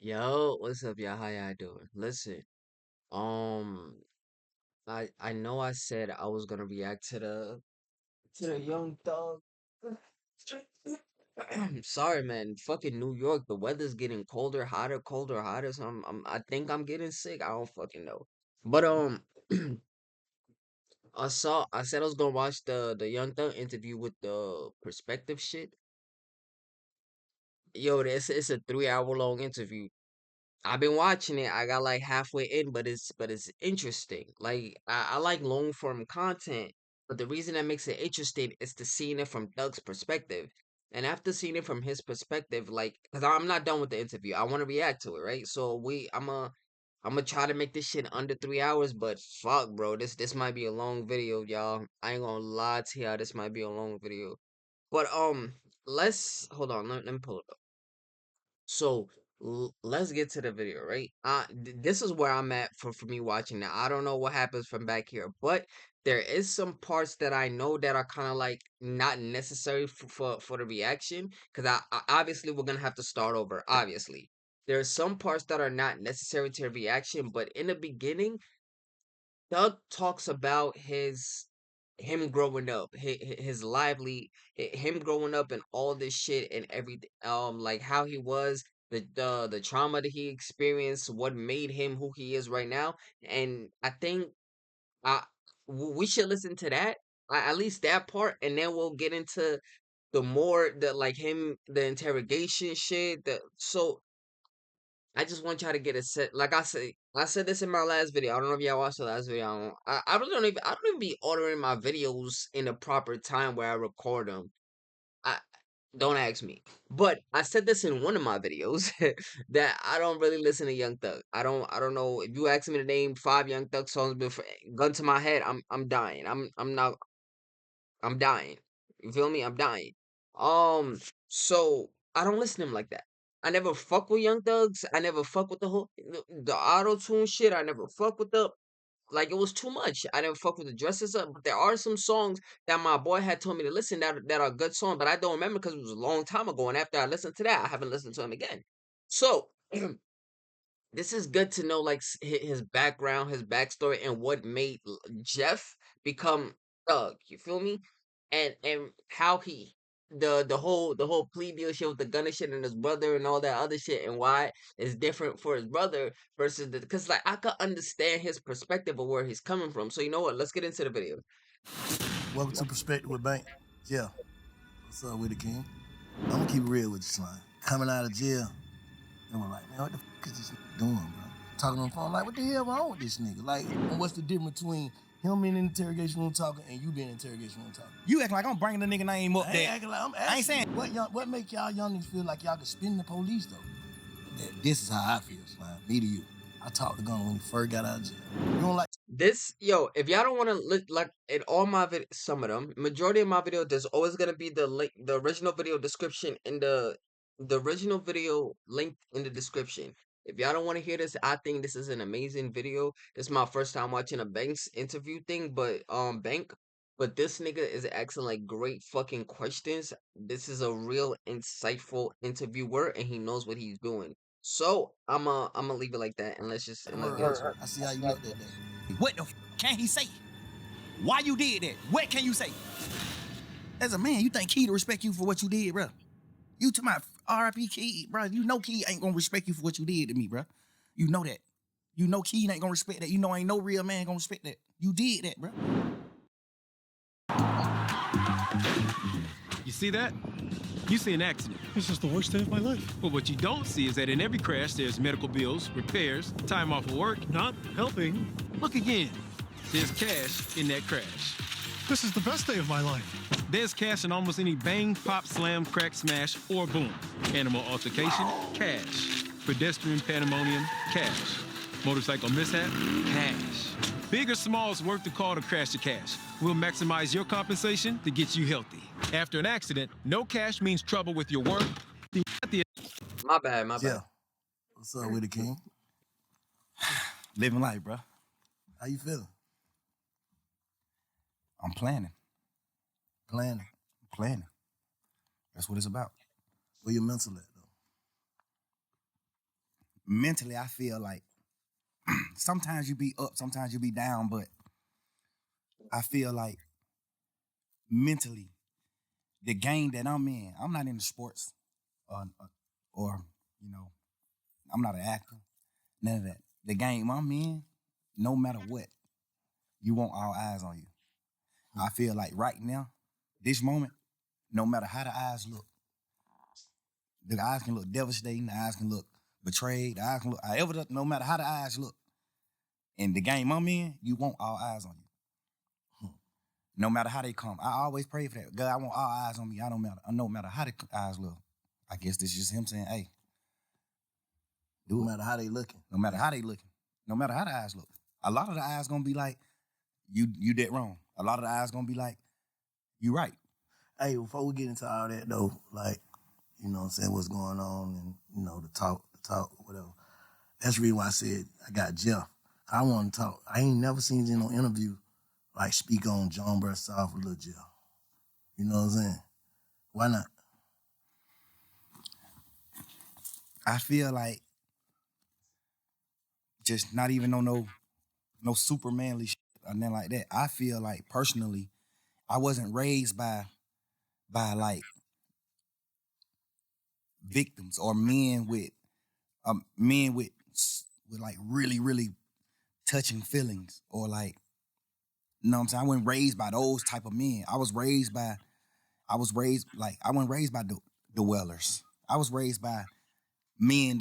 Yo, what's up, y'all? How y'all doing? Listen, um, I know I said I was gonna react to the Young Thug. Sorry, man. Fucking New York, the weather's getting colder, hotter. So I think I'm getting sick. I don't fucking know. But I said I was gonna watch the Young Thug interview with the perspective shit. Yo, it's a 3 hour long interview. I've been watching it. I got like halfway in, but it's interesting. Like I like long form content, but the reason that makes it interesting is to seeing it from Doug's perspective. And after seeing it from his perspective, like, cause I'm not done with the interview. I want to react to it, right? So I'm gonna try to make this shit under 3 hours, but fuck, bro, this might be a long video, y'all. I ain't gonna lie to y'all, this might be a long video. But let's hold on. Let me pull it up. So let's get to the video, right? This is where I'm at for me watching now. I don't know what happens from back here, but there is some parts that I know that are kind of like not necessary for the reaction because I obviously we're gonna have to start over. Obviously, there are some parts that are not necessary to the reaction, but in the beginning Doug talks about him growing up, his lively, him growing up and all this shit and everything, like how he was, the trauma that he experienced, what made him who he is right now, and I think I we should listen to that, at least that part, and then we'll get into the more the like him the interrogation shit. I just want y'all to get a set. Like I said this in my last video. I don't know if y'all watched the last video. I really I don't even be ordering my videos in the proper time where I record them. I don't ask me. But I said this in one of my videos that I don't really listen to Young Thug. I don't know if you ask me to name 5 Young Thug songs before gun to my head. I'm dying. I'm not I'm dying. You feel me? I'm dying. So I don't listen to him like that. I never fuck with Young Thugs. I never fuck with the auto tune shit. I never fuck with the like it was too much. I never fuck with the dresses up. But there are some songs that my boy had told me to listen that are good songs, but I don't remember because it was a long time ago. And after I listened to that, I haven't listened to him again. So this is good to know like his background, his backstory, and what made Jeff become Thug. You feel me? And how he the whole plea deal shit with the Gunna shit and his brother and all that other shit and why it's different for his brother versus the because like I could understand his perspective of where he's coming from. So you know what? Let's get into the video. Welcome to Perspective with Bank. Yeah. What's up with it, King? I'm gonna keep it real with you, son. Coming out of jail, and we're like, man, what the fuck is this nigga doing, bro? Talking on the phone, like, what the hell wrong with this nigga? Like, and what's the difference between him being in the interrogation room talking and you being in the interrogation room talking? You act like I'm bringing the nigga name up I ain't there. acting like I'm asking. I ain't saying What make y'all young niggas feel like y'all can spin the police though? This is how I feel, son. Me to you. I talked to Gunna when he first got out of jail. You don't like This yo, if y'all don't want to like in all my some of them, majority of my video, there's always gonna be the link, the original video description in the original video link in the description. If y'all don't want to hear this, I think this is an amazing video. This is my first time watching a Banks interview thing, but but this nigga is asking like great fucking questions. This is a real insightful interviewer, and he knows what he's doing. So I'm gonna leave it like that, and let's get into it. I see how you look that day. what the can he say? Why you did that? What can you say? As a man, you think Key to respect you for what you did, bro? You to my RIP Key, bro. You know Key ain't gonna respect you for what you did to me, bro. You know that. You know Key ain't gonna respect that. You know ain't no real man gonna respect that. You did that, bro. You see that? You see an accident. This is the worst day of my life. But what you don't see is that in every crash, there's medical bills, repairs, time off of work. Not helping. Look again. There's cash in that crash. This is the best day of my life. There's cash in almost any bang, pop, slam, crack, smash, or boom. Animal altercation, cash. Pedestrian pandemonium, cash. Motorcycle mishap, cash. Big or small is worth the call to crash the cash. We'll maximize your compensation to get you healthy. After an accident, no cash means trouble with your work. My bad, my bad. Yeah. What's up with it, King? Living life, bro. How you feeling? I'm planning. Planning. Planning. That's what it's about. Where your mental at though? mentally, I feel like sometimes you be up, sometimes you be down, but I feel like mentally, the game that I'm in, I'm not into sports or you know, I'm not an actor, none of that. The game I'm in, no matter what, you want all eyes on you. I feel like right now, this moment, no matter how the eyes look, the eyes can look devastating, the eyes can look betrayed, the eyes can look however, no matter how the eyes look. In the game I'm in, you want all eyes on you. No matter how they come. I always pray for that. God, I want all eyes on me. I don't matter. No matter how the eyes look. I guess this is just him saying, hey, do No it. matter how they looking. No matter how they looking. No matter how the eyes look. A lot of the eyes gonna be like, you did wrong. A lot of the eyes gonna be like, you right. Hey, before we get into all that though, like, you know what I'm saying, what's going on and, you know, the talk, whatever. That's the reason why I said I got Jeff. I want to talk. I ain't never seen you in no interview like speak on John South with Lil Jeff. You know what I'm saying? Why not? I feel like just not even on no super manly shit or nothing like that. I feel like personally, I wasn't raised by like victims or men with like really, really touching feelings or like, you know what I'm saying? I wasn't raised by those type of men. I wasn't raised by the Wellers. I was raised by men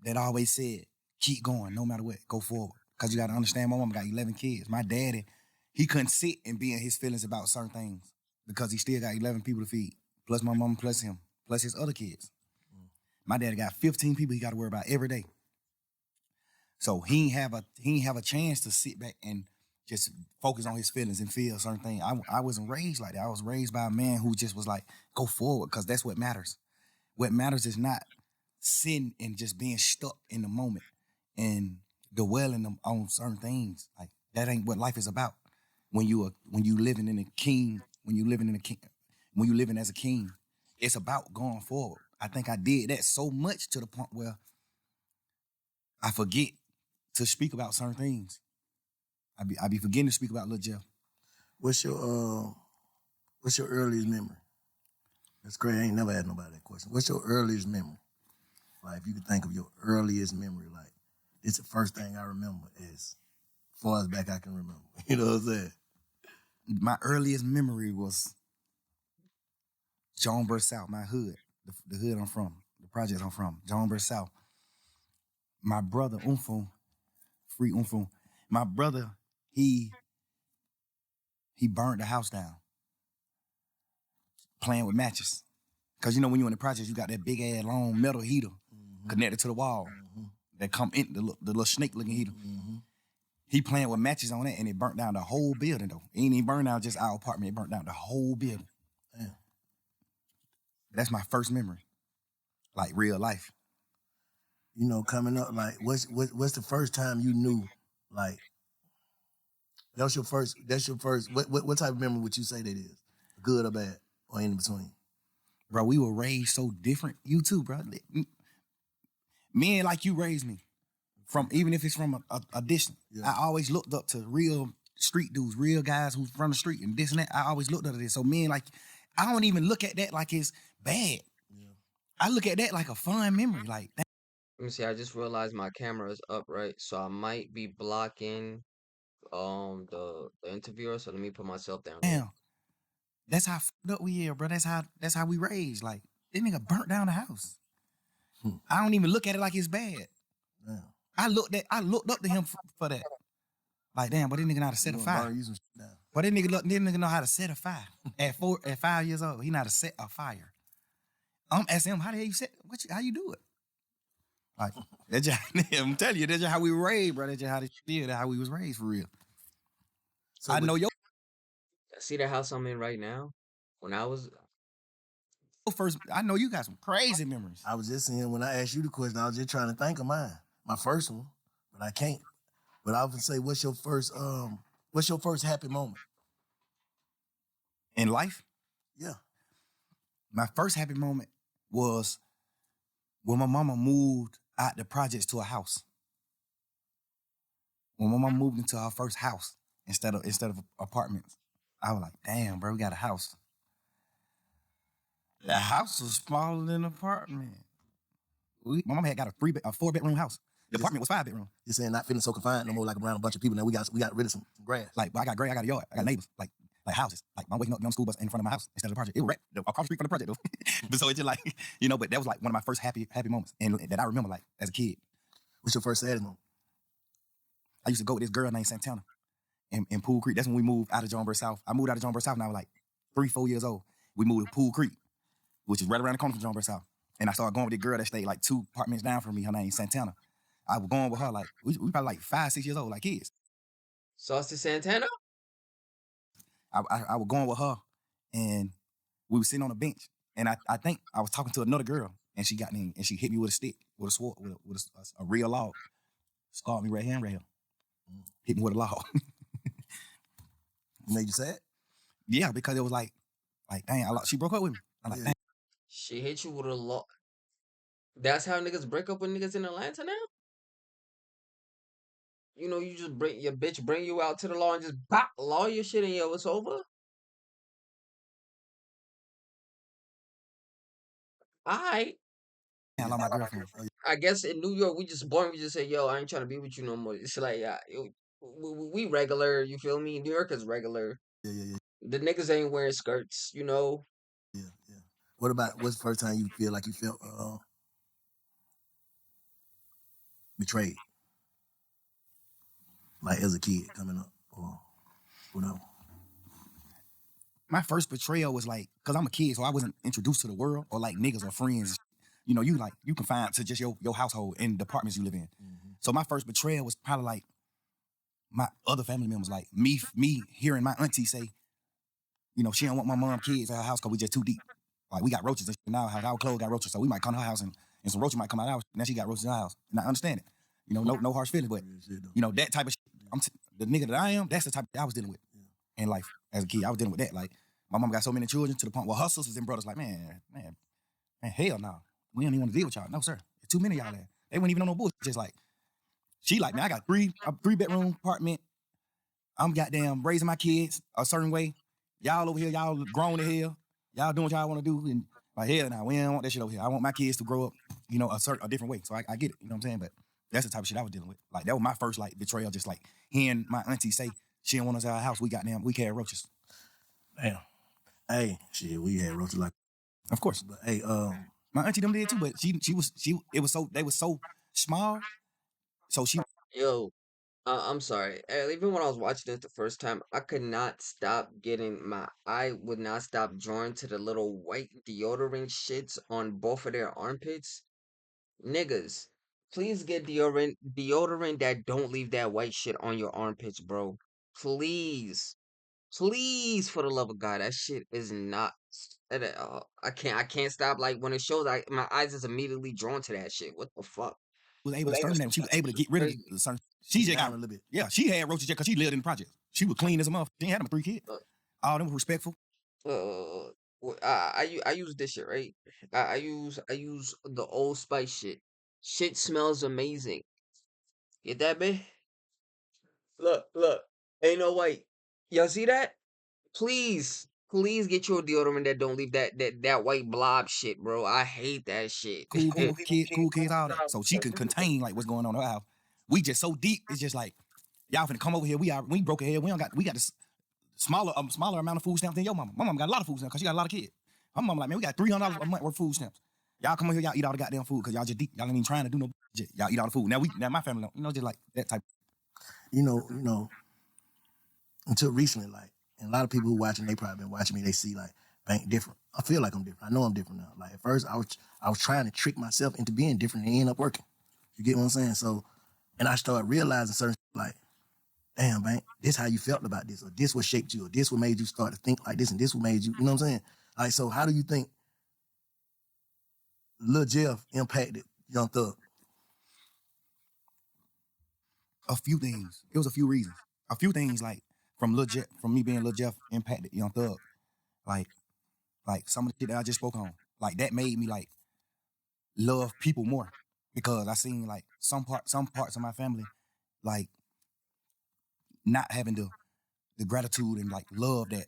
that always said, keep going, no matter what, go forward. Cause you gotta understand, my mom got 11 kids. My daddy, he couldn't sit and be in his feelings about certain things because he still got 11 people to feed, plus my mom, plus him, plus his other kids. My daddy got 15 people he got to worry about every day. So he ain't have a chance to sit back and just focus on his feelings and feel certain things. I wasn't raised like that. I was raised by a man who just was like, go forward, because that's what matters. What matters is not sitting and just being stuck in the moment and dwelling on certain things. Like that ain't what life is about. When you living in a king, when you living as a king, it's about going forward. I think I did that so much to the point where I forget to speak about certain things. I be forgetting to speak about Lil Jeff. What's your earliest memory? That's great. I ain't never had nobody that question. What's your earliest memory? Like if you could think of your earliest memory, like it's the first thing I remember as far as back I can remember. You know what I'm saying? My earliest memory was Jonesboro South, my hood, the hood I'm from, the project I'm from, Jonesboro South. My brother Free Umfum, my brother, he burned the house down playing with matches. Cause you know when you're in the project, you got that big ass long metal heater connected to the wall that come in the little snake looking heater. He playing with matches on it and it burnt down the whole building though. It ain't even burned down just our apartment, it burnt down the whole building. Damn. That's my first memory, like real life. You know, coming up, like what's the first time you knew, like that's your first. What type of memory would you say that is? Good or bad, or in between? Bro, we were raised so different. You too, bro. Men like you raised me. From even if it's from a distance. Yeah. I always looked up to real street dudes, real guys who's from the street and this and that. I always looked up to this. So men like, I don't even look at that like it's bad. Yeah. I look at that like a fun memory. Like, Let me see. I just realized my camera is up, right? So I might be blocking the interviewer. So let me put myself down here. damn, that's how fucked up we are, bro. That's how we raised. Like, this nigga burnt down the house. Hmm. I don't even look at it like it's bad. Damn. I looked up to him for that. Like, damn, but this nigga know how to set a You fire. burn you some shit down. But this nigga know how to set a fire. At 5 years old, he know how to set a fire. I'm asking him, how the hell you set? How you do it? Like that's just, I'm telling you, that's just how we were raised, bro. That's just how this shit is. That's how we was raised for real. So I with know your See the house I'm in right now? When I was first. I know you got some crazy memories. I was just saying when I asked you the question, I was just trying to think of mine, my first one, but I can't. But I would say, what's your first happy moment? In life, Yeah. my first happy moment was when my mama moved out the projects to a house. When my mom moved into our first house instead of apartments, I was like, damn, bro, we got a house. The house was smaller than the apartment. My mom had got a 4-bedroom house. The apartment was 5 bedrooms. You're saying not feeling so confined no more, like around a bunch of people. Now we got rid of some grass. Like I got I got a yard, I got neighbors, like houses. Like I'm waking up on the school bus in front of my house instead of the project. It was right across the street from the project though. But so it's just like, but that was like one of my first happy moments, and that I remember like as a kid. What's your first Saturday moment? I used to go with this girl named Santana in Pool Creek. That's when we moved out of Jonesboro South. I moved out of Jonesboro South when I was like 3-4 years old. We moved to Pool Creek, which is right around the corner from Jonesboro South. And I started going with this girl that stayed like 2 apartments down from me. Her name's Santana. I was going with her like we probably like 5-6 years old, like kids. Saucy Santana? I was going with her, and we were sitting on a bench, and I think I was talking to another girl, and she got in and she hit me with a stick, with a sword, with a real log, scarred me right here and right here, hit me with a log. Made you sad? Yeah, because it was like dang, she broke up with me. I'm like, Yeah. dang. She hit you with a lot. That's how niggas break up with niggas in Atlanta now? You know, you just bring your bitch bring you out to the law and just bop law your shit and yo, it's over? Alright. I love my girlfriend. I guess in New York we just born, we just say, yo, I ain't trying to be with you no more. It's like we regular, you feel me? New York is regular. Yeah, yeah, yeah, The niggas ain't wearing skirts, you know. yeah, yeah. What's the first time you feel like you felt betrayed? Like as a kid coming up or whatever. My first betrayal was like, cause I'm a kid, so I wasn't introduced to the world or like niggas or friends. You know, you confined to just your household and the apartments you live in. Mm-hmm. So my first betrayal was probably like my other family members, like me hearing my auntie say, she don't want my mom kids at her house because we just too deep. Like we got roaches in our house. Our clothes got roaches, so we might come to her house and some roaches might come out of our house. Now she got roaches in our house, and I understand it. No harsh feelings, but that type of shit. The nigga that I am. That's the type of shit I was dealing with in life as a kid. I was dealing with that. Like my mom got so many children to the point where her sisters and brothers like, man, hell no, we don't even want to deal with y'all. No sir, there's too many of y'all there. They weren't even on no bullshit. Just like she like, man, I got a 3-bedroom apartment. I'm goddamn raising my kids a certain way. Y'all over here, y'all grown to hell. Y'all doing what y'all want to do. And like, hell nah, we don't want that shit over here. I want my kids to grow up, a different way. So I get it, you know what I'm saying? But that's the type of shit I was dealing with. Like, that was my first, like, betrayal. Just, like, hearing my auntie say she didn't want us at our house. We carry roaches. Damn. Hey, shit, we had roaches like. Of course. But hey, my auntie them did too, but they was so small. So she. Yo, I'm sorry. Even when I was watching it the first time, I could not stop getting my eye would not stop drawing to the little white deodorant shits on both of their armpits. Niggas, please get deodorant that don't leave that white shit on your armpits, bro. Please. Please, for the love of God, that shit is not. I can't stop. Like when it shows, my eyes is immediately drawn to that shit. What the fuck? Was able to exterminate them. She was able to get rid of Crazy. the certain. She just down got a little bit. yeah. She had roaches just because she lived in the project. She was clean as a motherfucker. She ain't had them 3 kids. Uh, All them were respectful. I use this shit right. I use the Old Spice shit. Shit smells amazing. Get that, man? Look. Ain't no white. Y'all see that? Please get your deodorant that don't leave that white blob shit, bro. I hate that shit. Cool people, cool kids, all that. So she could contain like what's going on in her house. We just so deep. It's just like y'all finna come over here. We broke ahead. We got this smaller amount of food stamps than your mama. My mama got a lot of food stamps because she got a lot of kids. Her mama like, man, we got $300 a month worth of food stamps. Y'all come over here, y'all eat all the goddamn food because y'all just deep. Y'all ain't even trying to do no shit. Y'all eat all the food. Now my family don't, just like that type. You know, until recently, like, and a lot of people who watching, they probably been watching me. They see like Bank different. I feel like I'm different. I know I'm different now. Like at first, I was trying to trick myself into being different, and it ended up working. You get what I'm saying? So, and I started realizing certain like, damn, Bank, this how you felt about this, or this what shaped you, or this what made you start to think like this, and this what made you. You know what I'm saying? Like, so how do you think Lil Jeff impacted Young Thug? A few things. It was a few reasons. A few things like from me being Lil Jeff impacted Young Thug. Like some of the shit that I just spoke on. Like that made me like love people more. because I seen like some parts of my family like not having the gratitude and like love that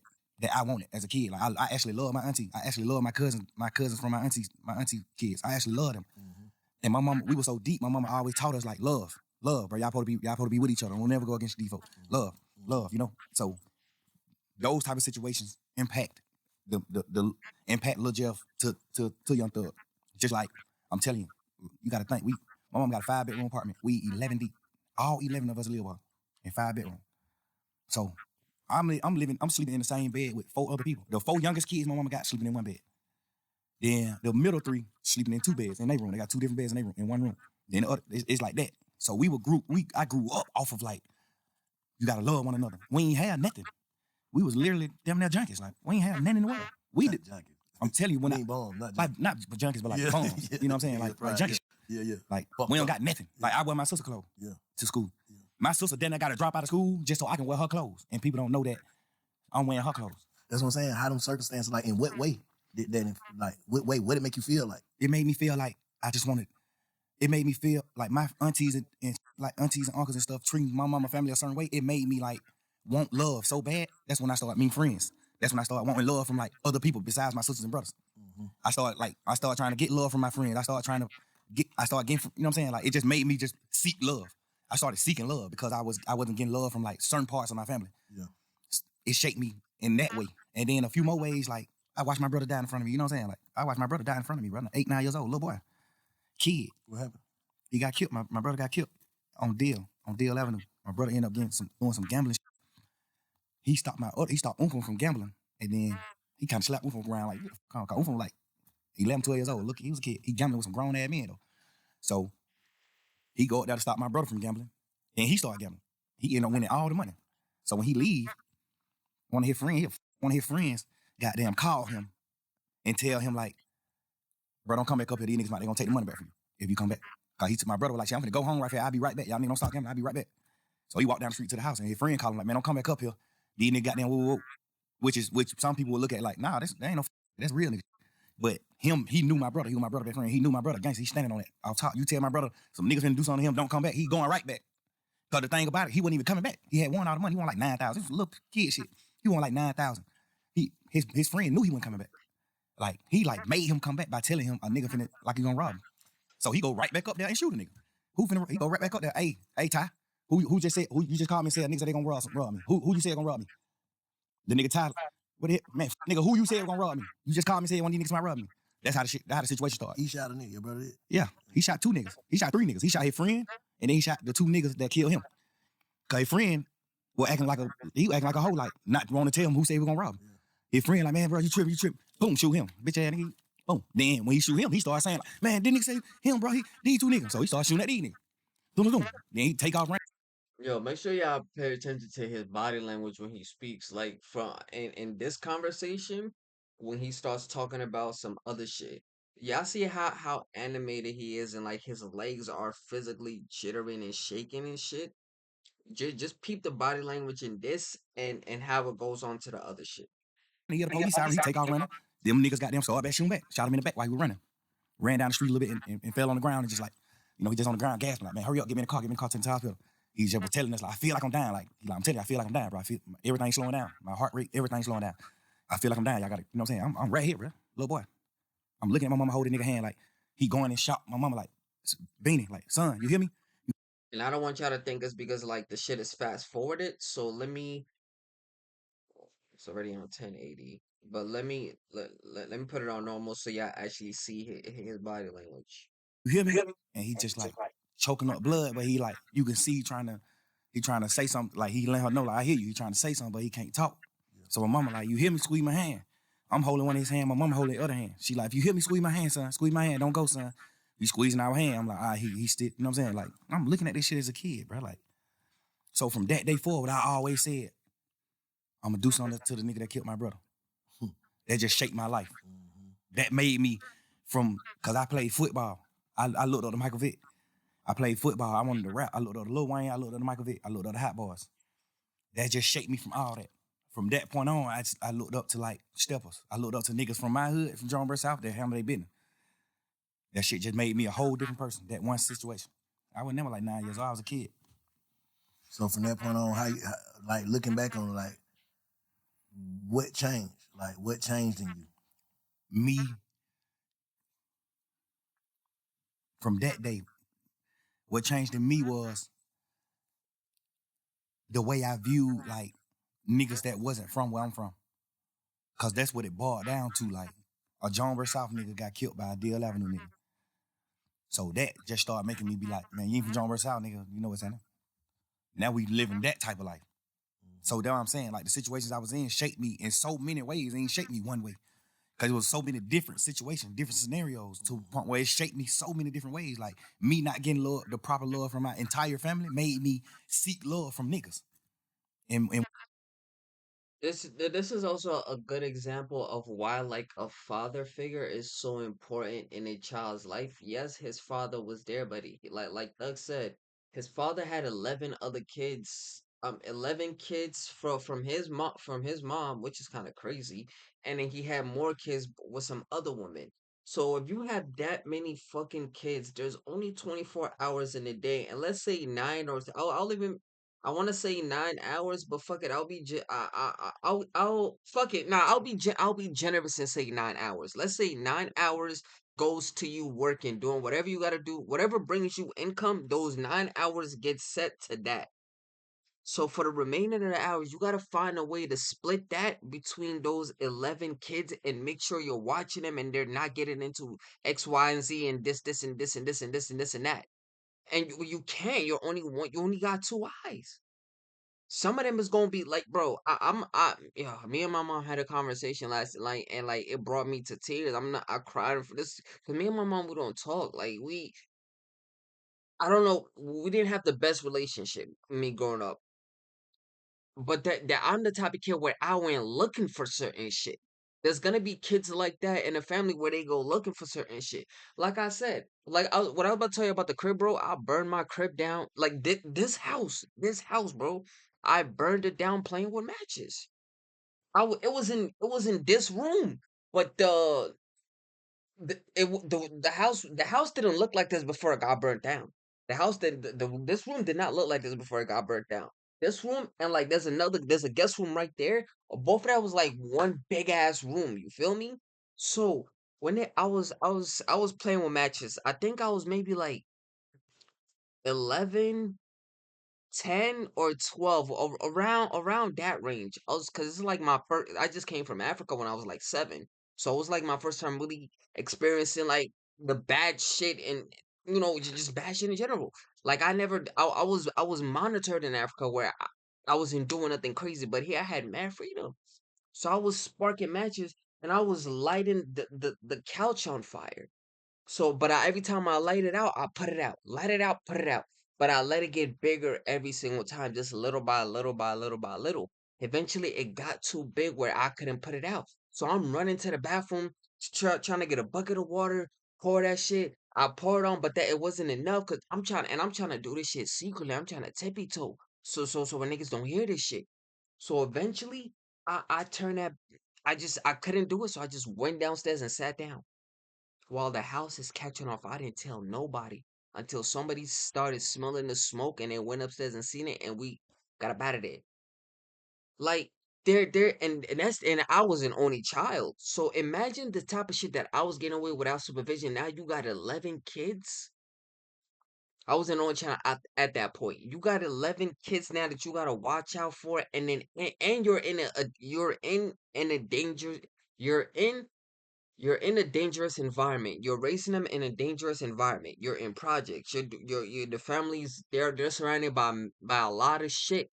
I wanted as a kid. Like I actually love my auntie. I actually love my cousins from my auntie kids. I actually love them. Mm-hmm. And my mama, we were so deep. My mama always taught us like love, bro. Y'all supposed to be with each other. We'll never go against these folks. Love, Mm-hmm. love. You know. So those type of situations impact the impact Lil Jeff to Young Thug. Just like I'm telling you, you got to think. My mom got a 5-bedroom apartment. We 11 deep. All 11 of us live here in 5 bedrooms. So I'm sleeping in the same bed with 4 other people. The 4 youngest kids my mama got sleeping in one bed. Then the middle 3 sleeping in 2 beds in their room. They got 2 different beds in their room in one room. Then the other, it's like that. So I grew up off of like, you gotta love one another. We ain't had nothing. We was literally damn near junkies. Like we ain't had nothing in the world. We did. Junkie. I'm telling you You when mean bombs, not like junkie. not junkies, but like Yeah. bums. Yeah. You know what I'm saying? Yeah, Like pride, junkies. Yeah. Like Fucked we don't up. got nothing. Yeah. Like I wear my sister clothes Yeah. to school. Yeah. My sister then I got to drop out of school just so I can wear her clothes, and people don't know that I'm wearing her clothes. That's what I'm saying. How them circumstances, like, in what way did that, like, what way, what did it make you feel like? It made me feel like I just wanted. It made me feel like my aunties and like aunties and uncles and stuff treating my mama family a certain way. It made me like want love so bad. That's when I started meeting friends. That's when I started wanting love from like other people besides my sisters and brothers. Mm-hmm. I started trying to get love from my friends. I started getting, you know what I'm saying? Like it just made me just seek love. I started seeking love because I wasn't getting love from like certain parts of my family. Yeah. It shaped me in that way. And then a few more ways, like I watched my brother die in front of me. You know what I'm saying? Like I watched my brother die in front of me, brother. 8, 9 years old, little boy, kid. What happened? He got killed. My brother got killed on Deal Avenue. My brother ended up doing some gambling. He stopped Uncle from gambling, and then he kind of slapped Uncle around like, Uncle was like 11, 12 years old. Look, he was a kid. He gambling with some grown ass men though. So he go up there to stop my brother from gambling, and he started gambling. He ended up winning all the money. So when he leave, one of his friends, goddamn, call him and tell him like, bro, don't come back up here. These niggas they gonna take the money back from you if you come back. Cause my brother was like, shit, I'm gonna go home right here. I'll be right back. Y'all niggas don't stop gambling. I'll be right back. So he walked down the street to the house, and his friend called him like, man, don't come back up here. These niggas goddamn whoa, whoa, whoa. Which some people will look at like, nah, that ain't no, that's real niggas. But he knew my brother. He was my brother best friend. He knew my brother. Gangsta, he's standing on that. I'll talk. You tell my brother some niggas finna do something to him, don't come back. He going right back. Cause the thing about it, he wasn't even coming back. He had won all the money. He won like 9,000. This was little kid shit. He won like 9,000. His friend knew he wasn't coming back. Like he like made him come back by telling him a nigga finna like he gonna rob him. So he go right back up there and shoot a nigga. He go right back up there. Hey Ty, who you just called me and said niggas they gonna rob me? Who you said gonna rob me? The nigga Ty, man, nigga, who you said gonna rob me? You just called me and said one of these niggas might rob me. That's how the situation started. He shot a nigga, your brother did. Yeah, he shot 2 niggas. He shot 3 niggas. He shot his friend, and then he shot the 2 niggas that killed him. Cause his friend was acting like a hoe, like not want to tell him who said we gonna rob him. Yeah. His friend like, man, bro, you tripping. Boom, shoot him. Bitch ass nigga. Boom. Then when he shoot him, he started saying, like, man, didn't nigga say him, bro? These 2 niggas. So he started shooting at these niggas. Boom, boom, boom. Then he take off running. Yo, make sure y'all pay attention to his body language when he speaks. Like from in this conversation, when he starts talking about some other shit. Y'all see how animated he is and like his legs are physically jittering and shaking and shit. Just peep the body language in this and how it goes on to the other shit. He get a police siren, he take off running. Them niggas got them started back shooting back. Shot him in the back while he was running. Ran down the street a little bit and fell on the ground and just like, he just on the ground gasping like, man, hurry up, get me in the car to the hospital. He just was telling us like, I feel like I'm dying. Like, I'm telling you, I feel like I'm dying, bro. I feel everything's slowing down. My heart rate, everything's slowing down. I feel like I'm dying. Y'all got to, you know what I'm saying? I'm right here, bro. Little boy. I'm looking at my mama holding nigga hand like, he going and shot my mama like, Beanie, like, son, you hear me? And I don't want y'all to think it's because like the shit is fast forwarded. So it's already on 1080. But let me put it on normal so y'all actually see his body language. You hear me? And he just like choking up blood, but he like, you can see he trying to say something. Like he let her know, like, I hear you. He trying to say something, but he can't talk. So my mama like, you hear me? Squeeze my hand. I'm holding one of his hand. My mama holding the other hand. She like, if you hear me, squeeze my hand, son. Squeeze my hand. Don't go, son. You squeezing our hand. I'm like, he still, you know what I'm saying? Like, I'm looking at this shit as a kid, bro. Like, so from that day forward, I always said, I'm gonna do something to the nigga that killed my brother. That just shaped my life. That made me cause I played football. I looked up to Michael Vick. I played football. I wanted to rap. I looked up to Lil Wayne. I looked up to Michael Vick. I looked up to Hot Boys. That just shaped me from all that. From that point on, I looked up to like steppers. I looked up to niggas from my hood, from John South, that handle their business. That shit just made me a whole different person. That one situation. I was never like 9 years old. I was a kid. So from that point on, like looking back on like what changed? Like what changed in you? Me from that day, what changed in me was the way I viewed like niggas that wasn't from where I'm from. Cause that's what it boiled down to. Like a John vs. South nigga got killed by a DL Avenue nigga. So that just started making me be like, man, you ain't from John vs. South, nigga. You know what's happening. Now we living that type of life. So that's what I'm saying. Like the situations I was in shaped me in so many ways. It ain't shaped me one way. Cause it was so many different situations, different scenarios to a point where it shaped me so many different ways. Like me not getting love, the proper love from my entire family made me seek love from niggas. And This is also a good example of why like a father figure is so important in a child's life. Yes, his father was there, but like Doug said, his father had 11 other kids. 11 kids from his mom, which is kind of crazy, and then he had more kids with some other women. So if you have that many fucking kids, there's only 24 hours in a day, and let's say nine or I'll even I want to say 9 hours, but fuck it, I'll fuck it. Nah, I'll be generous and say 9 hours. Let's say 9 hours goes to you working, doing whatever you gotta do, whatever brings you income. Those 9 hours get set to that. So for the remainder of the hours, you gotta find a way to split that between those 11 kids and make sure you're watching them and they're not getting into X, Y, and Z and this and this and this and this and this and that. And you can't. You're only one. You only got two eyes. Some of them is gonna be like, bro, yeah, me and my mom had a conversation last night, and like it brought me to tears. I cried for this because me and my mom we don't talk. I don't know, we didn't have the best relationship. Me growing up, but that I'm the type of kid where I went looking for certain shit. There's gonna be kids like that in a family where they go looking for certain shit. Like I said, what I was about to tell you about the crib, bro. I burned my crib down. Like this house, bro. I burned it down playing with matches. It was in this room, but the house didn't look like this before it got burnt down. The house that this room did not look like this before it got burnt down. This room and like there's a guest room right there. Both of that was like one big ass room. You feel me? So when I was playing with matches. I think I was maybe like 11, 10 or 12 around that range. I was cuz it's like my first I just came from Africa when I was like 7. So it was like my first time really experiencing like the bad shit and just bad shit in general. Like I was monitored in Africa where I wasn't doing nothing crazy, but here I had mad freedom. So I was sparking matches and I was lighting the couch on fire. So, but every time I light it out, I put it out. Light it out, put it out. But I let it get bigger every single time, just little by little by little by little. Eventually, it got too big where I couldn't put it out. So I'm running to the bathroom, trying to get a bucket of water, pour that shit. I pour it on, but that it wasn't enough because I'm trying to do this shit secretly. I'm trying to tippy toe, so when niggas don't hear this shit. So eventually, I turned that. I couldn't do it, so I just went downstairs and sat down. While the house is catching off, I didn't tell nobody until somebody started smelling the smoke and they went upstairs and seen it and we got up out of there. Like there and I was an only child. So imagine the type of shit that I was getting away without supervision. Now you got 11 kids. I was an only child at that point. You got 11 kids now that you gotta watch out for, and then and you're in you're in a danger. You're in You're in a dangerous environment. You're raising them in a dangerous environment. You're in projects. You're the families. They're surrounded by a lot of shit.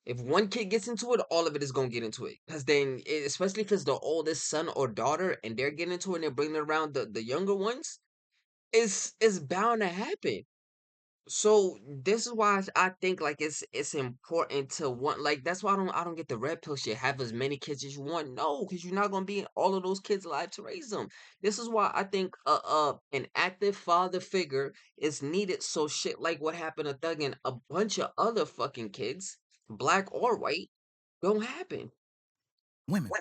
If one kid gets into it, all of it is gonna get into it. Cause then, especially if it's the oldest son or daughter, and they're getting into it, and they're bringing around the younger ones, it's bound to happen. So this is why I think like it's important to want like that's why I don't get the red pill shit. Have as many kids as you want. No, because you're not gonna be all of those kids alive to raise them. This is why I think an active father figure is needed. So shit like what happened to Thug and a bunch of other fucking kids, black or white, don't happen. women,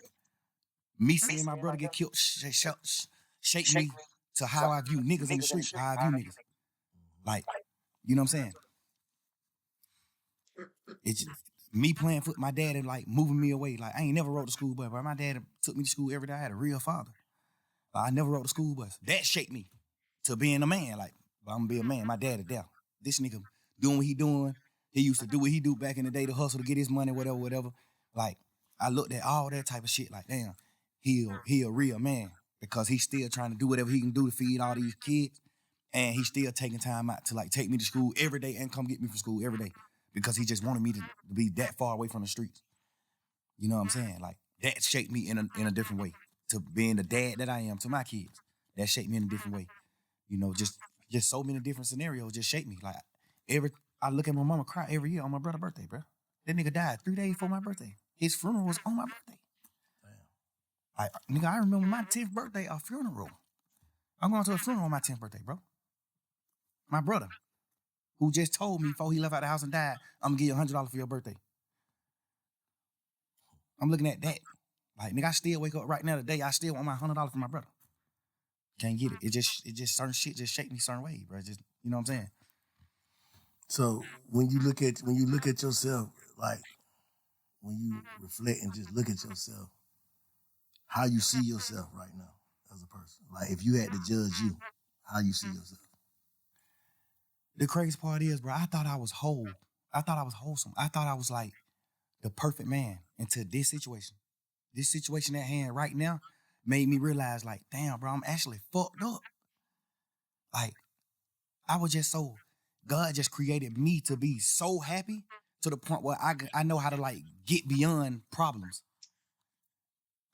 me seeing my brother get killed shaped me to how I view niggas in the streets, how I view niggas. Like, you know what I'm saying? It's me playing foot, my dad and like moving me away. Like I ain't never rode the school bus, but my dad took me to school every day. I had a real father. I never rode the school bus. That shaped me to being a man. Like, I'm gonna be a man. My dad is there. This nigga doing what he doing. He used to do what he do back in the day to hustle to get his money, whatever, whatever. Like, I looked at all that type of shit like, damn, he a real man because he's still trying to do whatever he can do to feed all these kids. And he's still taking time out to like take me to school every day and come get me from school every day because he just wanted me to be that far away from the streets. You know what I'm saying? Like, that shaped me in a different way to being the dad that I am to my kids. That shaped me in a different way. You know, just so many different scenarios just shaped me. Like, I look at my mama cry every year on my brother's birthday, bro. That nigga died 3 days before my birthday. His funeral was on my birthday. Nigga, I remember my 10th birthday, a funeral. I'm going to a funeral on my 10th birthday, bro. My brother, who just told me before he left out the house and died, I'm gonna give you $100 for your birthday. I'm looking at that. Like, nigga, I still wake up right now today. I still want my $100 for my brother. Can't get it. It just certain shit just shake me certain way, bro. Just, you know what I'm saying? So when you look at yourself, like when you reflect and just look at yourself, how you see yourself right now as a person. Like if you had to judge you, how you see yourself. The crazy part is, bro, I thought I was whole. I thought I was wholesome. I thought I was like the perfect man until this situation. This situation at hand right now made me realize, like, damn, bro, I'm actually fucked up. Like, I was just so, God just created me to be so happy to the point where I know how to, like, get beyond problems.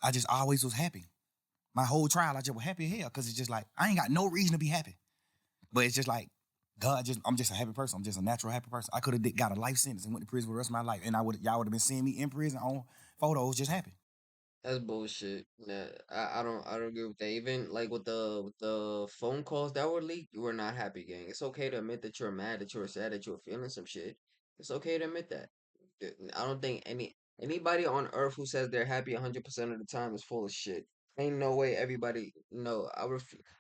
I just always was happy. My whole trial, I just was happy as hell because it's just like, I ain't got no reason to be happy. But it's just like, I'm just a happy person. I'm just a natural happy person. I could have got a life sentence and went to prison for the rest of my life. And y'all would have been seeing me in prison on photos just happy. That's bullshit. Nah, I don't agree with that. Even like with the phone calls that were leaked, you were not happy, gang. It's okay to admit that you're mad, that you were sad, that you were feeling some shit. It's okay to admit that. I don't think anybody on earth who says they're happy 100% of the time is full of shit. Ain't no way everybody. No,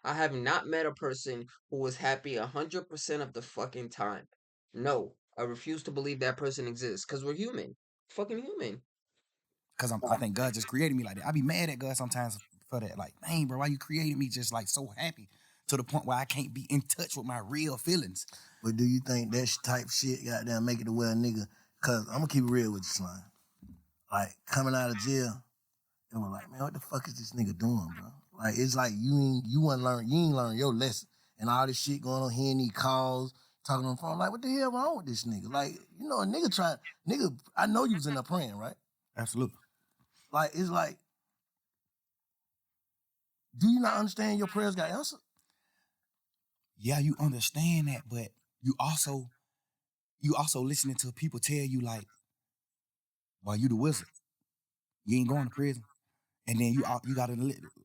I have not met a person who was happy 100% of the fucking time. No, I refuse to believe that person exists because we're human, fucking human. Because I think God just created me like that. I be mad at God sometimes for that. Like, dang, bro, why you created me just like so happy to the point where I can't be in touch with my real feelings? But do you think that type shit goddamn make it to where a nigga, cause I'm gonna keep it real with you, Slime. Like coming out of jail, and we're like, man, what the fuck is this nigga doing, bro? Like it's like you ain't learn your lesson. And all this shit going on, hearing these calls, talking on the phone, like, what the hell wrong with this nigga? Like, you know, I know you was in there praying, right? Absolutely. Like, it's like, do you not understand your prayers got answered? Yeah, you understand that, but you also listening to people tell you like, well, you the wizard. You ain't going to prison. And then you gotta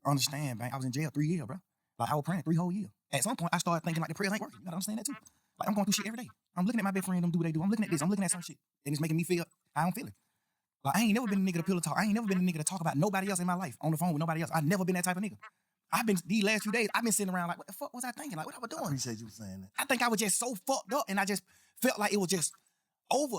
understand, man, I was in jail 3 years, bro. Like I was praying 3 whole years. At some point, I started thinking like the prayers ain't working. You gotta understand that too. Like I'm going through shit every day. I'm looking at my best friend, them do what they do. I'm looking at this. I'm looking at some shit. And it's making me feel, I don't feel it. Like I ain't never been a nigga to pillow talk. I ain't never been a nigga to talk about nobody else in my life on the phone with nobody else. I never been that type of nigga. I've been, these last few days, I've been sitting around like, what the fuck was I thinking? Like, what I was I doing? appreciate you saying that. I think I was just so fucked up and I just felt like it was just over.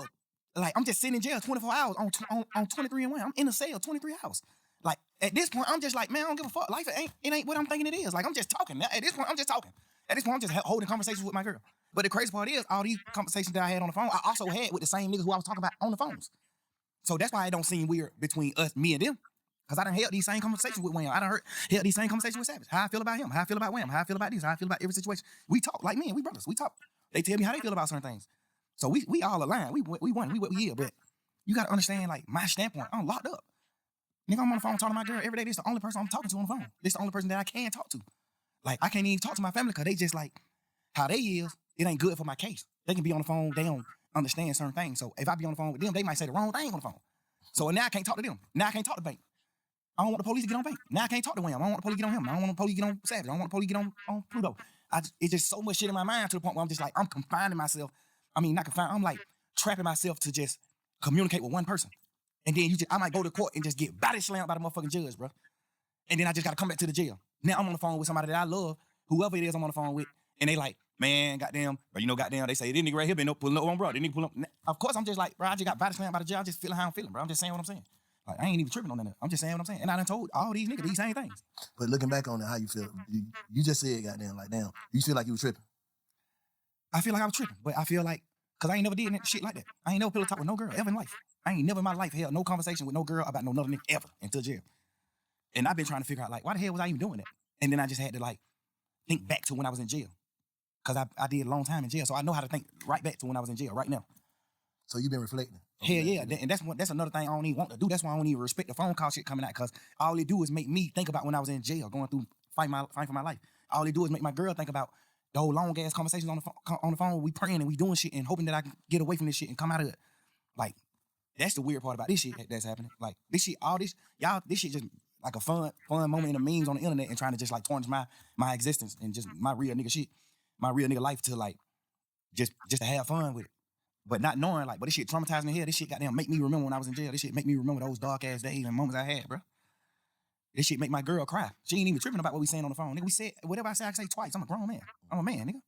Like I'm just sitting in jail 24 hours on 23 and 1. I'm in a cell 23 hours. Like at this point, I'm just like, man, I don't give a fuck. Life it ain't what I'm thinking it is. Like I'm just talking. At this point, I'm just talking. At this point, I'm just holding conversations with my girl. But the crazy part is, all these conversations that I had on the phone, I also had with the same niggas who I was talking about on the phones. So that's why it don't seem weird between us, me and them. Because I done held these same conversations with Wham. I done held these same conversations with Savage. How I feel about him, how I feel about Wham, how I feel about this, how I feel about every situation. We talk like men, we brothers. We talk. They tell me how they feel about certain things. So we all align. We won. We what we is. But you got to understand, like, my standpoint. I'm locked up. Nigga, I'm on the phone talking to my girl every day. This is the only person I'm talking to on the phone. This is the only person that I can talk to. Like, I can't even talk to my family because they just like, how they is, it ain't good for my case. They can be on the phone, they don't understand certain things. So if I be on the phone with them, they might say the wrong thing on the phone. So now I can't talk to them. Now I can't talk to Bank. I don't want the police to get on Bank. Now I can't talk to Wham. I don't want the police to get on him. I don't want the police to get on Savage. I don't want the police to get on Pluto. It's just so much shit in my mind to the point where I'm just like, I'm confining myself. I mean, not confined. I'm like trapping myself to just communicate with one person. And then I might go to court and just get body slammed by the motherfucking judge, bro. And then I just got to come back to the jail. Now I'm on the phone with somebody that I love whoever it is I'm on the phone with, and they like, man, goddamn, bro, you know, goddamn, they say, this nigga right here been pulling up on bro. This nigga pull up. Of course, I'm just like, bro, I just got body slammed by the jail. I'm just feeling how I'm feeling, bro. I'm just saying what I'm saying. Like, I ain't even tripping on that. I'm just saying what I'm saying. And I done told all these niggas these same things. But looking back on it, how you feel? You just said, goddamn, like, damn, you feel like you was tripping. I feel like I was tripping, but I feel like, because I ain't never did shit like that. I ain't never pillow talk with no girl ever in life. I ain't never in my life held no conversation with no girl about no other nigga ever until jail. And I've been trying to figure out, like, why the hell was I even doing that? And then I just had to, like, think back to when I was in jail. Because I did a long time in jail, so I know how to think right back to when I was in jail right now. So you've been reflecting. Hell yeah, and that's another thing I don't even want to do. That's why I don't even respect the phone call shit coming out, because all it do is make me think about when I was in jail, going through fighting for my life. All it do is make my girl think about the whole long ass conversations on the phone. We praying and we doing shit and hoping that I can get away from this shit and come out of it. Like, that's the weird part about this shit that's happening. Like, this shit, all this, y'all, this shit just like a fun moment in the memes on the internet and trying to just like tarnish my existence and just my real nigga shit, my real nigga life to like just to have fun with it. But not knowing, like, but this shit traumatized me here. This shit goddamn make me remember when I was in jail. This shit make me remember those dark ass days and moments I had, bro. This shit make my girl cry. She ain't even tripping about what we saying on the phone. Nigga, we said, whatever I say twice. I'm a grown man. I'm a man, nigga.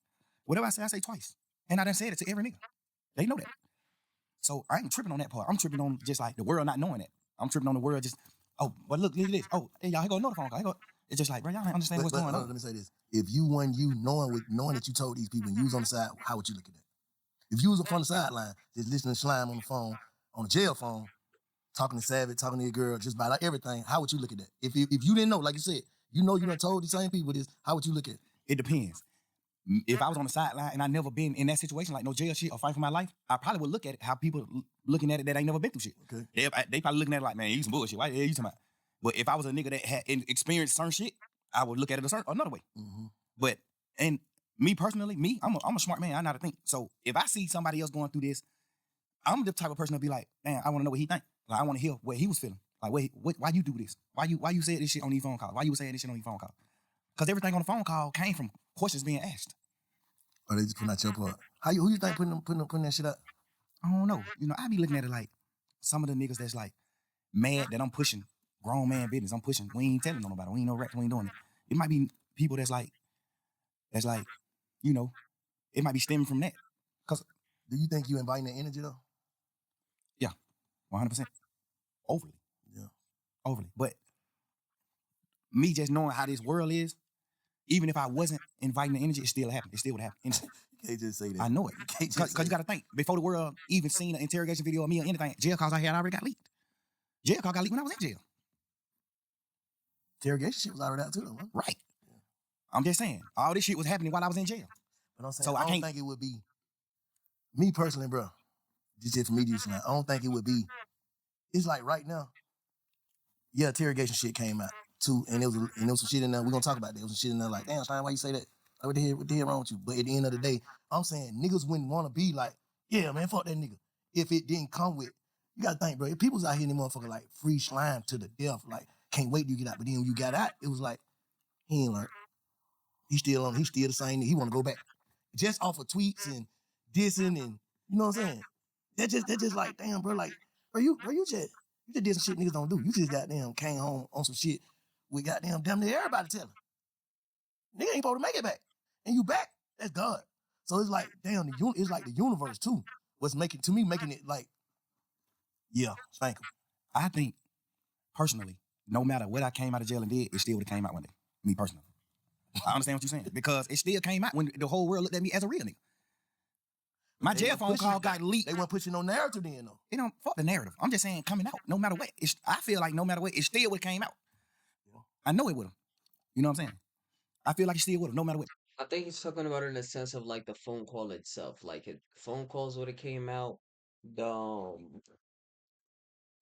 Whatever I say twice. And I done said it to every nigga. They know that. So I ain't tripping on that part. I'm tripping on just like the world not knowing that. I'm tripping on the world just, oh, but look at this. Oh, hey, y'all, here go another phone call. Here go. It's just like, bro, y'all ain't understand what's going on. Let me say this. If you knowing that you told these people and you was on the side, how would you look at that? If you was up on the sideline, just listening to Slime on the phone, on the jail phone, talking to Savage, talking to your girl, just about like everything, how would you look at that? If you didn't know, like you said, you done told these same people this, how would you look at it? It depends. If I was on the sideline and I never been in that situation, like no jail shit or fight for my life, I probably would look at it how people looking at it that ain't never been through shit. Okay. They probably looking at it like, man, you some bullshit. Why you talking about? But if I was a nigga that had experienced certain shit, I would look at it another way. Mm-hmm. But, and me personally, I'm a smart man. I know how to think. So if I see somebody else going through this, I'm the type of person to be like, man, I want to know what he think. Like, I want to hear what he was feeling. Like, why you do this? Why you said this shit on these phone calls? Why you saying this shit on these phone calls? Because everything on the phone call came from questions being asked. Or they just putting out your part. Who you think putting that shit out? I don't know. You know, I be looking at it like some of the niggas that's like mad that I'm pushing grown man business. I'm pushing. We ain't telling nobody. We ain't no rap. We ain't doing it. It might be people that's like, you know, it might be stemming from that. Cause do you think you inviting the energy though? Yeah, 100%. Overly. Yeah. Overly. But me just knowing how this world is, even if I wasn't inviting the energy, it still happened. It still would happen. You can't just say that. I know it. Because you got to think, before the world even seen an interrogation video of me or anything, jail calls I had already got leaked. Jail call got leaked when I was in jail. Interrogation shit was already out too though, huh? Right. Yeah. I'm just saying, all this shit was happening while I was in jail. But I'm saying, so I don't think it would be, me personally, bro, just for me to use I don't think it would be, it's like right now, yeah, interrogation shit came out too, and there was some shit in there, we're gonna talk about that. There was some shit in there like, damn, Stein, why you say that? Like, what the hell wrong with you? But at the end of the day, I'm saying niggas wouldn't want to be like, yeah, man, fuck that nigga. If it didn't come with, you gotta think, bro, if people's out here in the motherfucker like free slime to the death, like, can't wait till you get out. But then when you got out, it was like, he ain't learned. He's still the same nigga. He wanna go back. Just off of tweets and dissing and, you know what I'm saying? That just like, damn, bro, like, you just did some shit niggas don't do. You just goddamn came home on some shit with goddamn damn near everybody telling. Nigga ain't supposed to make it back. And you back, that's God. So it's like, damn, it's like the universe too. What's making it like, yeah, thank him. I think, personally, no matter what I came out of jail and did, it still would have came out one day. Me personally. I understand what you're saying. Because it still came out when the whole world looked at me as a real nigga. My jail phone call got leaked. They weren't pushing no narrative then, though. It don't fuck the narrative. I'm just saying coming out. No matter what. I feel like no matter what, it still would have came out. Yeah. I know it would have. You know what I'm saying? I feel like it still would have, no matter what. I think he's talking about it in the sense of like the phone call itself. Like phone calls would have came out, the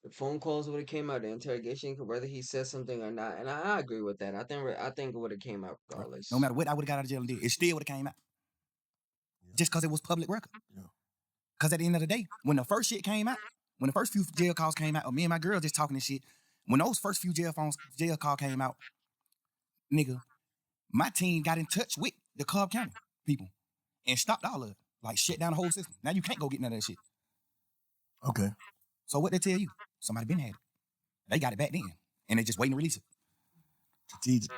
phone calls would have came out, the interrogation, whether he said something or not. And I agree with that. I think it would have came out regardless. No matter what I would have got out of jail and did, it still would have came out. Yeah. Just because it was public record. Yeah. Because at the end of the day, when the first shit came out, when the first few jail calls came out, or me and my girl just talking this shit, when those first few jail call came out, nigga, my team got in touch with the Cobb County people and stopped all of it. Like, shut down the whole system. Now you can't go get none of that shit. Okay. So what they tell you? Somebody been had it. They got it back then. And they just waiting to release it. Strategic.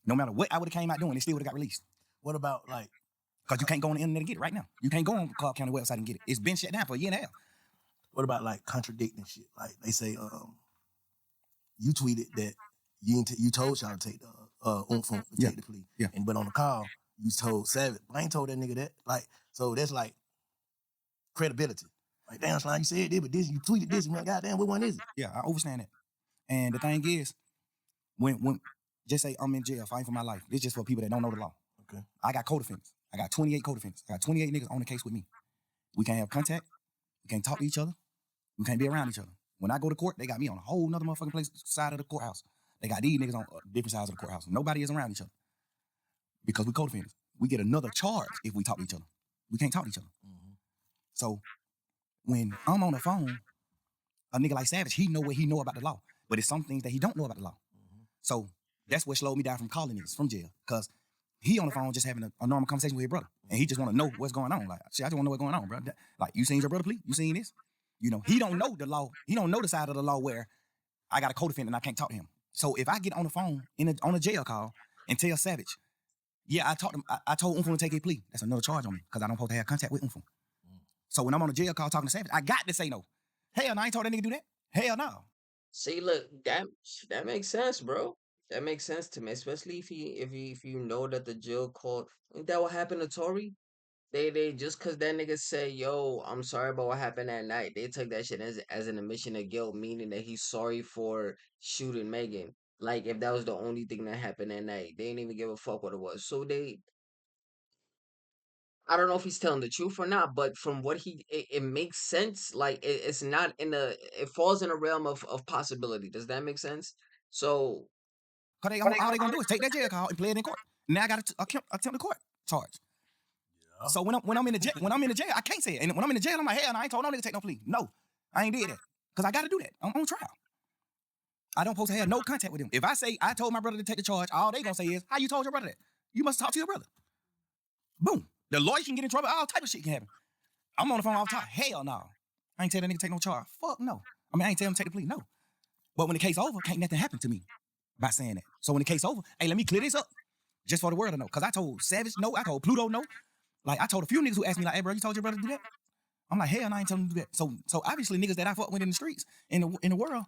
No matter what I would have came out doing, it still would have got released. What about like Because you can't go on the internet and get it right now. You can't go on Cobb County website and get it. It's been shut down for a year and a half. what about like contradicting shit? Like they say, you tweeted that you told y'all to take the oomph to Yeah. take the plea. Yeah. And but on the call, you told Savage. I ain't told that nigga that. Like, so that's like credibility. Like, damn, Slime, you said this, but this, you tweeted this, and like, goddamn, what one is it? Yeah, I understand that. And the thing is, when just say I'm in jail fighting for my life. This just for people that don't know the law. Okay. I got co-defendants. I got 28 co-defendants. I got 28 niggas on the case with me. We can't have contact. We can't talk to each other. We can't be around each other. When I go to court, they got me on a whole nother motherfucking place side of the courthouse. They got these niggas on different sides of the courthouse. Nobody is around each other because we co-defendants. We get another charge if we talk to each other. We can't talk to each other. Mm-hmm. So when I'm on the phone, a nigga like Savage, he know what he know about the law, but it's some things that he don't know about the law. Mm-hmm. So that's what slowed me down from calling niggas from jail, because he on the phone just having a normal conversation with his brother, and he just want to know what's going on. Like, shit, I just want to know what's going on, bro. Like, you seen your brother plea? You seen this? You know, he don't know the law. He don't know the side of the law where I got a co-defendant and I can't talk to him. So if I get on the phone on a jail call and tell Savage, yeah, I told Umfu to take a plea, that's another charge on me because I don't supposed to have contact with Umfu. So when I'm on a jail call talking to Savage, I got to say no. Hell no, I ain't told that nigga do that. Hell no. See, look, that makes sense, bro. That makes sense to me, especially if you know that the jail called. Ain't that what happened to Tory? They just cause that nigga say, "Yo, I'm sorry about what happened that night." They took that shit as an admission of guilt, meaning that he's sorry for shooting Megan. Like if that was the only thing that happened that night, they didn't even give a fuck what it was. So I don't know if he's telling the truth or not, but from what it makes sense. Like it's not in the, it falls in a realm of possibility. Does that make sense? So Cause all they gonna do is take that jail call and play it in court. Now I got attempt to court charge. Yeah. So when I'm in the jail, I can't say it. And when I'm in the jail, I'm like, hell, no, I ain't told no nigga to take no plea. No, I ain't did that. Cause I gotta do that. I'm on trial. I don't supposed to have no contact with him. If I say I told my brother to take the charge, all they gonna say is, how you told your brother that? You must talk to your brother. Boom. The lawyer can get in trouble. All type of shit can happen. I'm on the phone all the time. Hell no. I ain't tell that nigga to take no charge. Fuck no. I mean, I ain't tell him to take the plea. No. But when the case over, can't nothing happen to me by saying that. So when the case over, hey, let me clear this up just for the world to know. Cause I told Savage no. I told Pluto no. Like, I told a few niggas who asked me like, hey, bro, you told your brother to do that? I'm like, hell no, I ain't telling him to do that. So obviously niggas that I fuck with in the streets, in the world,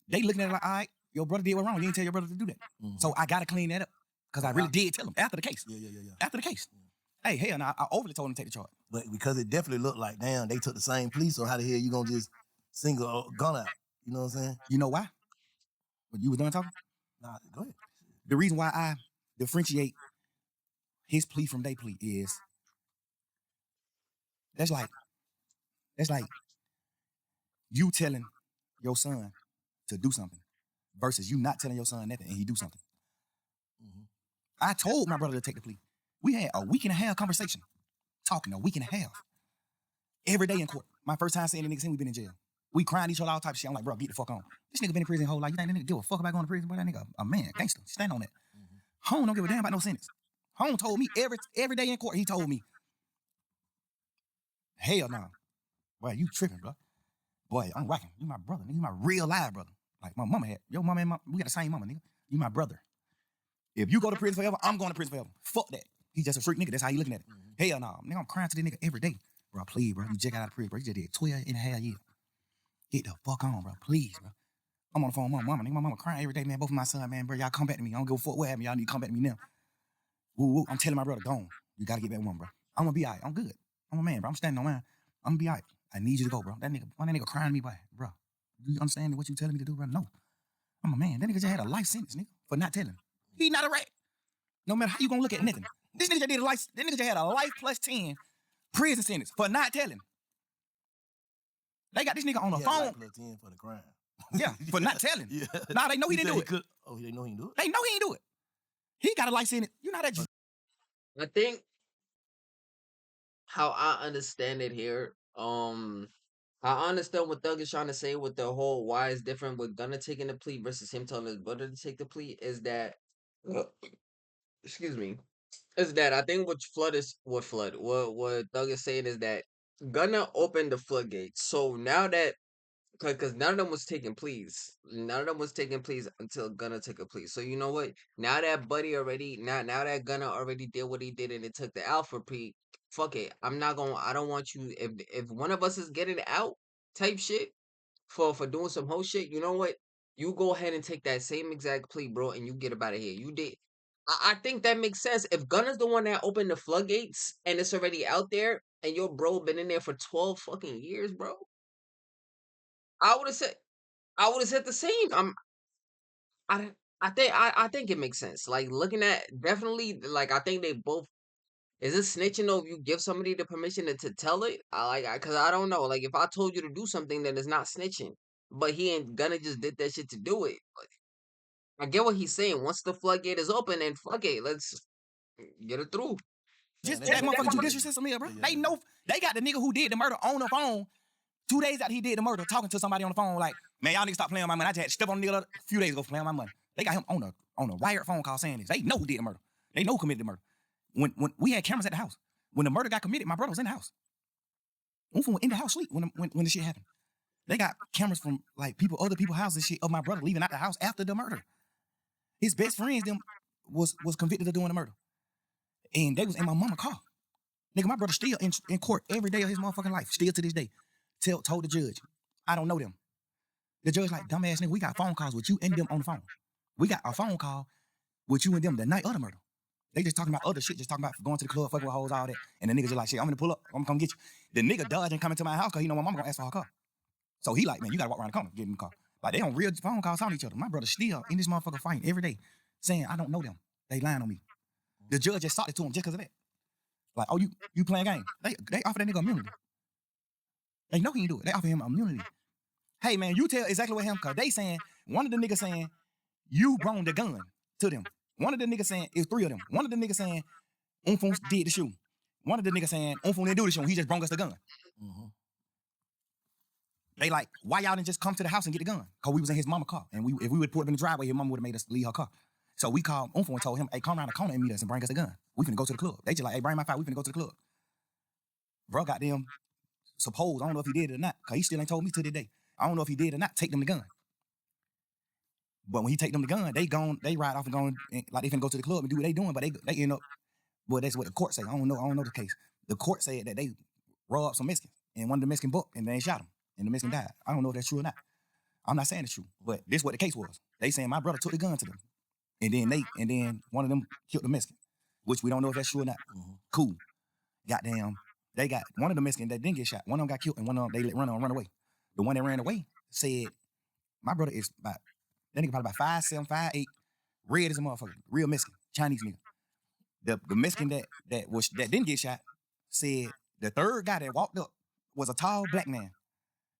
they looking at it like, all right, your brother did what wrong. You didn't tell your brother to do that. Mm-hmm. So I gotta clean that up. Cause I really did tell him after the case. Yeah. After the case. Hey, hell no, I overly told him to take the charge. But because it definitely looked like, damn, they took the same police, so how the hell you gonna just single a gun out? You know what I'm saying? You know why? But you was done talking? Nah, go ahead. The reason why I differentiate his plea from their plea is that's like you telling your son to do something versus you not telling your son nothing and he do something. Mm-hmm. I told my brother to take the plea. We had a week and a half conversation, talking a week and a half. Every day in court. My first time seeing the nigga since we been in jail. We crying each other all type of shit. I'm like, bro, get the fuck on. This nigga been in prison his whole life. You think that nigga give a fuck about going to prison? Boy, that nigga a man, gangster. Stand on that. Mm-hmm. Home don't give a damn about no sentence. Home told me every day in court, he told me, hell no. Boy, you tripping, bro. Boy, I'm rocking. You my brother, nigga. You my real live brother. Like my mama had. Your mama and we got the same mama, nigga. You my brother. If you go to prison forever, I'm going to prison forever. Fuck that. He just a freak nigga. That's how you looking at it. Mm-hmm. Hell no. Nigga, I'm crying to this nigga every day. Bro, please, bro. You just got out of prison, bro. You just did 12 and a half years. Get the fuck on, bro. Please, bro. I'm on the phone with my mama. Nigga, my mama crying every day, man. Both of my son, man, bro. Y'all come back to me. I don't give a fuck what happened. Y'all need to come back to me now. Woo, woo. I'm telling my brother, go on. You gotta get back with him, bro. I'm gonna be all right. I'm good. I'm a man, bro. I'm standing on mine. I'm gonna be all right. I need you to go, bro. Why that nigga crying to me, boy? Bro, do you understand what you telling me to do, bro? No. I'm a man. That nigga just had a life sentence, nigga, for not telling. He not a rat. No matter how you gonna look at nothing. This nigga just did a life, that nigga just had a life plus 10 prison sentence for not telling. They got this nigga on the phone. Like plus 10 for the crime. Yeah, for not telling. Yeah. Nah, they know he You didn't said do it. Oh, they know he didn't do it? They know he didn't do it. He got a life sentence. You know that just I think how I understand it here, I understand what Doug is trying to say with the whole why it's different with Gunna taking the plea versus him telling his brother to take the plea is that, uh, excuse me, is that I think what Doug is saying is that Gunna opened the floodgates. So now that Because none of them was taking pleas. None of them was taking pleas until Gunna took a plea. So you know what? Now that Buddy already, now that Gunna already did what he did and it took the Alpha plea, fuck it. I'm not gonna. I don't want you. If one of us is getting out, type shit for doing some whole shit. You know what? You go ahead and take that same exact plea, bro, and you get up out of here. You did. I think that makes sense. If Gunna's the one that opened the floodgates and it's already out there, and your bro been in there for 12 fucking years, bro, I would have said. I would have said the same. I, I think it makes sense. Like looking at definitely, like I think they both. Is it snitching though if you give somebody the permission to tell it? Cause I don't know. Like if I told you to do something, then it's not snitching. But he ain't gonna just did that shit to do it. I get what he's saying. Once the floodgate is open, then fuck it, let's get it through. Yeah, Just they that got motherfucker yeah, judicial system here, bro. yeah, They know they got the nigga who did the murder on the phone 2 days after he did the murder, talking to somebody on the phone like, man, y'all niggas stop playing with my money. I just had to step on the nigga a few days ago for playing with my money. They got him on a wired phone call saying this. They know who did the murder. They know who committed the murder. When we had cameras at the house, when the murder got committed, my brother was in the house. Unfa was in the house sleep when the shit happened. They got cameras from like other people's houses and shit of my brother leaving out the house after the murder. His best friends them was convicted of doing the murder, and they was in my mama car. Nigga, my brother still in court every day of his motherfucking life, still to this day. Told the judge, I don't know them. The judge like, dumbass nigga, we got phone calls with you and them on the phone. We got a phone call with you and them the night of the murder. They just talking about other shit, just talking about going to the club, fucking with hoes, all that. And the nigga just like, shit, I'm gonna pull up, I'm gonna come get you. The nigga dodging coming to my house because he know my mama gonna ask for her car. So he like, man, you gotta walk around the corner, get in the car. Like they on real phone calls talking to each other. My brother still in this motherfucker fighting every day, saying, I don't know them. They lying on me. The judge just sought it to him just because of that. Like, oh, you playing game. They offer that nigga immunity. They know he can do it. They offer him immunity. Hey man, you tell exactly what him, cause they saying, one of the niggas saying, you brought the gun to them. One of the niggas saying, it's three of them. One of the niggas saying, Unfun did the shooting. One of the niggas saying, Unfun didn't do the shooting, he just brought us the gun. Mm-hmm. They like, why y'all didn't just come to the house and get the gun? Cause we was in his mama car. And if we would put it in the driveway, his mama would have made us leave her car. So we called Unfun and told him, hey, come around the corner and meet us and bring us the gun. We finna go to the club. They just like, hey, bring my fire, we finna go to the club. Bro got them, suppose, I don't know if he did it or not, cause he still ain't told me to this day. I don't know if he did or not, take them the gun. But when he take them the gun, they ride off and go, like they finna go to the club and do what they doing, but they end up, well, that's what the court say. I don't know the case. The court said that they robbed some Mexicans, and one of the Mexican booked, and they shot him, and the Mexican died. I don't know if that's true or not. I'm not saying it's true, but this is what the case was. They saying my brother took the gun to them, and then one of them killed the Mexican, which we don't know if that's true or not. Mm-hmm. Cool. Goddamn, they got one of the Mexicans that didn't get shot. One of them got killed, and one of them they let run away. The one that ran away said, my brother is about, that nigga probably about 5'7", 5'8", red as a motherfucker, real Mexican, Chinese nigga. The Mexican that didn't get shot said the third guy that walked up was a tall black man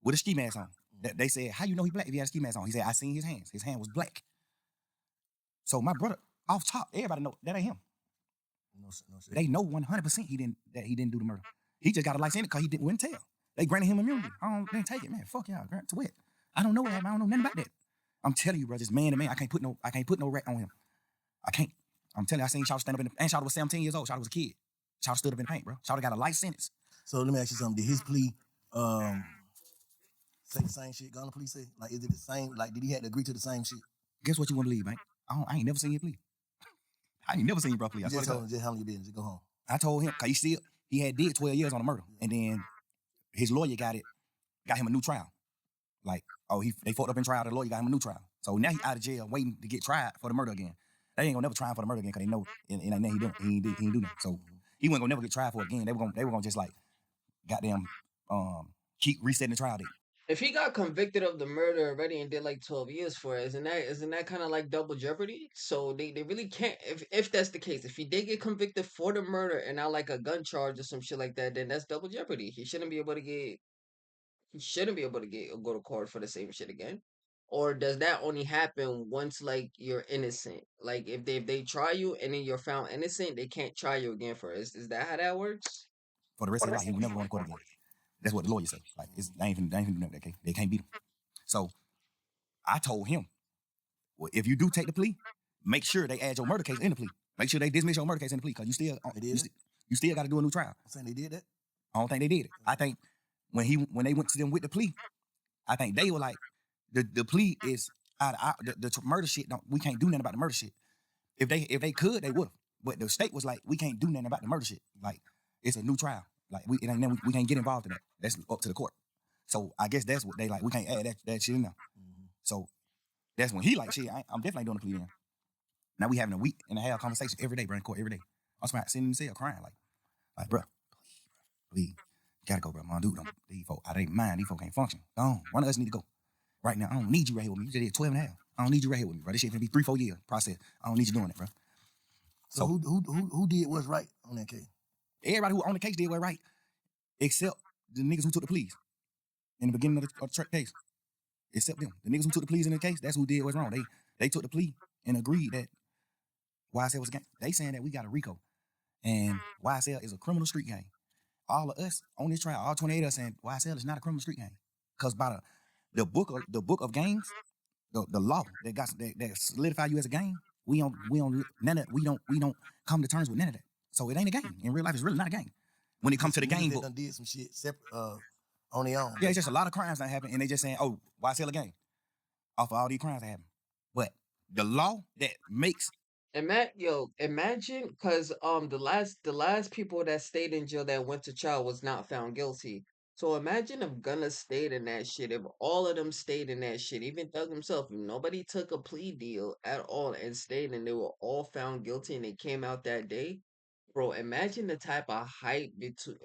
with a ski mask on. They said, how you know he black if he had a ski mask on? He said, I seen his hands. His hand was black. So my brother, off top, everybody know that ain't him. No shit. They know 100% he didn't do the murder. He just got a license because he wouldn't tell. They granted him immunity. They take it, man. Fuck y'all, grant to it. I don't know that, man. I don't know nothing about that. I'm telling you, bro, just man to man. I can't put no rat on him. I can't. I'm telling you, I seen Shawty stand up and Shawty was 17 years old. Shawty was a kid. Shawty stood up in the paint, bro. Shawty got a life sentence. So let me ask you something. Did his plea say the same shit Gunna plea say? Like, is it the same? Like, did he have to agree to the same shit? Guess what you want to believe, man? I ain't never seen you plea. I ain't never seen you bro plea. I You swear just to told God. him, just handle your business. Just go home. I told him, cause he had did 12 years on the murder. And then his lawyer got him a new trial. Like, they fucked up in trial, the lawyer got him a new trial. So now he out of jail waiting to get tried for the murder again. They ain't gonna never try him for the murder again because they know it ain't nothing he didn't do that. So he wasn't gonna never get tried for it again. They were gonna just like goddamn keep resetting the trial date. If he got convicted of the murder already and did like 12 years for it, isn't that kind of like double jeopardy? So they really can't, if that's the case, if he did get convicted for the murder and not like a gun charge or some shit like that, then that's double jeopardy. He shouldn't be able to go to court for the same shit again. Or does that only happen once like you're innocent? Like if they try you and then you're found innocent, they can't try you again for it. Is that how that works? For the rest of his life, he would never go to court again. That's what the lawyer say. Like they ain't finna do nothing. Okay? They can't beat him. So I told him, well, if you do take the plea, make sure they add your murder case in the plea. Make sure they dismiss your murder case in the plea because you still got to do a new trial. I'm saying they did that. I don't think they did it. I think when they went to them with the plea, I think they were like, the plea is out of the murder shit. We can't do nothing about the murder shit. If they could, they would have. But the state was like, we can't do nothing about the murder shit. Like, it's a new trial. Like, we can't get involved in that. That's up to the court. So I guess that's what they like. We can't add that shit in there. Mm-hmm. So that's when he like, shit, I'm definitely doing the plea then. Now we having a week and a half conversation every day, bro, in court every day. I'm sitting in the cell crying like, bro, please, gotta go, bro. My dude, these folk, I ain't mind. These folk can't function. Go on. One of us need to go. Right now, I don't need you right here with me. You just did 12 and a half. I don't need you right here with me, bro. This shit gonna be 3-4 years process. I don't need you doing it, bro. So who did what's right on that case? Everybody who on the case did what's right, except the niggas who took the pleas in the beginning of the case. Except them. The niggas who took the pleas in the case, that's who did what's wrong. They took the plea and agreed that YSL was a gang. They saying that we got a RICO. And YSL is a criminal street gang. All of us on this trial, all 28 of us saying YSL is not a criminal street gang. Because by the book of gangs, the law that solidify you as a gang, we don't come to terms with none of that. So it ain't a gang. In real life, it's really not a gang. When it comes to the gang book. Done did some shit separate on their own. Yeah, it's just a lot of crimes that happen, and they just saying, oh, YSL a gang off of all these crimes that happen. But the law that makes Imagine, because the last people that stayed in jail that went to trial was not found guilty. So imagine if Gunna stayed in that shit, if all of them stayed in that shit, even Thug himself, if nobody took a plea deal at all and stayed and they were all found guilty and they came out that day, bro, imagine the type of hype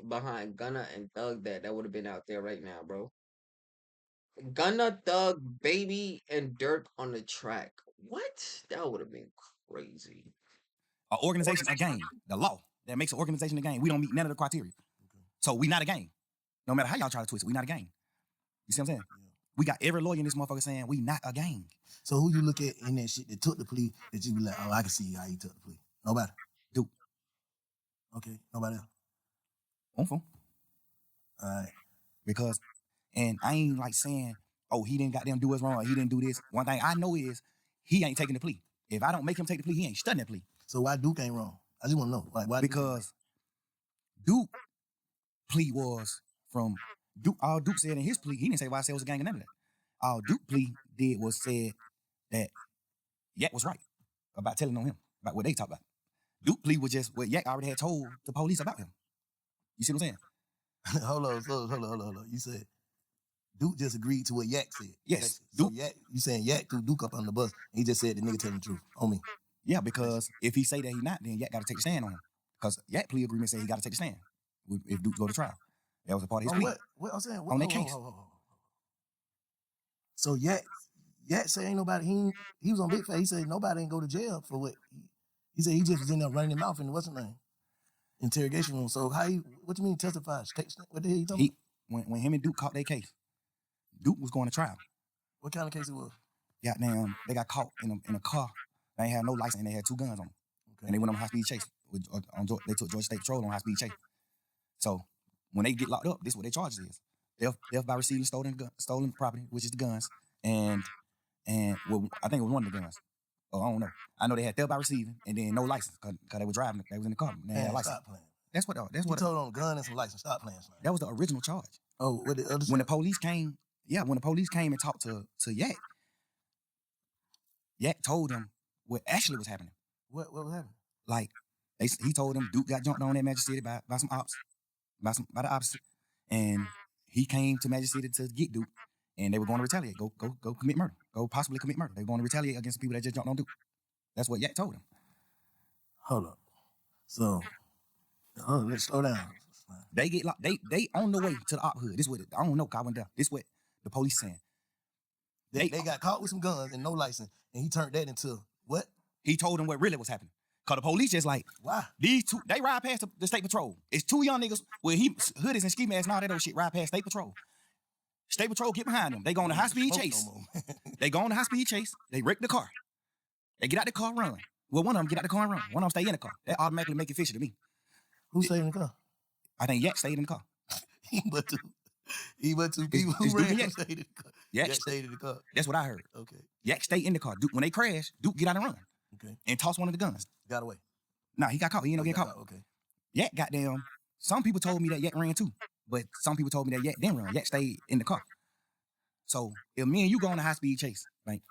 behind Gunna and Thug that would have been out there right now, bro. Gunna, Thug, Baby, and Dirk on the track. What? That would have been crazy. an organization a gang, the law that makes an organization a gang, we don't meet none of the criteria. Okay. So we not a gang. No matter how y'all try to twist it, we not a gang. You see what I'm saying? Yeah. We got every lawyer in this motherfucker saying we not a gang. So who you look at in that shit that took the plea that you be like, oh, I can see how he took the plea? Nobody. Dude. Okay. Nobody else. On phone. All right. Because, and I ain't like saying, oh, he didn't goddamn do us wrong or he didn't do this. One thing I know is he ain't taking the plea. If I don't make him take the plea, he ain't studying that plea. So why Duke ain't wrong? I just want to know. Like, why? Because Duke plea was from Duke. All Duke said in his plea, he didn't say YSL was a gang or none of that. All Duke plea did was said that Yak was right about telling on him, about what they talk about. Duke plea was just what Yak already had told the police about him. You see what I'm saying? hold on. You said Duke just agreed to what Yak said. Yes. So Duke. Yak, you saying Yak threw Duke up on the bus and he just said the nigga telling the truth on me. Yeah, because if he say that he not, then Yak got to take a stand on him. Because Yak plea agreement said he got to take a stand if Duke go to trial. That was a part of his plea. What I'm saying? On that case. So Yak said ain't nobody, he was on Big Fat. He said nobody ain't go to jail for what he said. He just was in there running his mouth in the what's his name? Interrogation room. So what you mean testify? What the hell you talking about? When him and Duke caught their case, Duke was going to trial. What kind of case it was? Goddamn, they got caught in a car. They ain't had no license and they had 2 guns on them. Okay. And they went on a high-speed chase. They took Georgia State Patrol on a high-speed chase. So when they get locked up, this is what their charges is. Theft by receiving stolen property, which is the guns, and well, I think it was one of the guns. Oh, I don't know. I know they had theft by receiving and then no license because they were driving. They was in the car. They had a license. Stop playing. That's what. You told on gun and some license. Stop playing. Son. That was the original charge. Oh, what the other? When the police came, when the police came and talked to Yak, Yak told them what actually was happening. What was happening? Like he told them Duke got jumped on at Magic City by some ops, by the ops, and he came to Magic City to get Duke, and they were going to retaliate. Go commit murder. Go possibly commit murder. They were going to retaliate against the people that just jumped on Duke. That's what Yak told him. Hold up. So, let's slow down. They get locked. They on the way to the op hood. This is what I don't know. I went there. This is what the police saying. They got caught with some guns and no license, and he turned that into what? He told them what really was happening. Cause the police just like, why? These two, they ride past the state patrol. It's 2 young niggas with hoodies and ski masks and all that old shit ride past state patrol. State patrol get behind them. They go on a high speed chase. They go on a high speed chase. They wreck the car. They get out the car and run. Well, one of them get out the car and run. One of them stay in the car. That automatically make it fishy to me. Who stayed in the car? I think Yak stayed in the car. He but two people who ran stayed in the car. Yak stayed in the car. That's what I heard. Okay. Yak stayed in the car. Duke, when they crash, Duke get out and run. Okay. And toss one of the guns. Got away. Nah, he got caught. He ain't no get caught. Okay. Yak goddamn. Some people told me that Yak ran too, but some people told me that Yak didn't run. Yak stayed in the car. So if me and you go on a high speed chase, right,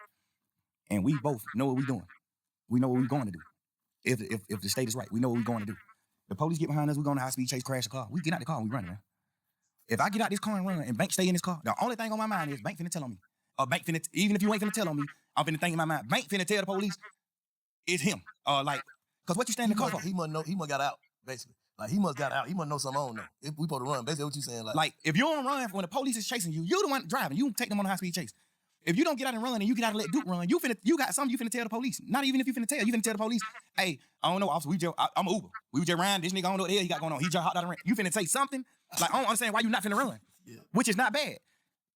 and we both know what we're doing, we know what we're going to do. If the state is right, we know what we're going to do. The police get behind us, we're going on a high speed chase, crash the car. We get out the car and we run, man. If I get out this car and run and Bank stay in this car, the only thing on my mind is Bank finna tell on me. Or Bank finna, even if you ain't finna tell on me, I'm finna think in my mind, Bank finna tell the police it's him. Cause what you stand in the car for? He must know. He must got out basically. Like he must got out. He must know something I don't know. If we supposed to run, basically what you saying? Like If you don't run when the police is chasing you, you the one driving. You take them on a high speed chase. If you don't get out and run and you get out and let Duke run, you got something you finna tell the police. Not even if you finna tell the police, hey, I don't know, officer, I'm Uber. We just ran, this nigga, I don't know what the hell he got going on. He just hopped out and ran. You finna say something? Like, I don't understand why you not finna run. Yeah. Which is not bad.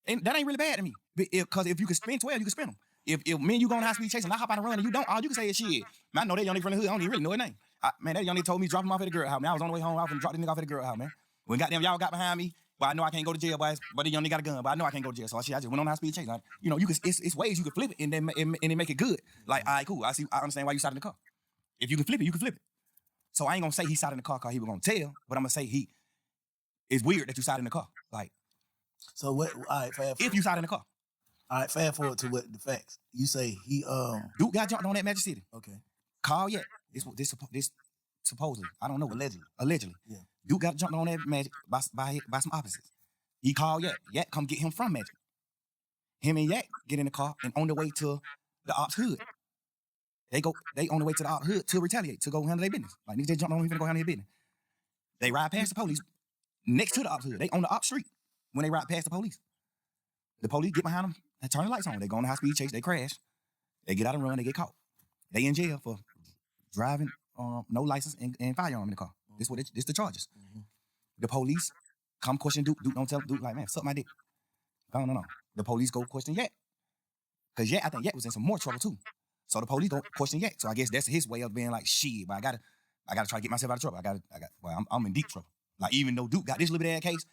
And that ain't really bad to me. Because if you could spend 12, you can spend them. If me and you go on high speed chase and I hop out and run and you don't, all you can say is shit. Man, I know that young nigga from the hood. I don't even really know his name. Man, that young nigga told me drop him off at the girl house. Man, I was on the way home. I was finna drop this nigga off at the girl house, man. When goddamn y'all got behind me, but I know I can't go to jail, but the young nigga got a gun, but I know I can't go to jail. So I just went on high speed chase. Like, you know, it's ways you can flip it and then make it good. Like, all right, cool. I understand why you sat in the car. If you can flip it, you can flip it. So I ain't gonna say he sat in the car because he was gonna tell, but I'm gonna say it's weird that you sat in the car. Like, so what? All right, if you sat in the car. All right, fast forward to what the facts. You say he Duke got jumped on that Magic City. Okay. Call yet. This supposedly. I don't know. Allegedly. Yeah. Duke got jumped on that Magic by some opposites. He called Yak. Yak come get him from Magic. Him and Yak get in the car and on the way to the ops hood. They on the way to the ops hood to retaliate, to go handle their business. Like niggas just jumped on him, finna go handle their business. They ride past the police next to the ops hood. They on the ops street when they ride past the police. The police get behind them and turn the lights on. They go on a high speed chase. They crash. They get out and run. They get caught. They in jail for driving no license and firearm in the car. This the charges. Mm-hmm. The police come question Duke. Duke don't tell Duke like, man, suck my dick. No. The police go question Yak. Because I think Yak was in some more trouble too. So the police go question Yak. So I guess that's his way of being like, shit, but I gotta try to get myself out of trouble. I'm in deep trouble. Like even though Duke got this little bit of case,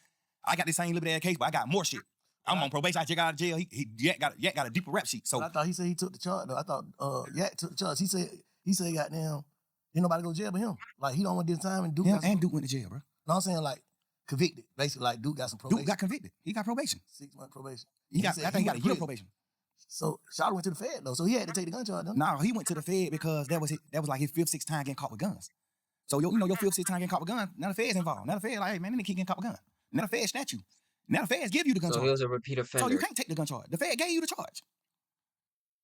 I got this same little bit of case, but I got more shit. I'm on probation. I just got out of jail. Yak got a deeper rap sheet. So I thought he said he took the charge. Though. I thought Yak took the charge. He said goddamn, ain't nobody go to jail but him. Like he don't want this time and Duke. Duke went to jail, bro. No, I'm saying like convicted. Basically, like Duke got some probation. Duke got convicted. He got probation. 6-month probation. I think he got a year probation. So Shawty went to the Fed though, so he had to take the gun charge. No, he went to the Fed because that was like his 5th, 6th time getting caught with guns. So your 5th, 6th time getting caught with guns. Now the Fed's involved. Now the Fed like, hey man, they keep getting caught with guns. Now the Fed snatch you. Now the Feds give you the gun charge. So he was a repeat offender. So you can't take the gun charge. The Fed gave you the charge.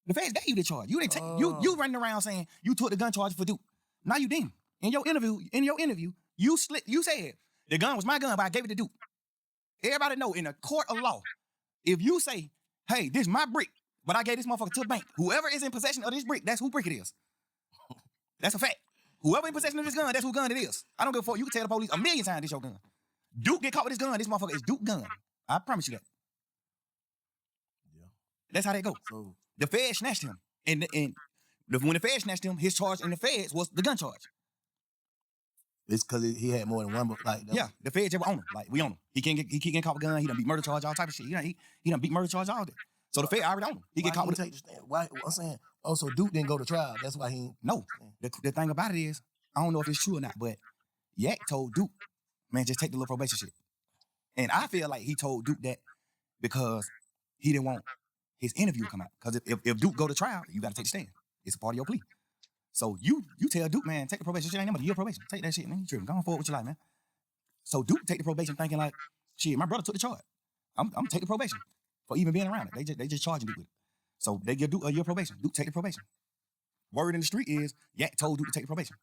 The Feds gave you the charge. You didn't take. You running around saying you took the gun charge for Duke. No, you didn't. In your interview, you said the gun was my gun, but I gave it to Duke. Everybody know in a court of law, if you say, hey, this is my brick, but I gave this motherfucker to the bank, whoever is in possession of this brick, that's who brick it is. That's a fact. Whoever in possession of this gun, that's who gun it is. I don't give a fuck. You can tell the police 1,000,000 times this your gun. Duke get caught with this gun. This motherfucker is Duke gun. I promise you that. Yeah. That's how they go. So the Fed snatched him. When the Fed snatched him, his charge in the Feds was the gun charge. It's because he had more than one, but like yeah, the Feds just own him. Like we own him. He keep getting caught with a gun. He done beat murder charge, all type of shit. He done beat murder charge all day. So the Fed already own him. He get caught with take the stand. Why? I'm saying. Oh, so Duke didn't go to trial. That's why he. No. The thing about it is, I don't know if it's true or not, but Yak told Duke, man, just take the little probation shit. And I feel like he told Duke that because he didn't want his interview to come out. Because if Duke go to trial, you got to take the stand. It's a part of your plea. So you tell Duke, man, take the probation shit. Ain't nothing but a year probation. Take that shit, man. You tripping. Go on forward with your life, man. So Duke take the probation thinking like, shit, my brother took the charge. I'm taking the probation for even being around it. They just charging Duke with it. So they give Duke a year probation. Duke take the probation. Word in the street is Yak told Duke to take the probation.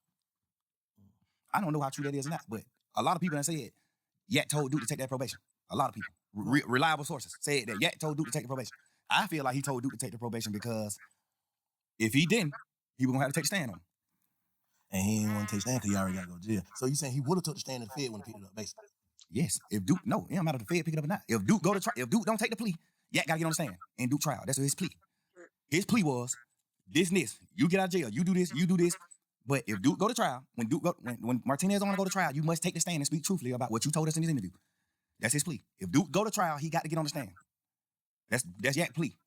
I don't know how true that is or not, but a lot of people that said Yak told Duke to take that probation. A lot of people, reliable sources, said that Yak told Duke to take the probation. I feel like he told Duke to take the probation because if he didn't, he was gonna have to take a stand on him. And he didn't want to take a stand because he already got to go to jail. So you saying he would have took the stand in the Fed when he picked it up, basically? Yes. If Duke, no, it don't matter if the Fed pick it up or not. If Duke go to trial, if Duke don't take the plea, Yak gotta get on the stand and do trial. That's what his plea. His plea was this and this. You get out of jail. You do this. You do this. But if Duke go to trial, when Martinez don't want to go to trial, you must take the stand and speak truthfully about what you told us in this interview. That's his plea. If Duke go to trial, he got to get on the stand. That's Yak's plea.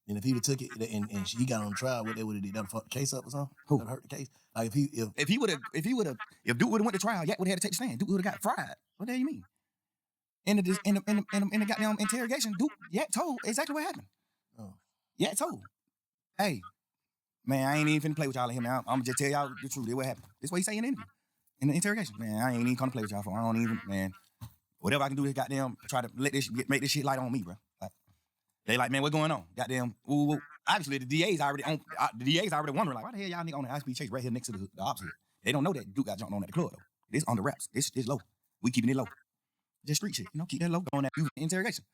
And if he would have took it and he got on trial, what they would have did? That would have fucked the case up or something? Who? That hurt the case? Like if Duke would have went to trial, Yak would have had to take the stand. Duke would have got fried. What the hell you mean? In the goddamn interrogation, Duke told exactly what happened. Oh. Told, hey, man, I ain't even finna play with y'all in here, man. I'm just tell y'all the truth. This what happened. This what he say in the interview, in the interrogation. Man, I ain't even come to play with y'all for. I don't even, man. Whatever I can do to goddamn try to make this shit light on me, bro. Like, they like, man, what's going on? Goddamn, ooh. Obviously, the DA's already wondering, like, why the hell y'all nigga on the high speed chase right here next to the ops here? They don't know that Duke got jumped on at the club though. This on the wraps. This low. We keeping it low. Just street shit, keep that low on that interrogation.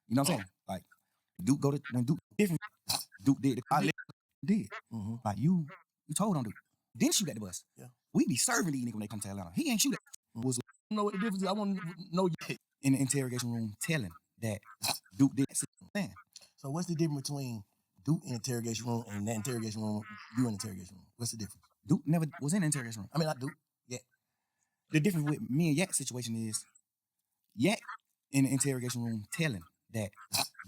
You know what I'm saying? Like, when Duke different, Duke did the I did. Mm-hmm. Like, you told on Duke. Didn't shoot at the bus. Yeah. We be serving these niggas when they come to Atlanta. He ain't shoot at was I know what the difference is. I want to know in the interrogation room telling that Duke did that. So what's the difference between Duke in the interrogation room and that interrogation room, you in the interrogation room? What's the difference? Duke never was in the interrogation room. I mean, not Duke. Yeah. The difference with me and Yak's situation is Yak in the interrogation room telling that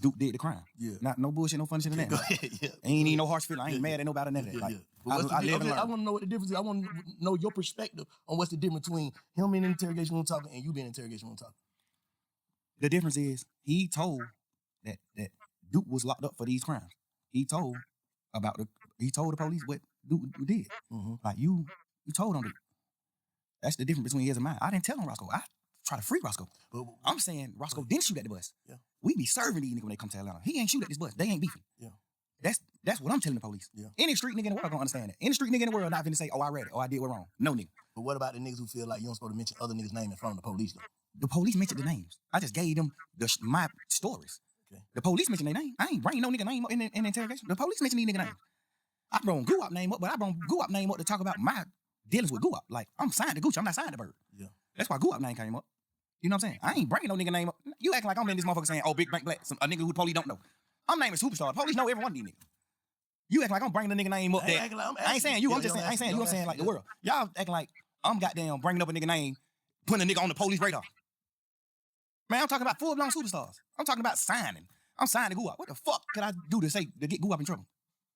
Duke did the crime. Yeah. Not no bullshit, no funny shit in Go that. ahead. Yeah. Ain't even no harsh feeling. I ain't mad at nobody none of that. Like, But what's the I di- live and okay, I learn. want to know what the difference is. I want to know your perspective on what's the difference between him in the interrogation room talking and you being in the interrogation room talking. The difference is he told that Duke was locked up for these crimes. He told the police what Duke did. Mm-hmm. Like, you told on Duke. That's the difference between his and mine. I didn't tell on Roscoe. I try to free Roscoe. But I'm saying Roscoe didn't shoot at the bus. Yeah. We be serving these niggas when they come to Atlanta. He ain't shoot at this bus. They ain't beefing. Yeah. That's what I'm telling the police. Yeah. Any street nigga in the world gonna understand that. Any street nigga in the world not finna say, oh, I read it, or I did what wrong. No nigga. But what about the niggas who feel like you don't supposed to mention other niggas' name in front of the police though? The police mentioned the names. I just gave them my stories. Okay. The police mentioned their name. I ain't bringing no nigga name up in the interrogation. The police mentioned these nigga names. I brought Guap name up, but I brought Guap name up to talk about my dealings with Guap. Like, I'm signed to Gucci. I'm not signed to Bird. Yeah. That's why Guap name came up. You know what I'm saying? I ain't bringing no nigga name up. You acting like I'm in this motherfucker saying, oh, Big Bank Black, a nigga who the police don't know. I'm naming Superstar. The police know every one of these niggas. You acting like I'm bringing the nigga name up there. I ain't saying you. I'm just saying, I ain't saying you. I'm saying like the world. Y'all acting like I'm goddamn bringing up a nigga name, putting a nigga on the police radar. Man, I'm talking about full-blown superstars. I'm talking about signing. I'm signing Guap. What the fuck could I do to get Guap in trouble?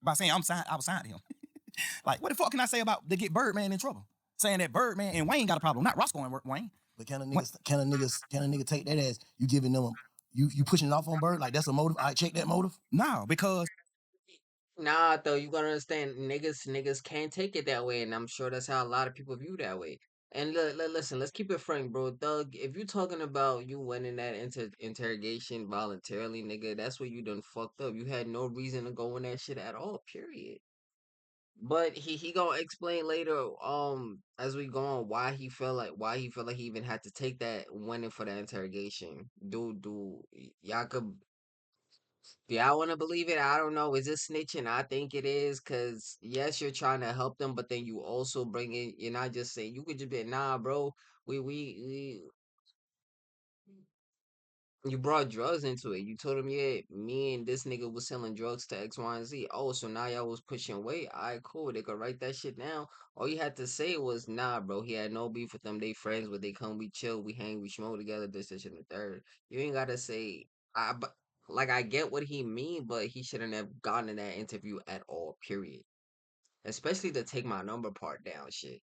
By saying I was signed to him. Like, what the fuck can I say about to get Birdman in trouble? Saying that Birdman and Wayne got a problem, not Roscoe and Wayne. But can a nigga take that as you giving them you pushing it off on Bird? Like that's a motive? I check that motive? No, because Nah, though, you gotta understand, niggas can't take it that way, and I'm sure that's how a lot of people view that way. And listen, let's keep it frank, bro. Thug, if you talking about you winning that interrogation voluntarily, nigga, that's where you done fucked up. You had no reason to go in that shit at all, period. But he gonna explain later, as we go on, why he felt like he even had to take that winning for that interrogation. Y'all could, yeah, I want to believe it. I don't know. Is it snitching? I think it is, cause yes, you're trying to help them, but then you also bring in. You're not just saying you could just be nah, bro. We you brought drugs into it. You told him, yeah, me and this nigga was selling drugs to X, Y, and Z. Oh, so now y'all was pushing weight. All right, cool. They could write that shit down. All you had to say was, nah, bro. He had no beef with them. They friends, but they come, we chill, we hang, we smoke together. This, and the third. You ain't gotta say, but like I get what he mean, but he shouldn't have gotten in that interview at all. Period. Especially to take my number part down. Shit.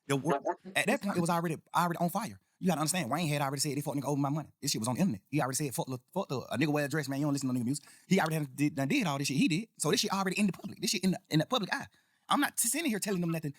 at that point it was already on fire. You gotta understand, Wayne had already said they fuck nigga over my money. This shit was on the internet. He already said fuck a nigga wear a dress, man. You don't listen to no nigga music. He already did all this shit. He did. So this shit already in the public. This shit in the public eye. I'm not sitting here telling them nothing,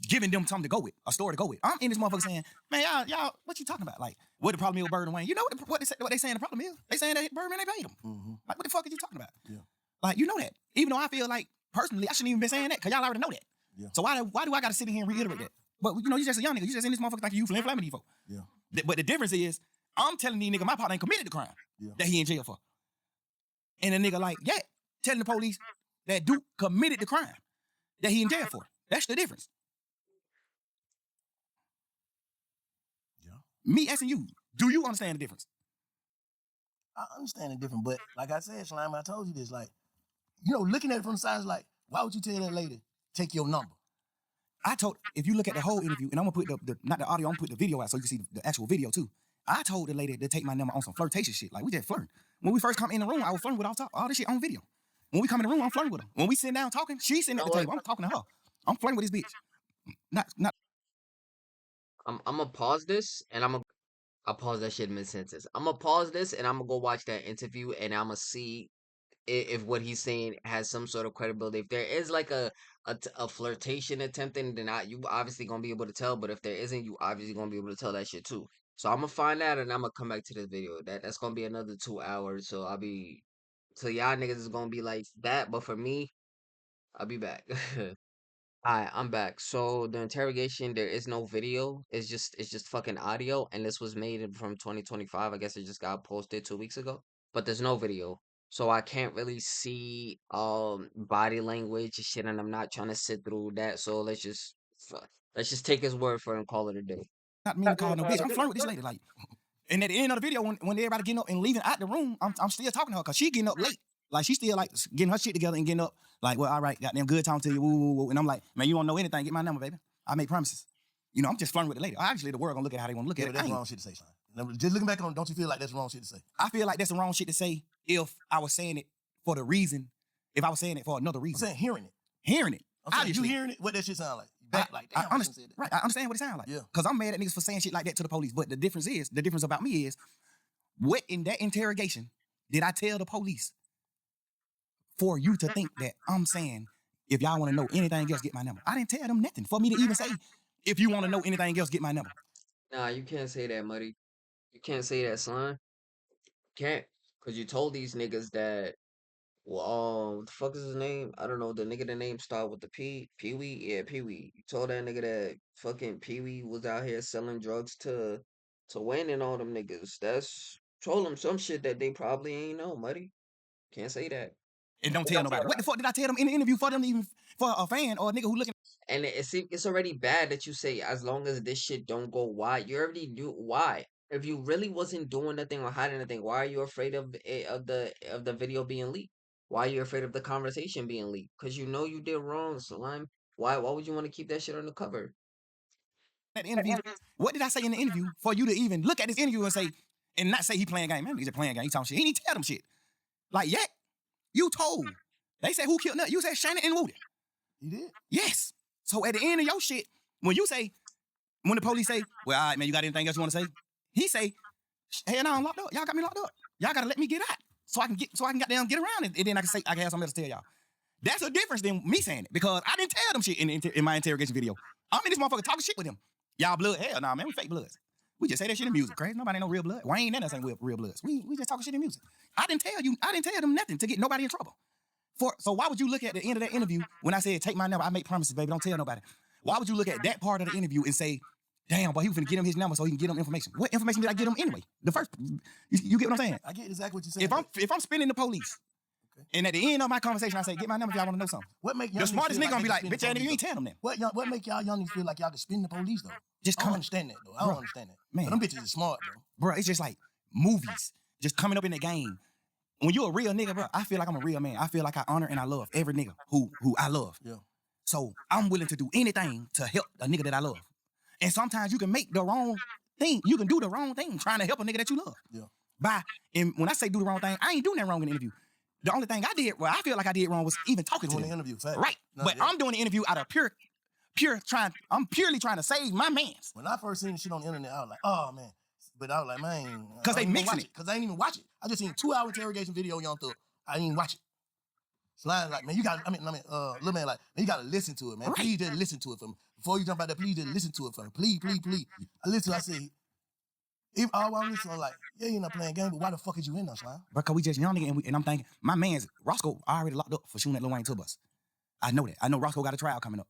giving them something to go with, a story to go with. I'm in this motherfucker saying, man, y'all, what you talking about? Like, what the problem is with Bird and Wayne? You know what they saying the problem is? They saying that Birdman, they paid him. Mm-hmm. Like, what the fuck are you talking about? Yeah. Like, you know that. Even though I feel like, personally, I shouldn't even been saying that, because y'all already know that. Yeah. So why do I gotta sit in here and reiterate that? But you know, you just a young nigga. You just in this motherfucker like you flaming these folks. Yeah. But the difference is, I'm telling these nigga my partner ain't committed the crime that he in jail for. And the nigga like, yeah, telling the police that Duke committed the crime that he in jail for. That's the difference. Yeah. Me asking you, do you understand the difference? I understand the difference, but like I said, Slime, I told you this, like, you know, looking at it from the side is like, why would you tell that lady, take your number? If you look at the whole interview, and I'm gonna put not the audio, I'm gonna put the video out so you can see the actual video too. I told the lady to take my number on some flirtatious shit. Like, we just flirting. When we first come in the room, I was flirting with all this shit on video. When we come in the room, I'm flirting with her. When we sit down talking, she's sitting at the table. I'm talking to her. I'm flirting with this bitch. Not. I'm gonna pause this and I'm gonna I'll pause that shit mid sentence. I'm gonna pause this and I'm gonna go watch that interview and I'm gonna see if what he's saying has some sort of credibility. If there is like a flirtation attempting, then you obviously gonna be able to tell. But if there isn't, you obviously gonna be able to tell that shit too. So I'm gonna find out and I'm gonna come back to this video. That's gonna be another 2 hours. So so y'all niggas is gonna be like that. But for me, I'll be back. Alright, I'm back. So the interrogation, there is no video. It's just fucking audio, and this was made from 2025. I guess it just got posted 2 weeks ago, but there's no video, so I can't really see body language and shit, and I'm not trying to sit through that. So let's just take his word for it and call it a day. Not mean to call no bitch. I'm flirting with this lady. Like, and at the end of the video, when everybody getting up and leaving out the room, I'm still talking to her because she getting up late. Like, she still like getting her shit together and getting up. Like, well, all right, goddamn good talking to you. Woo, woo, woo. And I'm like, man, you don't know anything. Get my number, baby. I make promises. You know, I'm just flirting with the lady. Obviously, the world gonna look at how they want to look Yeah, at but it. that's wrong shit to say, son. Just looking back on, don't you feel like that's wrong shit to say? I feel like that's the wrong shit to say if I was saying it for the reason, if I was saying it for another I'm reason. saying hearing it. Hearing it. I'm saying Obviously. you hearing it, what that shit sound like? You back like, damn, I I shouldn't say that. right, I understand what it sounds like. Yeah. Because I'm mad at niggas for saying shit like that to the police. But the difference about me is, what in that interrogation did I tell the police for you to think that I'm saying, if y'all want to know anything else, get my number? I didn't tell them nothing for me to even say, if you want to know anything else, get my number. Nah, you can't say that, Muddy. You can't say that, son. Can't, cause you told these niggas that. Well, what the fuck is his name? I don't know. The nigga, the name start with the P. Pee Wee? Yeah, Pee Wee. You told that nigga that fucking Pee Wee was out here selling drugs to Wayne and all them niggas. That's told them some shit that they probably ain't know, muddy. Can't say that. And don't tell nobody. What the fuck did I tell them in the interview for them to even, for a fan or a nigga who looking? And it's already bad that you say as long as this shit don't go wide. You already knew why. If you really wasn't doing nothing or hiding anything, why are you afraid of the video being leaked? Why are you afraid of the conversation being leaked? Because you know you did wrong, Salime. Why would you want to keep that shit undercover? At the interview, what did I say in the interview for you to even look at this interview and say, and not say he playing game? Man, he's just playing game. He talking shit. He didn't tell them shit. Like, yeah, you told. They said who killed Nut? You said Shannon and Woody. You did? Yes. So at the end of your shit, when you say, when the police say, well, all right, man, you got anything else you want to say? He say, hell no, I'm locked up. Y'all got me locked up. Y'all gotta let me get out so I can goddamn get around and then I can have something else to tell y'all. That's a difference than me saying it because I didn't tell them shit in my interrogation video. I'm in this motherfucker talking shit with him. Y'all blood? Hell nah, man, we fake bloods. We just say that shit in music, crazy. Nobody ain't no real blood. Wayne and us ain't real bloods. We just talking shit in music. I didn't tell them nothing to get nobody in trouble. So why would you look at the end of that interview when I said, take my number, I make promises, baby, don't tell nobody. Why would you look at that part of the interview and say, damn, boy, he was finna get him his number so he can get him information? What information did I get him anyway? The first, you get what I'm saying? I get exactly what you're saying. If I'm spinning the police, and at the end of my conversation, I say, get my number if y'all want to know something. What make The smartest nigga gonna be like, bitch, you ain't telling them that. What make y'all young niggas feel like y'all can spin the police though? Just I come, don't understand that though. I don't understand that. man. But them bitches is smart though. bro. It's just like movies, just coming up in the game. When you a real nigga, bro, I feel like I'm a real man. I feel like I honor and I love every nigga who I love. Yeah. So I'm willing to do anything to help a nigga that I love. And sometimes you can make the wrong thing. You can do the wrong thing trying to help a nigga that you love. Yeah. And when I say do the wrong thing, I ain't doing that wrong in the interview. The only thing I did, well, I feel like I did wrong was even talking to Doing them. the interview, fact. Right. No, but yeah. I'm doing the interview out of I'm purely trying to save my mans. When I first seen the shit on the internet, I was like, oh man. But I was like, man, Cause they mixing it. Cause I ain't even watch it. I just seen a 2-hour interrogation video on Young Thug. I didn't even watch it. Slime like, man, you got. Little man like, man, you gotta listen to it, man. Right. Please just listen to it for me. Before you jump out there, please just listen to it for me. Please, please, please. I listen. I say, if all I listen, I'm like, yeah, you're not playing game, but why the fuck is you in there, Slime? Because we just young nigga and I'm thinking, my man's Roscoe already locked up for shooting at Lil Wayne tour bus. I know that. I know Roscoe got a trial coming up.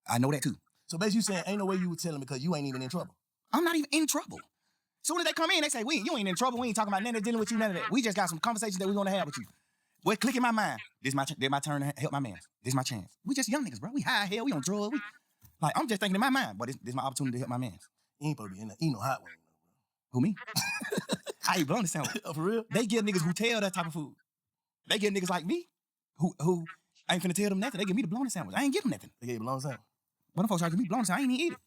I know that too. So basically, you saying ain't no way you would tell him because you ain't even in trouble. I'm not even in trouble. Soon as they come in, they say, you ain't in trouble. We ain't talking about nothing dealing with you, none of that. We just got some conversations that we want to have with you. What click in my mind? This my turn to help my man. This my chance. We just young niggas, bro. We high hell. We on drugs. Like, I'm just thinking in my mind, but this my opportunity to help my man. You ain't supposed to be in there. Eat no hot wing. Who, me? I ain't blown the sandwich. Oh, for real? They give niggas who tell that type of food. They give niggas like me who I ain't finna tell them nothing. They give me the blown sandwich. I ain't give them nothing. They gave you a long time. But them folks try to give me blown sandwich. I ain't even eat it.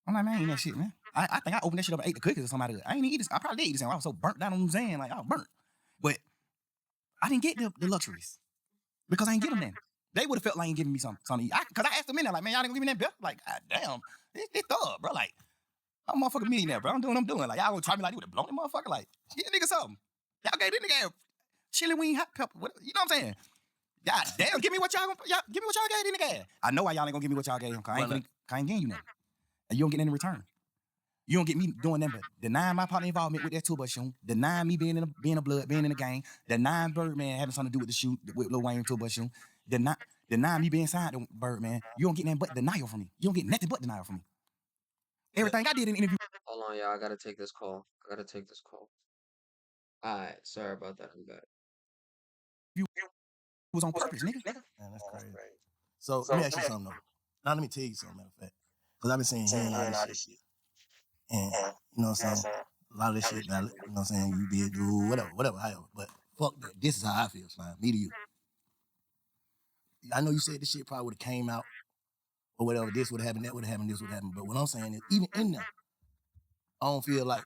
I'm like, man, I ain't that shit, man. I think I opened that shit up and ate the cookies or somebody. I ain't even eat this. I probably did eat this sandwich. I was so burnt down on Zan. Like, I was burnt. But I didn't get the luxuries because I ain't give them nothing. They would have felt like ain't giving me something to eat. Because I asked them in there, like, man, y'all didn't give me that bill? Like, God damn, it's thug, bro. Like, I'm a motherfucking millionaire, bro. I'm doing what I'm doing. Like, y'all gonna try me like, you would have blown the motherfucker. Like, get a nigga something. Y'all gave this nigga chili wing hot pepper. What, you know what I'm saying? God damn, give me what y'all give me what y'all gave this nigga. I know why y'all ain't gonna give me what y'all gave him, cause I ain't getting you nothing. And you don't get anything in return. You don't get me doing nothing but denying my partner involvement with that tour bus shoot, denying me being in the blood, being in the gang, denying Birdman having something to do with the shoot, with Lil Wayne tour bus shoot, denying me being signed to Birdman. You don't get nothing but denial from me. You don't get nothing but denial from me. Everything I did in the interview Hold on, y'all. I gotta take this call. I gotta take this call. Alright, sorry about that. I'm back. was on purpose, nigga. Man, that's crazy. So let me ask you something though. Now let me tell you something, matter of fact. Because I've been saying hearing all this shit. And you know what I'm saying? A lot of this shit valid. You know what I'm saying? You did do whatever, however. But fuck that. This is how I feel, Slime. Me to you. I know you said this shit probably would have came out or whatever. This would have happened, that would have happened, this would have happened. But what I'm saying is, even in there, I don't feel like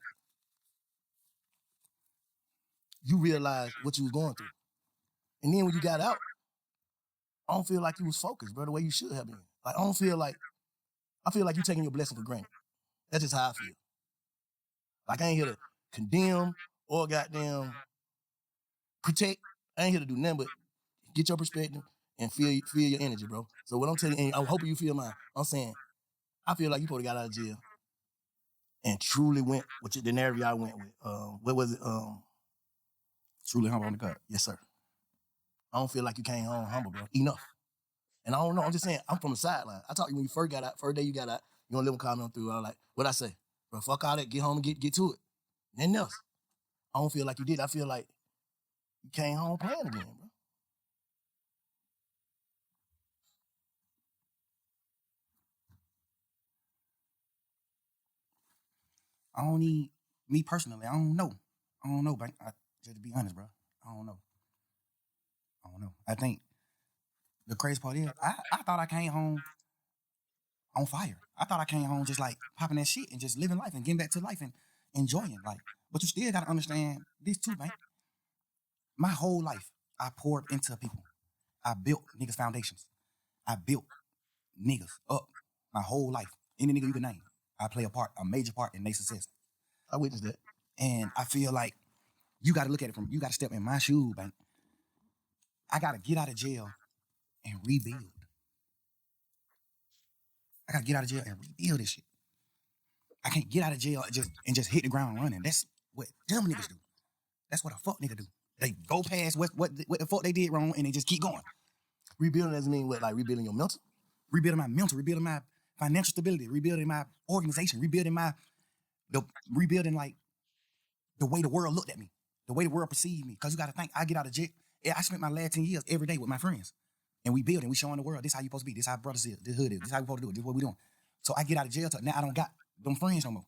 you realized what you was going through. And then when you got out, I don't feel like you was focused, bro, the way you should have been. Like, I feel like you taking your blessing for granted. That's just how I feel. Like, I ain't here to condemn or goddamn protect. I ain't here to do nothing but get your perspective and feel your energy, bro. So what I'm telling you, and I'm hoping you feel mine. I'm saying, I feel like you probably got out of jail and truly went with the narrative y'all went with. What was it? Truly humble on the cut. Yes, sir. I don't feel like you came home humble, bro. Enough. And I don't know. I'm just saying, I'm from the sideline. I talked to you when you first got out, first day you got out, you gonna live a comment through. I was like, what I say? Bro, fuck all that, get home and get to it. Nothing else. I don't feel like you did. I feel like you came home playing again, bro. I don't need me personally. I don't know. But just to be honest, bro. I don't know. I think the crazy part is I thought I came home on fire. I thought I came home just like popping that shit and just living life and getting back to life and enjoying life. But you still gotta understand this too, man. My whole life, I poured into people. I built niggas' foundations. I built niggas up my whole life. Any nigga you can name, I play a major part in their success. I witnessed that. And I feel like you gotta look at it you gotta step in my shoes, man. I gotta get out of jail and rebuild. I gotta get out of jail and rebuild this shit. I can't get out of jail and just hit the ground running. That's what dumb niggas do. That's what a fuck nigga do. They go past what the fuck they did wrong and they just keep going. Rebuilding doesn't mean what, like rebuilding your mental? Rebuilding my mental, rebuilding my financial stability, rebuilding my organization, rebuilding like the way the world looked at me, the way the world perceived me. Cause you gotta think, I get out of jail. Yeah, I spent my last 10 years every day with my friends. And we building, we showing the world, this how you supposed to be, this how brothers is, this hood is, this how we supposed to do it, this what we doing. So I get out of jail, now I don't got them friends no more.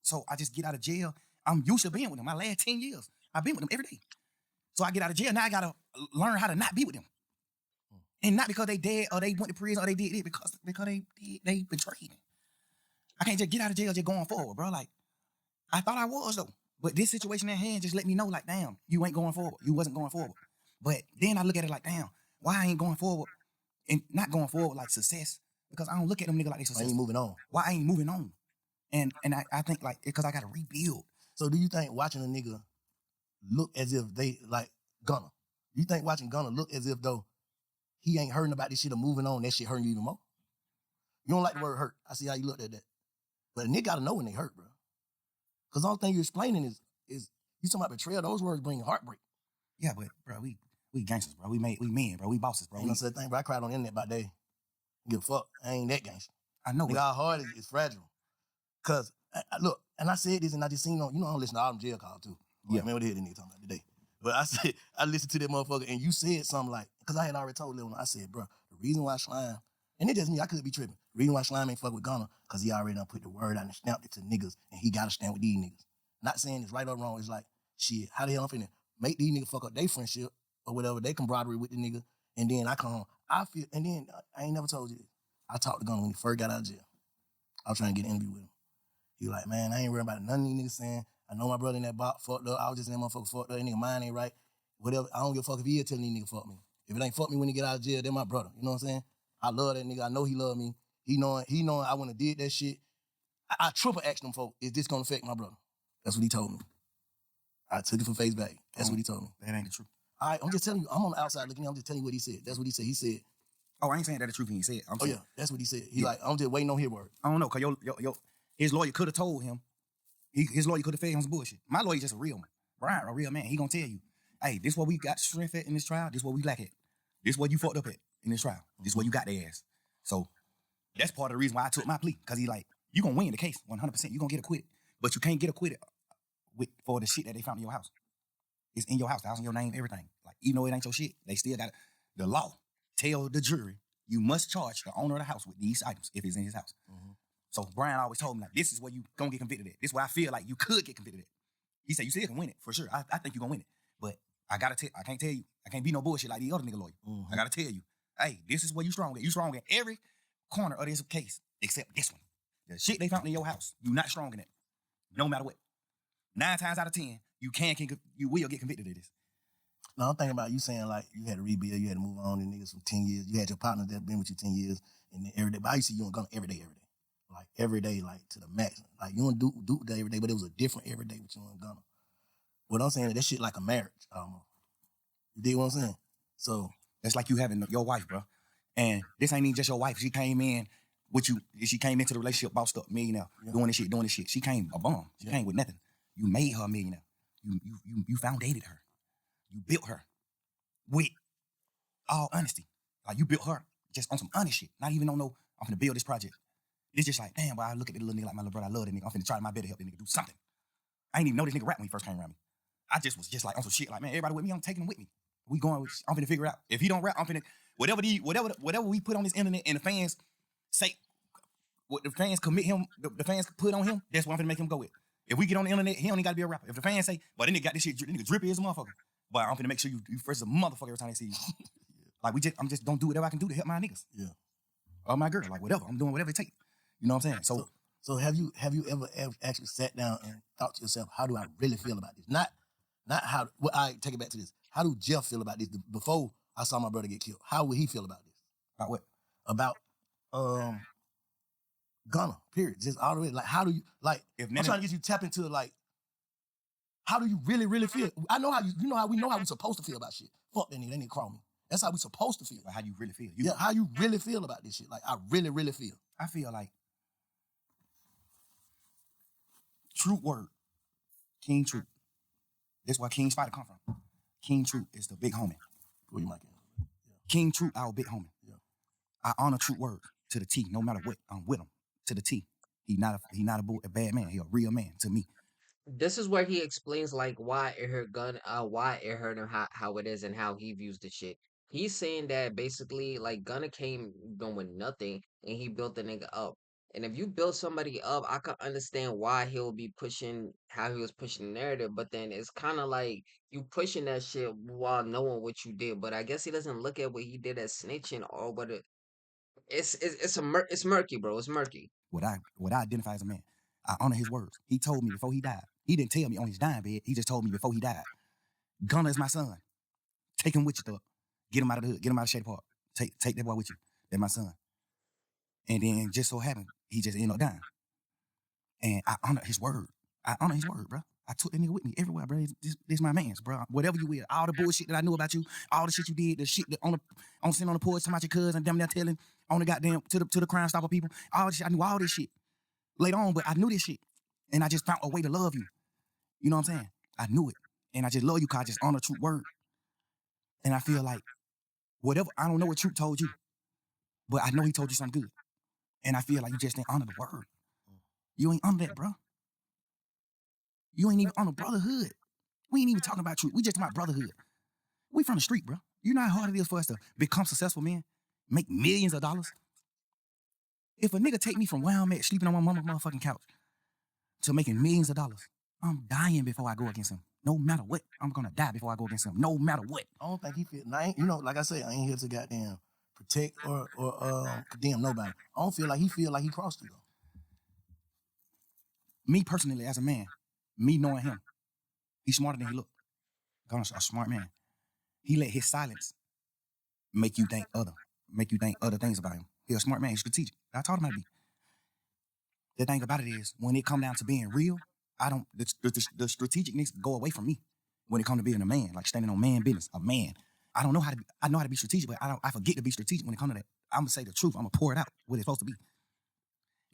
So I just get out of jail. I'm used to being with them. My last 10 years, I've been with them every day. So I get out of jail, now I gotta learn how to not be with them. And not because they dead or they went to prison or they did it, because they betrayed me. I can't just get out of jail just going forward, bro. Like, I thought I was though. But this situation at hand just let me know, like, damn, you ain't going forward. You wasn't going forward. But then I look at it like, damn, why I ain't going forward and not going forward like success? Because I don't look at them niggas like they success. I ain't moving on. Why I ain't moving on? And I think like, because I got to rebuild. So do you think watching a nigga look as if they, like Gunna, you think watching Gunna look as if though he ain't hurting about this shit or moving on, that shit hurting you even more? You don't like the word hurt. I see how you looked at that. But a nigga gotta know when they hurt, bro. Because the only thing you're explaining is you talking about betrayal. Those words bring heartbreak. Yeah, but bro, we gangsters, bro. We men, bro. We bosses, bro. You know the thing, bro. I cried on the internet about that. Give a fuck. I ain't that gangster. I know. Nigga, our heart is fragile. Cause look, and I said this, and I just seen on, I don't listen to all them jail calls too. Like, man, what the hell they nigga talking about today? But I said, I listened to that motherfucker, and you said something like, because I had already told Lil, I said, bro, the reason why Slime, and it just me, I could be tripping. The reason why Slime ain't fuck with Gunna, because he already done put the word out and stamped it to niggas, and he got to stand with these niggas. Not saying it's right or wrong. It's like, shit, how the hell I'm finna make these niggas fuck up their friendship or whatever, they camaraderie with the nigga, and then I come home. I feel, and then I ain't never told you this. I talked to Gunna when he first got out of jail. I was trying to get an interview with him. He like, man, I ain't worried about none of these niggas saying, I know my brother in that box fucked up. I was just in that motherfucker fucked up. That nigga mind ain't right. Whatever. I don't give a fuck if he is telling these niggas fuck me. If it ain't fuck me when he get out of jail, they're my brother. You know what I'm saying? I love that nigga. I know he love me. He knowing I wouldn't have did that shit. I triple asked him, folks, is this gonna affect my brother? That's what he told me. I took it for face value. That's what he told me. That ain't the truth. All right, I'm just telling you. I'm on the outside looking in. I'm just telling you what he said. That's what he said. He said, Oh, I ain't saying that the truth he said. I'm oh saying, yeah, that's what he said. He like, I'm just waiting on his word. I don't know, cause his lawyer could have told him. His lawyer could have fed him some bullshit. My lawyer just a real one. Brian, a real man. He gonna tell you, hey, this what we got strength at in this trial. This what we lack at. This what you fucked up at in this trial. This what you got their ass. So that's part of the reason why I took my plea. Cause he like, you gonna win the case 100%. You gonna get acquitted. But you can't get acquitted for the shit that they found in your house. It's in your house. The house in your name, everything. Like, even though it ain't your shit, they still got the law. Tell the jury, you must charge the owner of the house with these items if it's in his house. Mm-hmm. So Brian always told me, like, this is where you gonna get convicted at. This is where I feel like you could get convicted at. He said, you still can win it, for sure. I think you're gonna win it. But I can't tell you, I can't be no bullshit like the other nigga lawyer. Mm-hmm. I gotta tell you, hey, this is where you strong at. You strong in every corner of this case, except this one. The shit they found in your house, you not strong in it. No matter what. 9 times out of 10, you will get convicted of this. No, I'm thinking about you saying like you had to rebuild, you had to move on, and niggas from 10 years. You had your partner that been with you 10 years, and then every day. But I used to see you on Gunna every day. Like every day, like to the max. Like you don't do that every day, but it was a different every day with you on Gunna. What I'm saying, that shit like a marriage almost. You dig what I'm saying? So that's like you having your wife, bro. And this ain't even just your wife. She came in with you. She came into the relationship bossed up, millionaire, doing this shit. She came a bum. She came with nothing. You made her a millionaire. You foundated her. You built her with all honesty. Like you built her just on some honest shit. Not even on no, I'm finna build this project. It's just like, damn, boy, I look at this little nigga like my little brother. I love that nigga. I'm finna try my best to help this nigga do something. I ain't even know this nigga rap when he first came around me. I just was just like on some shit like, man, everybody with me, I'm taking him with me. I'm finna figure it out. If he don't rap, I'm finna, whatever we put on this internet and the fans say, what the fans commit him, the fans put on him, that's what I'm finna make him go with. If we get on the internet, he don't even gotta be a rapper. If the fans say, but then nigga got this shit, this nigga drippy as a motherfucker. But I'm finna make sure you fresh as a motherfucker every time they see you. Like I'm just gonna do whatever I can do to help my niggas. Yeah. Or my girl, like whatever. I'm doing whatever it takes. You know what I'm saying? So have you ever actually sat down and thought to yourself, how do I really feel about this? Not how. Well, I take it back to this. How do Jeff feel about this? Before I saw my brother get killed, how would he feel about this? About what? About Gunna. Period. Just all the way. Like, how do you like? I'm trying to get you to tap into like, how do you really feel? I know how you know how we know how we supposed to feel about shit. Fuck that nigga. They need to call me. That's how we supposed to feel. Like how you really feel. Yeah, how you really feel about this shit. Like I really feel. I feel like True word. King True. That's where King Spider come from. King True is the big homie. Where you might get. Yeah. King True, our big homie. Yeah. I honor True word to the T. No matter what, I'm with him to the T. He not a bad man. He a real man to me. This is where he explains like why it hurt him how it is and how he views the shit. He's saying that basically like Gunna came doing nothing and he built the nigga up. And if you build somebody up, I can understand why he'll be pushing how he was pushing the narrative, but then it's kind of like you pushing that shit while knowing what you did. But I guess he doesn't look at what he did as snitching or what it's murky, bro. It's murky. What I identify as a man, I honor his words. He told me before he died. He didn't tell me on his dying bed. He just told me before he died. Gunna is my son. Take him with you, thug. Get him out of the hood. Get him out of Shady Park. Take that boy with you. That's my son. And then just so happened, he just ended up dying. And I honor his word. Bro. I took that nigga with me everywhere, bro. This my man's, bro. Whatever you will. All the bullshit that I knew about you, all the shit you did, the shit that sitting on the porch talking about your cousin, them there telling on the goddamn to the Crime Stopper people. All this shit. I knew all this shit. Later on, but I knew this shit. And I just found a way to love you. You know what I'm saying? I knew it. And I just love you because I just honor True word. And I feel like whatever, I don't know what True told you, but I know he told you something good. And I feel like you just didn't honor the word. You ain't honor that, bro. You ain't even honor brotherhood. We ain't even talking about True. We just talking about brotherhood. We from the street, bro. You know how hard it is for us to become successful, man? Make millions of dollars. If a nigga take me from where I'm at, sleeping on my mama's motherfucking couch, to making millions of dollars, I'm dying before I go against him. No matter what, I'm gonna die before I go against him. No matter what. I don't think he feel. Now, you know, like I said, I ain't here to goddamn protect or condemn nobody. I don't feel like he crossed you though. Me personally, as a man, me knowing him, he's smarter than he look. Gunna's a smart man. He let his silence make you think other things about him. He's a smart man. He's strategic. I taught him how to be. The thing about it is, when it come down to being real, I don't the strategicness go away from me. When it come to being a man, like standing on man business, a man. I don't know how to. I know how to be strategic, but I forget to be strategic when it comes to that. I'm gonna say the truth. I'm gonna pour it out what it's supposed to be.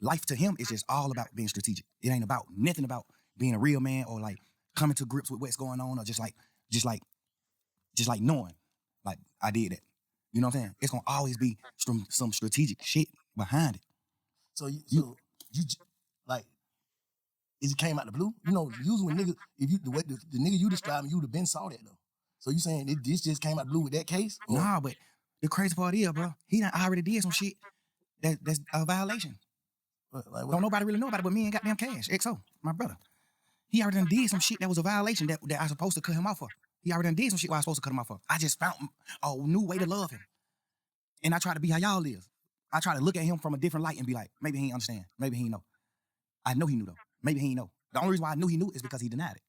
Life to him is just all about being strategic. It ain't about nothing about being a real man or like coming to grips with what's going on or just like just like knowing, like I did that. You know what I'm saying? It's gonna always be some strategic shit behind it. So You you like it just came out the blue. You know, usually when niggas, if you the way the nigga you describing, you would have been saw that though. So you saying this just came out the blue with that case? Or Nah, but the crazy part is, bro, he done already did some shit that's a violation. like what? Don't nobody really know about it but me and goddamn Cash, XO, my brother. He already done did some shit that was a violation that I supposed to cut him off for. He already done did some shit where I was supposed to cut him off for. I just found a new way to love him. And I try to be how y'all live. I try to look at him from a different light and be like, maybe he ain't understand. Maybe he ain't know. I know he knew though. Maybe he ain't know. The only reason why I knew he knew is because he denied it.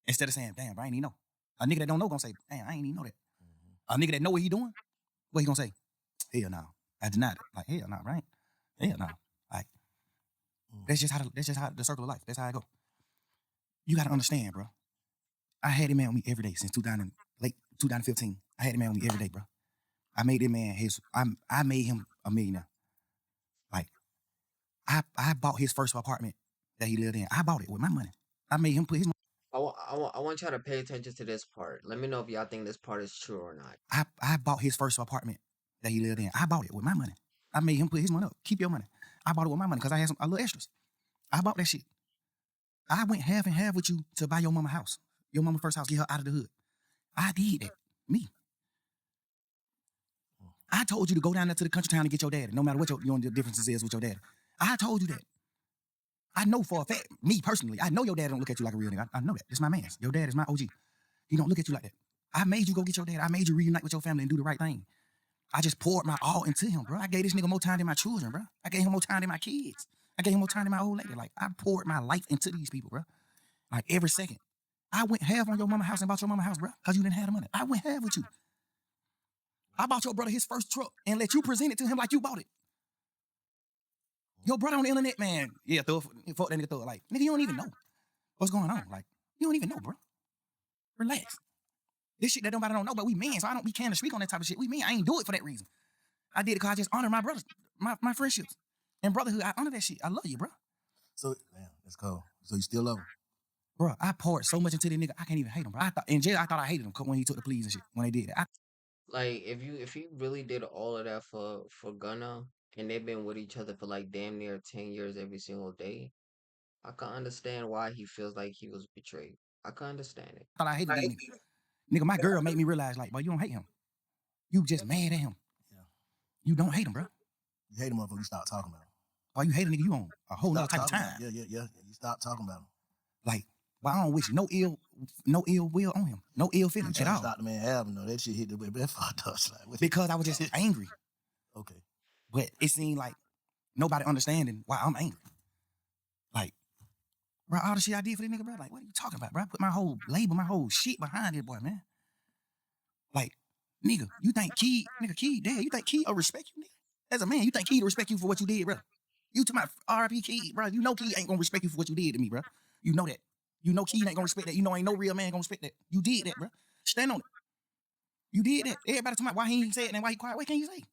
Instead of saying, damn, bro, I ain't even know. A nigga that don't know gonna say, damn, I ain't even know that. A nigga that know what he doing, what he gonna say? Hell no. I denied it. Like, hell no, right? Hell no. Like, that's just how the circle of life. That's how I go. You gotta understand, bro. I had him man with me every day since late 2015. I had him man with me every day, bro. I made that man I made him a millionaire. Like, I bought his first apartment that he lived in. I bought it with my money. I made him put his I want y'all to pay attention to this part. Let me know if y'all think this part is true or not. I bought his first apartment that he lived in. I bought it with my money. I made him put his money up. Keep your money. I bought it with my money because I had a little extras. I bought that shit. I went half and half with you to buy your mama house. Your mama first house, get her out of the hood. I did that. Me. I told you to go down there to the country town and get your daddy, no matter what your differences is with your daddy. I told you that. I know for a fact, me personally, I know your dad don't look at you like a real nigga. I know that. It's my man. Your dad is my OG. He don't look at you like that. I made you go get your dad. I made you reunite with your family and do the right thing. I just poured my all into him, bro. I gave this nigga more time than my children, bro. I gave him more time than my kids. I gave him more time than my old lady. Like, I poured my life into these people, bro. Like, every second. I went half on your mama house and bought your mama house, bro, because you didn't have the money. I went half with you. I bought your brother his first truck and let you present it to him like you bought it. Your brother on the internet, man. Yeah, fuck that nigga, throw it. Like, nigga, you don't even know what's going on. Like, you don't even know, bro. Relax. This shit that nobody don't know, but we men, so we can't speak on that type of shit. We men, I ain't do it for that reason. I did it because I just honor my brothers, my friendships and brotherhood. I honor that shit. I love you, bro. So damn, that's cold. So you still love him? Bro, I poured so much into this nigga, I can't even hate him, bro. In jail, I thought I hated him when he took the pleas and shit. When they did it, Like if you really did all of that for Gunna and they've been with each other for like damn near 10 years every single day, I can understand why he feels like he was betrayed. I can understand it. thought I hated this nigga. Nigga, my girl made me realize, like, boy, you don't hate him. You just mad at him. Yeah. You don't hate him, bro. You hate him up, you stop talking about him. Boy, you hate a nigga, you on a whole nother type of time. Yeah. You stop talking about him. Like, but I don't wish no ill will on him. No ill feelings at all. Stop the man having though. That shit hit the way. That fucked up. Like, Because I was just angry. Okay. But it seemed like nobody understanding why I'm angry. Like, bro, all the shit I did for this nigga, bro. Like, what are you talking about, bro? I put my whole label, my whole shit behind it, boy, man. Like, nigga, you think Key, Dad, you think Key will respect you, nigga? As a man, you think Key to respect you for what you did, bro? You to my RIP Key, bro. You know Key ain't gonna respect you for what you did to me, bro. You know that. You know Key ain't gonna respect that. You know ain't no real man gonna respect that. You did that, bro. Stand on it. You did that. Everybody talking about why he ain't say it and why he quiet. What can you say?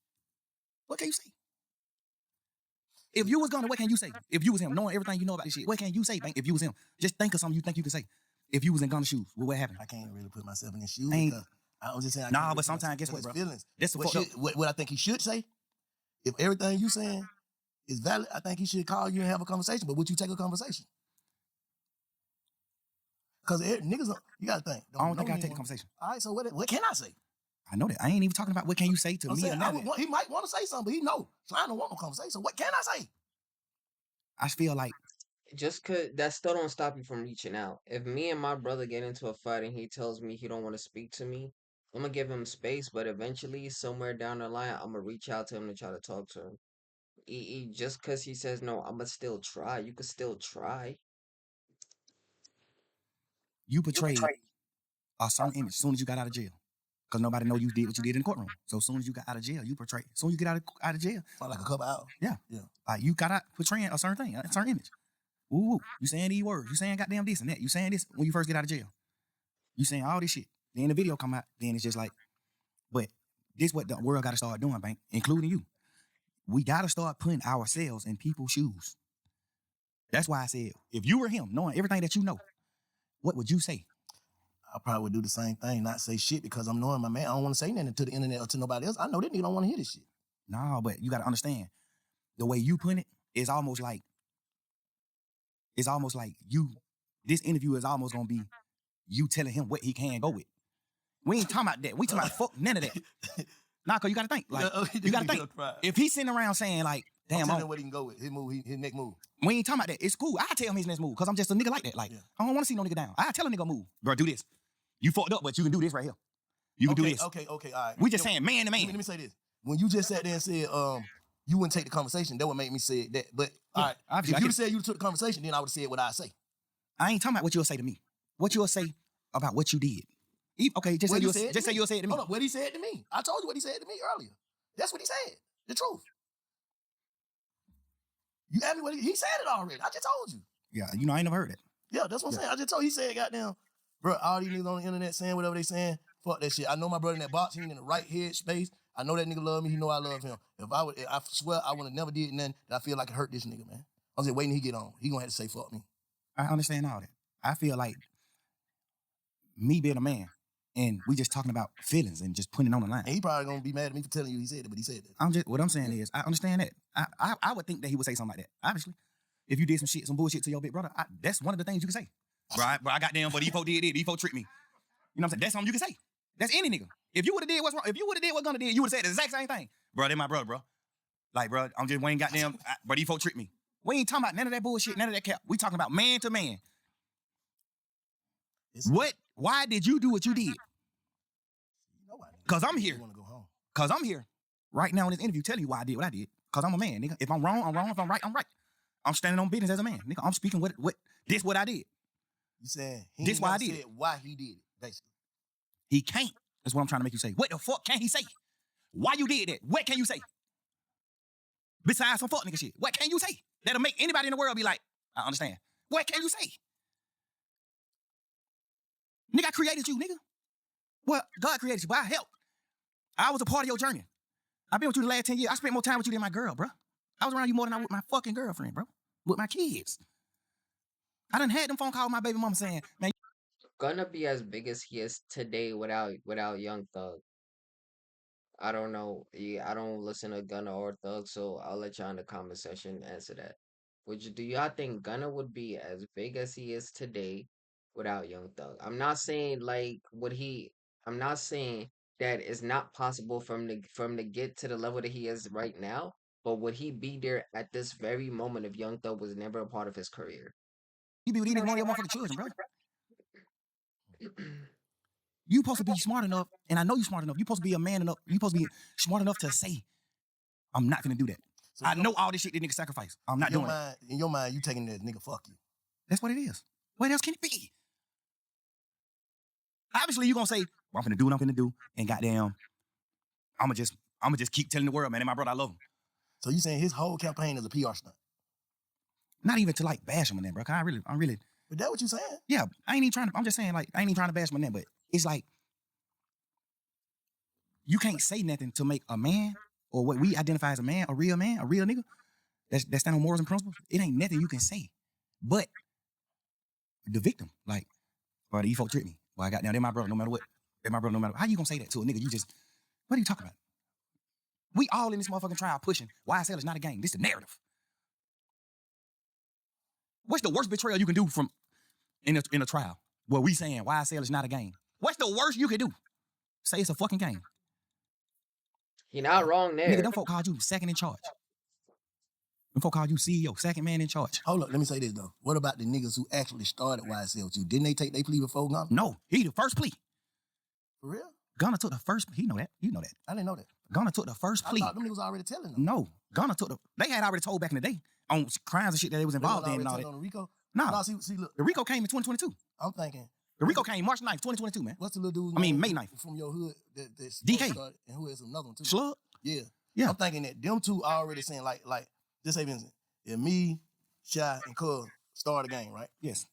What can you say? If you was gonna, what can you say? If you was him, knowing everything you know about this shit, what can you say, Bank? If you was him, just think of something you think you can say. If you was in Gunna's shoes, what happened? I can't really put myself in his shoes Ain't- because I was just saying. Nah, but sometimes, guess what, bro? Feelings. That's the fucked up. What I think he should say. If everything you saying is valid, I think he should call you and have a conversation. But would you take a conversation? Because niggas, you gotta think. I don't think I take a conversation. All right, so what can I say? I know that. I ain't even talking about what can you say to I'm me saying, or nothing. he might want to say something, but he know. So I don't want no conversation. So what can I say? I feel like Just cause that still don't stop you from reaching out. If me and my brother get into a fight and he tells me he don't want to speak to me, I'm gonna give him space, but eventually, somewhere down the line, I'm gonna reach out to him to try to talk to him. Just cause he says no, I'm gonna still try. You could still try. you portrayed a certain image as soon as you got out of jail. Because nobody know you did what you did in the courtroom. So as soon as you got out of jail, you portray. As soon as you get out of jail, For like a couple hours. yeah. Like you got out portraying a certain thing, a certain image. Ooh, you saying these words. You saying goddamn this and that. You saying this when you first get out of jail. You saying all this shit. Then the video come out. Then it's just like, but this what the world got to start doing, Bank, including you. We got to start putting ourselves in people's shoes. That's why I said, if you were him, knowing everything that you know, what would you say? I probably would do the same thing, not say shit because I'm knowing my man. I don't want to say nothing to the internet or to nobody else. I know that nigga don't want to hear this shit. No, but you got to understand, the way you put it is almost like you, this interview is almost going to be you telling him what he can go with. We ain't talking about that. We talking about fuck none of that. Nah, cause you gotta think. Like, you gotta think. If he's sitting around saying like, damn, tell him what he can go with, his move, his next move. We ain't talking about that. It's cool. I tell him his next move, cause I'm just a nigga like that. Like, I don't wanna see no nigga down. I tell a nigga move. Bro, do this. You fucked up, but you can do this right here. You can do this. Okay, all right. We just saying man to man. Let me say this. When you just sat there and said, you wouldn't take the conversation, that would make me say that. But all right, if you said you took the conversation, then I would have said what I say. I ain't talking about what you'll say to me. What you'll say about what you did. Okay, just say you'll say it to me. Hold up, what he said to me. I told you what he said to me earlier. That's what he said. The truth. You asked me what he said it already. I just told you. Yeah, you know, I ain't never heard it. Yeah, that's what I'm saying. I just told you, he said, goddamn, bro, all these niggas on the internet saying whatever they saying, fuck that shit. I know my brother in that box, he ain't in the right head space. I know that nigga love me, he know I love him. I swear I would have never did nothing that I feel like it hurt this nigga, man. I'm just waiting till he get on. He gonna have to say fuck me. I understand all that. I feel like me being a man, and we just talking about feelings and just putting it on the line. And he probably gonna be mad at me for telling you he said it, but he said that. What I'm saying is, I understand that. I would think that he would say something like that. Obviously, if you did some bullshit to your big brother, that's one of the things you can say. Bro, I got them, but these folk did it. These folk tricked me. You know what I'm saying? That's something you can say. That's any nigga. If you would have did what's wrong, if you would have did what Gunna did, you would have said the exact same thing. Bro, they my brother, bro. Like, bro, I'm just Wayne goddamn, but these folk tricked me. We ain't talking about none of that bullshit, none of that cap. We talking about man to man. Why did you do what you did? Cause I'm here. Cause I'm here right now in this interview telling you why I did what I did. Cause I'm a man, nigga. If I'm wrong, I'm wrong. If I'm right, I'm right. I'm standing on business as a man, nigga. I'm speaking what I did. You saying this why I did it. Why he did it, basically. He can't. That's what I'm trying to make you say. What the fuck can he say? Why you did that? What can you say? Besides some fuck nigga shit. What can you say? That'll make anybody in the world be like, I understand. What can you say? Nigga, I created you, nigga. Well, God created you, but I helped. I was a part of your journey. I've been with you the last 10 years. I spent more time with you than my girl, bro. I was around you more than I was with my fucking girlfriend, bro. With my kids. I done had them phone calls with my baby mama saying, man, Gonna be as big as he is today without Young Thug. I don't know. Yeah, I don't listen to Gunna or Thug, so I'll let y'all in the comment section answer that. Do y'all think Gunna would be as big as he is today without Young Thug? I'm not saying that it's not possible for him to get to the level that he is right now, but would he be there at this very moment if Young Thug was never a part of his career? you be with these niggas, one of your motherfucking children, bro. You supposed to be smart enough, and I know you smart enough. You supposed to be a man enough. You supposed to be smart enough to say, I'm not gonna do that. So I know all this shit that nigga sacrifice. I'm not doing it. In your mind, you taking that nigga fuck you. That's what it is. What else can it be? Obviously, you gonna say, well, I'm gonna do what I'm gonna do, and goddamn, I'ma just keep telling the world, man, and my brother, I love him. So you saying his whole campaign is a PR stunt? Not even to like bash him in that, bro. I'm really. But that's what you saying? Yeah, I ain't even trying to. I'm just saying, like, I ain't even trying to bash him in that, but it's like you can't say nothing to make a man or what we identify as a man, a real nigga that stand on morals and principles. It ain't nothing you can say, but the victim, like, bro, these folk tricked me. Well, I got now. They're my brother, no matter what. They're my brother, no matter. How you gonna say that to a nigga? What are you talking about? We all in this motherfucking trial pushing. YSL is not a game. This is a narrative. What's the worst betrayal you can do in a trial? Well, we saying YSL is not a game. What's the worst you can do? Say it's a fucking game. You're not wrong there. Nigga, them folk called you second in charge. Them folk called you CEO, second man in charge. Hold up, let me say this though. What about the niggas who actually started YSL with you? Didn't they take their plea before Gunna? No, he the first plea. For real? Gunna took the first. He know that. You know that. I didn't know that. Gunna took the first plea. I thought them niggas already telling them. No, Gunna took they had already told back in the day on crimes and shit that they was involved in and all that. On the RICO? No, See, look. the RICO came in 2022. I'm thinking The RICO came March 9th, 2022, man. What's the little dude? I mean, May 9th. From your hood that's DK. Started, and who is another one too? Slug? Yeah. Yeah. I'm thinking that them two already saying like just say Vincent, if me, Shy, and Cuz start a game, right? Yes.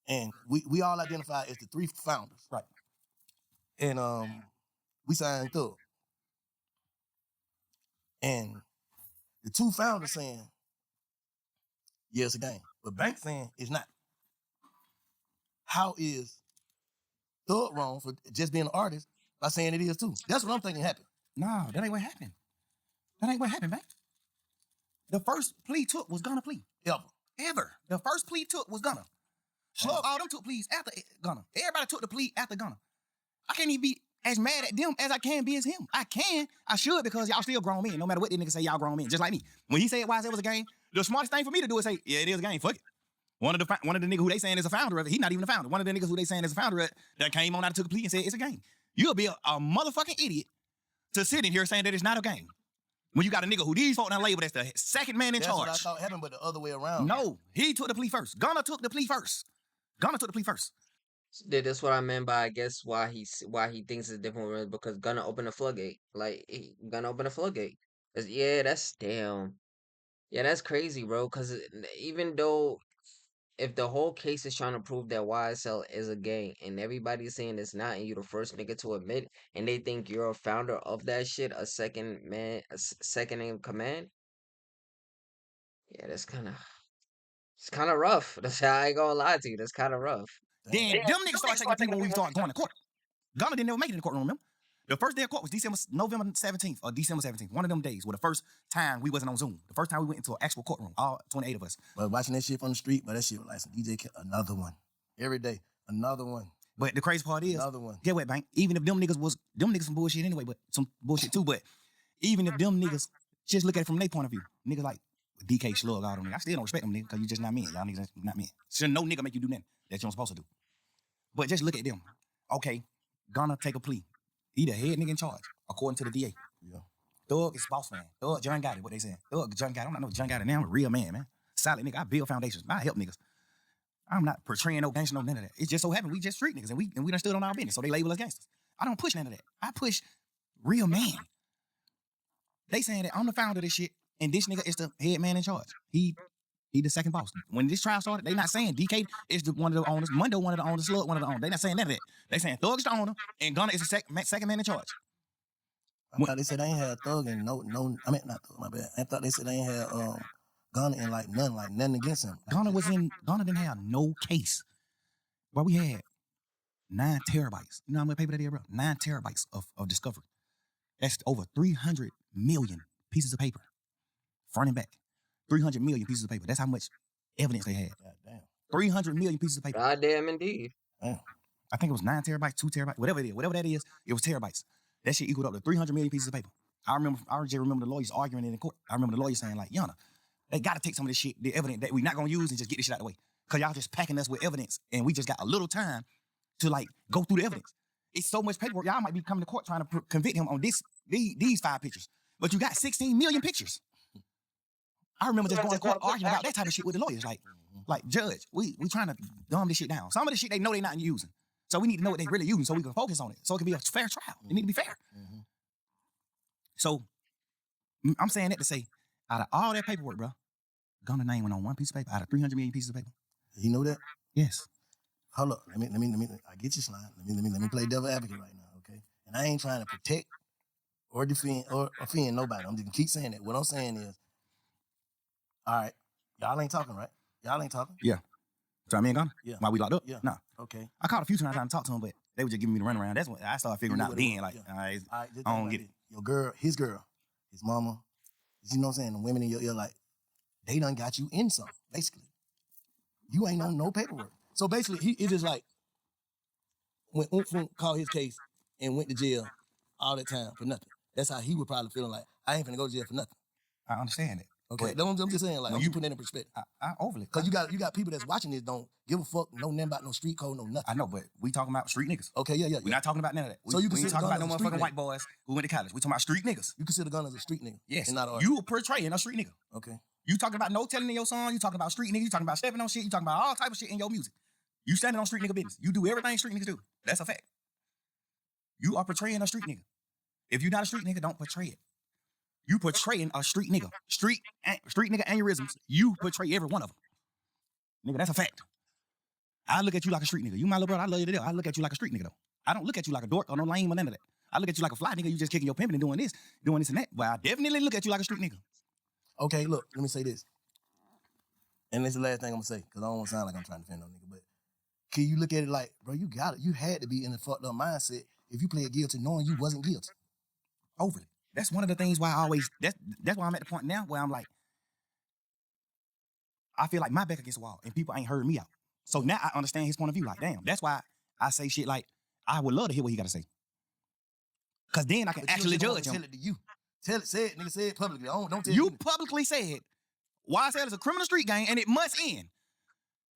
And we all identify as the 3 founders. Right. And we signed Thug. And the 2 founders saying, yeah, it's a game. But Bank saying it's not. How is Thug wrong for just being an artist by saying it is too? That's what I'm thinking happened. No, that ain't what happened. That ain't what happened, man. The first plea took was Gunna plea. Ever. The first plea took was Gunna. Slug, all them took pleas after Gunna. Everybody took the plea after Gunna. I can't even be as mad at them as I can be as him. I should, because y'all still grown men. No matter what these niggas say, y'all grown men, just like me. When he said YSL was a game, the smartest thing for me to do is say, yeah, it is a game, fuck it. One of the niggas who they saying is a founder of it, he not even a founder. One of the niggas who they saying is a founder of it, that came on out and took a plea and said it's a game. You'll be a motherfucking idiot to sit in here saying that it's not a game. When you got a nigga who these folks on label that's the second man in charge. That's what I thought happened, but the other way around. No, he took the plea first. Gunna took the plea first. That's what I meant by, I guess, why he thinks it's different, because Gunna opened a floodgate. Like, Gunna opened a floodgate. Yeah, that's damn. Yeah, that's crazy, bro. Because even though, if the whole case is trying to prove that YSL is a gang and everybody's saying it's not, and you the first nigga to admit, and they think you're a founder of that shit, a second man, second in command. Yeah, it's kind of rough. I ain't gonna lie to you. That's kind of rough. Then them niggas started taking the plea when we started going to court. Gunna didn't ever make it in the courtroom, remember? The first day of court was November 17th or December 17th. One of them days were the first time we wasn't on Zoom. The first time we went into an actual courtroom, all 28 of us. But watching that shit from the street, but that shit was like some DJ, another one. Every day, another one. But the crazy part is, another one. Get what, Bank? Even if them niggas some bullshit anyway, but some bullshit too. But even if them niggas just look at it from their point of view, niggas like DK, Slug, all them niggas, I still don't respect them niggas because you just not men. Y'all niggas not men. So no nigga make you do nothing that you don't supposed to do. But just look at them. Okay, Gunna take a plea. He the head nigga in charge, according to the DA. Yeah. Thug is boss man. Thug John got it, what they saying. Thug John got it. I'm not no John got it now. I'm a real man. Solid nigga. I build foundations. I help niggas. I'm not portraying no gangster, no none of that. It just so happened we just street niggas and we done stood on our business. So they label us gangsters. I don't push none of that. I push real man. They saying that I'm the founder of this shit and this nigga is the head man in charge. He the second boss. When this trial started, they not saying DK is one of the owners, Mundo one of the owners, Slug one of the owners. They not saying none of that. They saying Thug is the owner and Gunna is the second man in charge. I thought they said they ain't had Thug and no, I mean not Thug, my bad. I thought they said they ain't had Gunna and like nothing against him. Gunna didn't have no case. But we had 9 terabytes. You know how much paper that is, bro? 9 terabytes of discovery. That's over 300 million pieces of paper. Front and back. 300 million pieces of paper. That's how much evidence they had. God damn. 300 million pieces of paper. Goddamn indeed. Damn. I think it was 9 terabytes, 2 terabytes, whatever that is, it was terabytes. That shit equaled up to 300 million pieces of paper. I just remember the lawyers arguing in the court. I remember the lawyers saying, like, Yana, they got to take some of this shit, the evidence that we're not going to use, and just get this shit out of the way. Because y'all just packing us with evidence, and we just got a little time to, like, go through the evidence. It's so much paperwork. Y'all might be coming to court trying to convict him on these 5 pictures. But you got 16 million pictures. I remember just going to court arguing about that type of shit with the lawyers. Like, judge, we trying to dumb this shit down. Some of the shit they know they not using. So we need to know what they really using so we can focus on it. So it can be a fair trial. It need to be fair. Mm-hmm. So I'm saying that to say, out of all that paperwork, bro, Gunna name went on one piece of paper out of 300 million pieces of paper. You know that? Yes. Hold up. Let me. I get your slide. Let me play devil advocate right now, okay? And I ain't trying to protect or defend or offend nobody. I'm just gonna keep saying that. What I'm saying is, all right, y'all ain't talking, right? Y'all ain't talking. Yeah. So I mean, Gunna? Yeah. While we locked up? Yeah. Nah. Okay. I called a few times trying to talk to him, but they were just giving me the runaround. That's when I started figuring You out know then, what like, it was. all right, All right, just I don't think get about it. Your girl, his mama, you know what I'm saying? The women in your ear, like, they done got you in something, basically. You ain't on no paperwork. So basically, it's just like, when Umfum called his case and went to jail all that time for nothing. That's how he would probably feeling like, I ain't finna go to jail for nothing. I understand it. Okay, But I'm just saying, like, when you you- put that in perspective. I overly. Because you got people that's watching this don't give a fuck, know nothing about no street code, no nothing. I know, but we talking about street niggas. Okay, yeah. We're not talking about none of that. So you we ain't consider talking about Gunna no as a street motherfucking nigga? white boys who went to college. We talking about street niggas. You consider Gunna as a street nigga? Yes. And not an artist. You portraying a street nigga. Okay. You talking about no telling in your song. You talking about street niggas. You talking about stepping on shit. You talking about all type of shit in your music. You standing on street nigga business. You do everything street niggas do. That's a fact. You are portraying a street nigga. If you're not a street nigga, don't portray it. You portraying a street nigga. Street nigga aneurysms. You portray every one of them. Nigga, that's a fact. I look at you like a street nigga. You my little brother, I love you to death. I look at you like a street nigga though. I don't look at you like a dork or no lame or none of that. I look at you like a fly nigga. You just kicking your pimping and doing this and that. Well, I definitely look at you like a street nigga. Okay, look, let me say this. And this is the last thing I'm gonna say, because I don't want to sound like I'm trying to defend no nigga, but can you look at it like, bro, you got it. You had to be in a fucked up mindset if you played guilty knowing you wasn't guilty. Overly. That's one of the things why I always, that's why I'm at the point now where I'm like, I feel like my back against the wall and people ain't heard me out. So now I understand his point of view. Like, damn, that's why I say shit like, I would love to hear what he got to say. Because then I can actually judge him. Tell it to you. Tell it, say it, nigga, say it publicly. Don't tell You me. publicly said, YSL is a criminal street gang and it must end.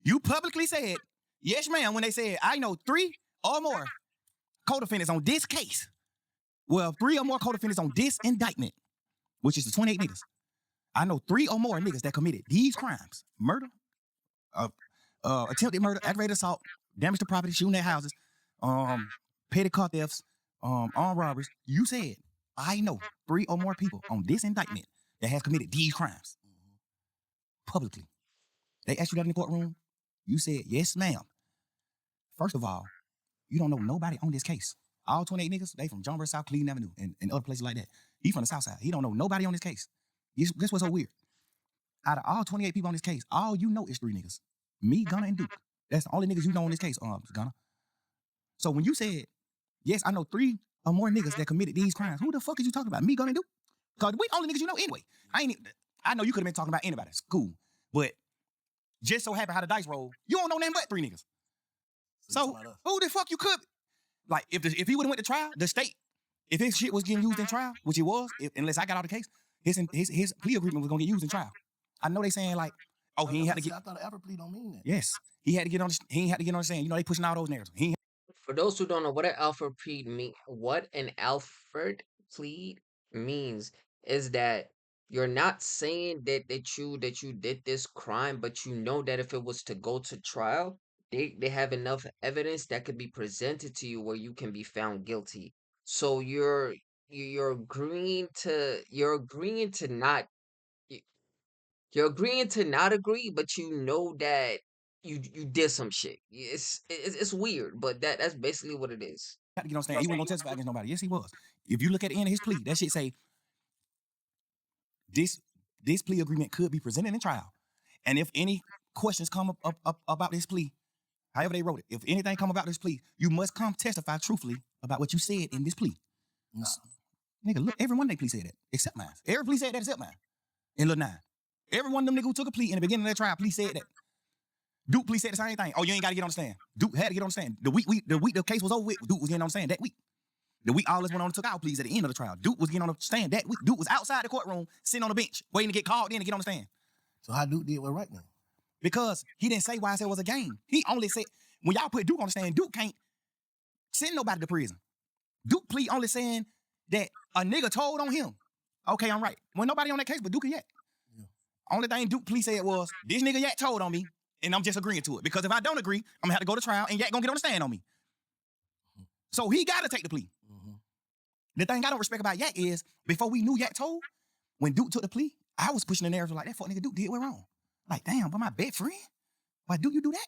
You publicly said, yes, ma'am, when they said, I know 3 or more co-defendants on this case. Well, 3 or more co-defendants on this indictment, which is the 28 niggas. I know 3 or more niggas that committed these crimes: murder, attempted murder, aggravated assault, damage to property, shooting at houses, petty car thefts, armed robberies. You said, I know 3 or more people on this indictment that has committed these crimes publicly. They asked you that in the courtroom. You said, yes, ma'am. First of all, you don't know nobody on this case. All 28 niggas, they from John Burr, South Cleveland Avenue and other places like that. He from the South Side. He don't know nobody on this case. Guess what's so weird? Out of all 28 people on this case, all you know is 3 niggas. Me, Gunna, and Duke. That's the only niggas you know on this case, Gunna. So when you said, yes, I know 3 or more niggas that committed these crimes, who the fuck is you talking about? Me, Gunna, and Duke? Because we only niggas you know anyway. I know you could have been talking about anybody. It's cool. But just so happen how the dice roll, you don't know nothing but 3 niggas. So who the fuck you could? Like, if he would have went to trial, the state, if his shit was getting used in trial, which it was, unless I got out of the case, his plea agreement was gonna get used in trial. I know they saying like, oh, he ain't had to get. I thought an Alfred plea don't mean that. Yes, he ain't had to get on the stand. You know, they pushing all those narratives. For those who don't know what an Alfred plea means is that you're not saying that you did this crime, but you know that if it was to go to trial, they have enough evidence that could be presented to you where you can be found guilty. So you're agreeing to not y- you're agreeing to not agree, but you know that you did some shit. It's weird, but that's basically what it is. Had to get on stand. He wasn't gonna testify against nobody. Yes, he was. If you look at the end of his plea, that shit say this plea agreement could be presented in trial, and if any questions come up about this plea, however they wrote it, if anything come about this plea, you must come testify truthfully about what you said in this plea. Nah. Nigga, look, every one of they plea said that, except mine. Every plea said that except mine. In Lil 9. Every one of them niggas who took a plea in the beginning of that trial, plea said that. Duke plea said the same thing. Oh, you ain't got to get on the stand. Duke had to get on the stand. The week the case was over with, Duke was getting on the stand that week. The week all of us went on and took our pleas at the end of the trial. Duke was getting on the stand that week. Duke was outside the courtroom, sitting on the bench, waiting to get called in to get on the stand. So how Duke did what right now? Because he didn't say YSL was a game. He only said, when y'all put Duke on the stand, Duke can't send nobody to prison. Duke plea only saying that a nigga told on him. Okay, I'm right. When nobody on that case but Duke and Yak. Yeah. Only thing Duke plea said was, this nigga Yak told on me, and I'm just agreeing to it. Because if I don't agree, I'm gonna have to go to trial and Yak gonna get on the stand on me. So he gotta take the plea. The thing I don't respect about Yak is, before we knew Yak told, when Duke took the plea, I was pushing the narrative like, that fuck nigga Duke did what wrong. Like, damn, but my best friend? Why do you do that?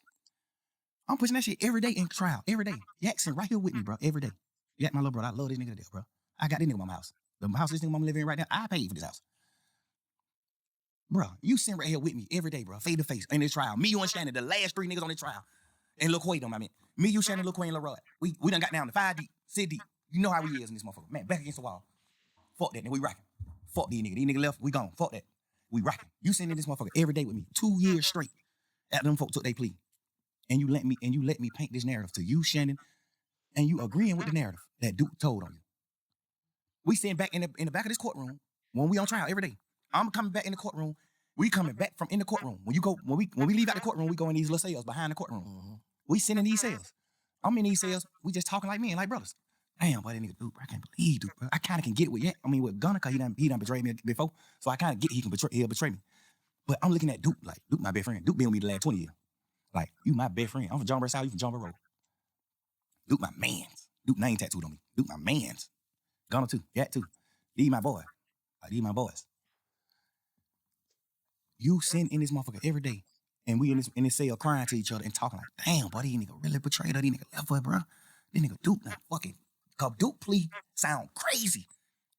I'm pushing that shit every day in trial, every day. Yak sitting right here with me, bro, every day. Yak, my little brother, I love this nigga to death, bro. I got this nigga in my house. The house this nigga mama living in right now, I paid for this house. Bro, you sitting right here with me every day, bro, face to face in this trial. Me, you, and Shannon, the last 3 niggas on this trial. And Lil Quay them, I mean. Me, you, Shannon, Lil Quay, and Lil Rod. We done got down to 5 deep, 6 deep. You know how we is in this motherfucker. Man, back against the wall. Fuck that, nigga, we rocking. Fuck these niggas. These niggas left, we gone. Fuck that. We rocking. You sitting in this motherfucker every day with me, 2 years straight. After them folks took their plea. And you let me paint this narrative to you, Shannon, and you agreeing with the narrative that Duke told on you. We sitting back in the back of this courtroom when we on trial every day. I'm coming back in the courtroom. We coming back from in the courtroom. When we leave out the courtroom, we go in these little cells behind the courtroom. We sitting in these cells. I'm in these cells. We just talking like men, like brothers. Damn, boy, that nigga Duke, I can't believe Duke, bro. I kind of can get it with Yak. I mean, with Gunna, cause he done betrayed me before. So I kind of get he'll betray me. But I'm looking at Duke like, Duke my best friend. Duke been with me the last 20 years. Like, you my best friend. I'm from John Burr South, you from John Burr Road. Duke my mans. Duke name tattooed on me. Duke my mans. Gunna too. Gat too. These my boy. Like, these my boys. You sitting in this motherfucker every day, and we in this cell crying to each other and talking like, damn, buddy, these nigga really betrayed her. These nigga left her, bro. This nigga Duke not fucking. Cause Duke plea sound crazy.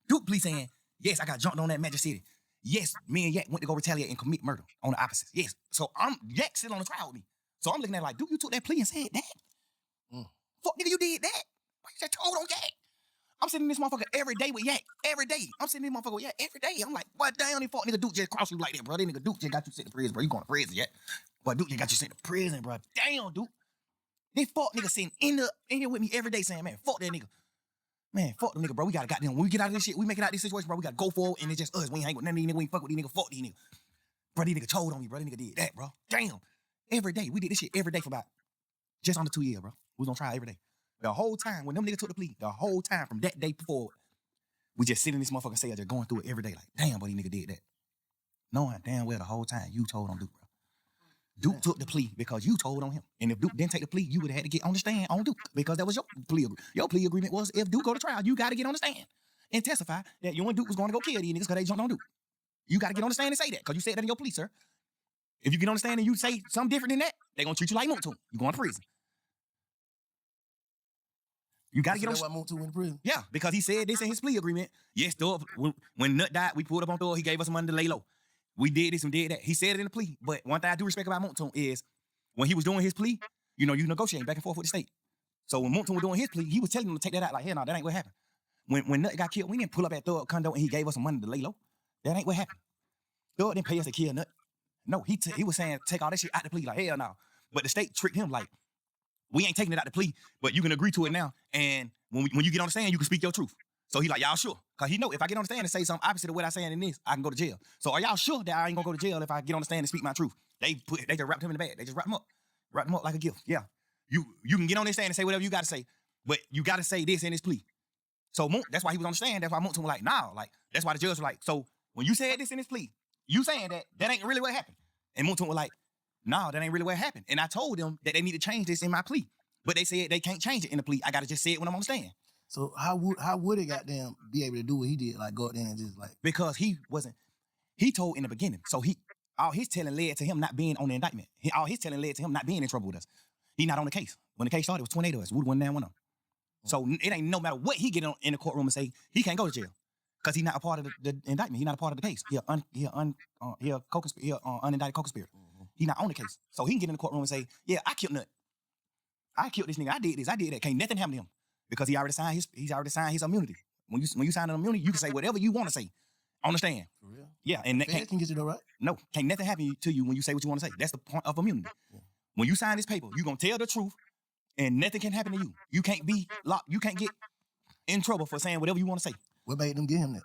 Duke plea saying, yes, I got jumped on that Magic City. Yes, me and Yak went to go retaliate and commit murder on the opposites. Yes. So Yak sitting on the trial with me. So I'm looking at it like, Duke, you took that plea and said that? Fuck nigga, you did that? Why you just told on Yak? I'm sitting in this motherfucker every day with Yak. Every day. I'm sitting in this motherfucker with Yak every day. I'm like, what damn, fuck nigga Duke just crossed you like that, bro. That nigga Duke just got you sent to prison, bro. You going to prison yet? But Duke just got you sent to prison, bro. Damn, Duke. This fuck nigga sitting in here with me every day saying, man, fuck that nigga. Man, fuck them nigga, bro. We gotta goddamn, when we get out of this shit, we make it out of this situation, bro. We gotta go forward, and it's just us. We ain't hang with none of these niggas. We ain't fuck with these niggas. Fuck these niggas. Bro, these nigga told on me, bro. These nigga did that, bro. Damn. Every day. We did this shit every day for about just under 2 years, bro. We was on trial every day. The whole time, when them niggas took the plea, the whole time from that day forward, we just sitting in this motherfucking cell just going through it every day. Like, damn, but these nigga did that. Knowing damn well the whole time you told on Duke, bro. Duke took the plea because you told on him. And if Duke didn't take the plea, you would have had to get on the stand on Duke because that was your plea agreement. Your plea agreement was if Duke go to trial, you got to get on the stand and testify that you and Duke was going to go kill these niggas because they jumped on Duke. You got to get on the stand and say that because you said that in your plea, sir. If you get on the stand and you say something different than that, they're going to treat you like Muntu. You going to prison. You got to get on. That's why Muntu went to prison. Yeah, because he said this in his plea agreement. Yes, Thug, when Nut died, we pulled up on Thug. He gave us some money to lay low. We did this and did that. He said it in the plea. But one thing I do respect about Muntu is when he was doing his plea, you know, you negotiating back and forth with the state. So when Muntu was doing his plea, he was telling them to take that out. Like, hell no, that ain't what happened. When Nut got killed, we didn't pull up at Thug condo and he gave us some money to lay low. That ain't what happened. Thug didn't pay us to kill Nut. No, he was saying take all that shit out the plea. Like, hell no. But the state tricked him like, we ain't taking it out the plea, but you can agree to it now. And when you get on the stand, you can speak your truth. So he like, y'all sure? Because he know if I get on the stand and say something opposite of what I saying in this, I can go to jail. So are y'all sure that I ain't gonna go to jail if I get on the stand and speak my truth? They just wrapped him in the bag. They just wrapped him up. Wrapped him up like a gift. Yeah. You can get on this stand and say whatever you gotta say, but you gotta say this in this plea. So that's why he was on the stand. That's why Muntu was like, nah, like, that's why the judge was like, so when you said this in this plea, you saying that ain't really what happened. And Muntu was like, nah, that ain't really what happened. And I told them that they need to change this in my plea. But they said they can't change it in the plea. I gotta just say it when I'm on the stand. So how would it goddamn be able to do what he did? Like go up there and just like Because he told in the beginning. So all his telling led to him not being on the indictment. All his telling led to him not being in trouble with us. He not on the case. When the case started, it was 28 of us. Wood wasn't there, one of them. So it ain't no matter what he get in the courtroom and say, he can't go to jail. Because he's not a part of the indictment. He's not a part of the case. He a unindicted co-conspirator. He's not on the case. So he can get in the courtroom and say, yeah, I killed Nut. I killed this nigga. I did this. I did that. Can't nothing happen to him. Because he already signed his immunity. When you sign an immunity, you can say whatever you want to say on the stand. for real? Yeah, and Feds can get you though, right? no, can't nothing happen to you when you say what you want to say. That's the point of immunity. Yeah. When you sign this paper, you're gonna tell the truth, and nothing can happen to you. You can't be locked. You can't get in trouble for saying whatever you want to say. What made them get him that?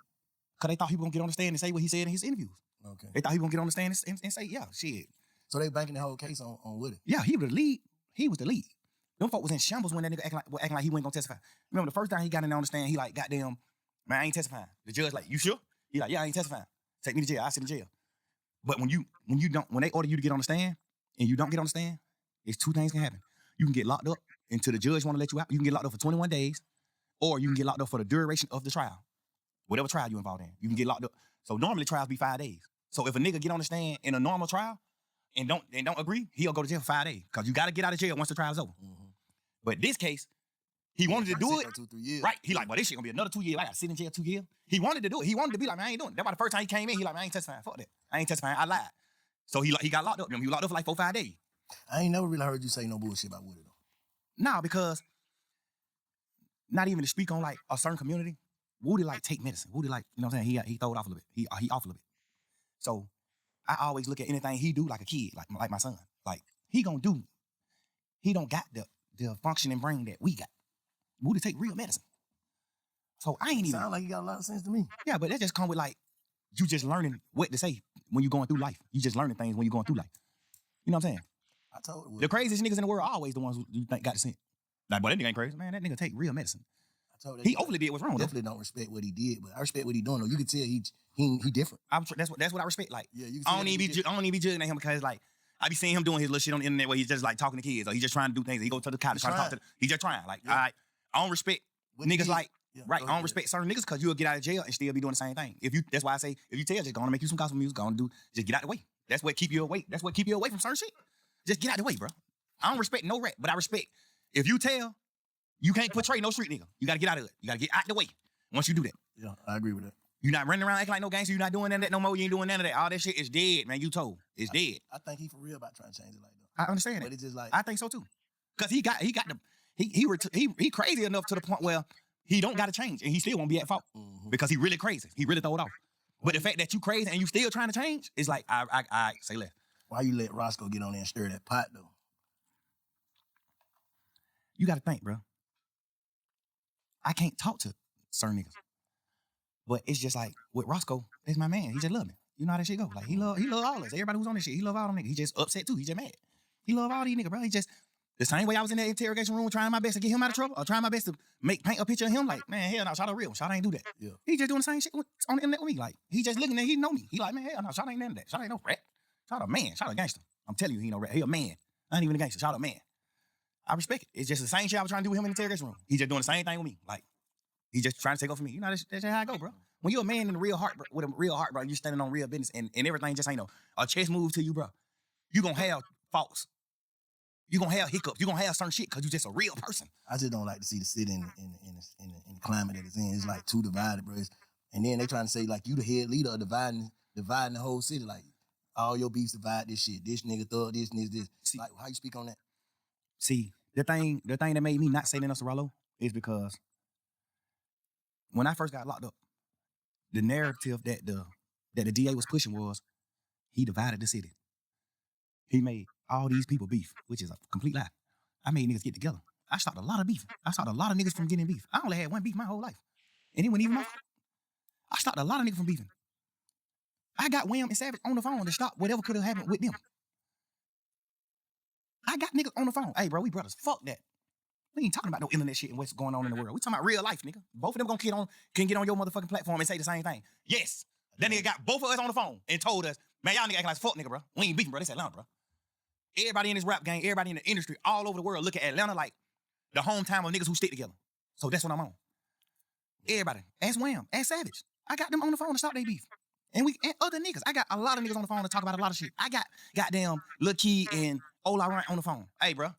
Because they thought he was gonna get on the stand and say what he said in his interviews. Okay. They thought he was gonna get on the stand and say, yeah, shit. So they banking the whole case on Woody. Yeah, he was the lead. He was the lead. Them folk was in shambles when that nigga acting like he wasn't gonna testify. Remember the first time he got in on the stand, he like, goddamn, man, I ain't testifying. The judge like, you sure? He like, yeah, I ain't testifying. Take me to jail. I sit in jail. But when they order you to get on the stand and you don't get on the stand, it's two things can happen. You can get locked up until the judge want to let you out. You can get locked up for 21 days, or you can get locked up for the duration of the trial. Whatever trial you involved in, you can get locked up. So normally trials be 5 days. So if a nigga get on the stand in a normal trial and don't agree, he'll go to jail for 5 days. Because you got to get out of jail once the trial's over. But this case, he wanted to do it. 2-3 years. Right. He like, well, this shit gonna be another 2 years. I gotta sit in jail 2 years. He wanted to do it. He wanted to be like, man, I ain't doing it. That's why the first time he came in, he like, man, I ain't testifying. Fuck that. I ain't testifying. I lied. So he got locked up. He was locked up for like 4-5 days. I ain't never really heard you say no bullshit about Woody though. Nah, because not even to speak on like a certain community, Woody like take medicine. Woody like, you know what I'm saying? He throw it off a little bit. He off a little bit. So I always look at anything he do like a kid, like my son. Like he don't got the functioning brain that we got. Woody take real medicine. So I ain't even. Sound like you got a lot of sense to me. Yeah, but that just come with like, you just learning what to say when you're going through life. You just learning things when you're going through life. You know what I'm saying? I told Woody. The craziest niggas in the world are always the ones who you think got the sense. Like, boy, that nigga ain't crazy. Man, that nigga take real medicine. I told that He nigga, overly did what's wrong though. definitely don't respect what he did, but I respect what he doing though. You can tell he different. That's what I respect. Like, Yeah, you can I tell don't he even be different. judging at him because like, I be seeing him doing his little shit on the internet where he's just like talking to kids or he's just trying to do things. He go to the college, trying to talk to he just trying. Like, I don't respect niggas like, right, I don't respect certain niggas because you'll get out of jail and still be doing the same thing. That's why I say, if you tell, just go on and make you some gospel music, go on and just get out the way. That's what keep you away. That's what keep you away from certain shit. Just get out the way, bro. I don't respect no rap, but I respect, if you tell, you can't portray no street nigga. You gotta get out of it. You gotta get out the way once you do that. Yeah, I agree with that. You're not running around acting like no gangster. You're not doing none of that no more. You ain't doing none of that. All that shit is dead, man. You told. It's dead. I think he for real about trying to change it like that. I understand But it. it's just like, I think so too. Cause he crazy enough to the point where he don't gotta change and he still won't be at fault. Because he really crazy. He really throw it off. But the fact that you crazy and you still trying to change, it's like, I say less. why you let Roscoe get on there and stir that pot though? You gotta think, bro. I can't talk to certain niggas. But it's just like, with Roscoe, that's my man. He just love me. You know how that shit go. Like, he love all us. Everybody who's on this shit, he love all them niggas. He just upset too. He just mad. He love all these niggas, bro. He just, the same way I was in that interrogation room trying my best to get him out of trouble, or trying my best to paint a picture of him, like, man, hell no, Shawty real. Shawty ain't do that. Yeah. He just doing the same shit on the internet with me. Like, he just looking at, he know me. He like, man, hell no, Shawty ain't none of that. Shawty ain't no rat. Shawty a man. Shawty a gangster. I'm telling you, he ain't no rat. He a man. I ain't even a gangster. Shawty a man. I respect it. It's just the same shit I was trying to do with him in the interrogation room. He just doing the same thing with me. Like, he just trying to take over me. You know, that's how I go, bro. When you're a man in the real heart, bro, with a real heart, bro, you standing on real business and everything just ain't a chess move to you, bro. You gonna have faults. You gonna have hiccups. You gonna have certain shit because you just a real person. I just don't like to see the city in the climate that it's in. It's like too divided, bro. And then they trying to say like you the head leader of dividing the whole city. Like all your beefs divide this shit. This nigga thug this and this. See, like how you speak on that? See, the thing that made me not say that Rollo is because when I first got locked up, the narrative that the DA was pushing was he divided the city. He made all these people beef, which is a complete lie. I made niggas get together. I started a lot of beef. I started a lot of niggas from getting beef. I only had one beef my whole life. And it wasn't even my fault. I started a lot of niggas from beefing. I got Wham and Savage on the phone to stop whatever could have happened with them. I got niggas on the phone. Hey, bro, we brothers. Fuck that. We ain't talking about no internet shit and what's going on in the world. We talking about real life, nigga. Both of them can get on your motherfucking platform and say the same thing. Yes. That nigga got both of us on the phone and told us, man, y'all nigga acting like fuck nigga, bro. We ain't beefing, bro. This Atlanta, bro. Everybody in this rap game, everybody in the industry, all over the world look at Atlanta like the hometown of niggas who stick together. So that's what I'm on. Everybody. Ask Wham. Ask Savage. I got them on the phone to stop their beef. And other niggas. I got a lot of niggas on the phone to talk about a lot of shit. I got goddamn Lil Key and Ola Ryan on the phone. Hey, bro.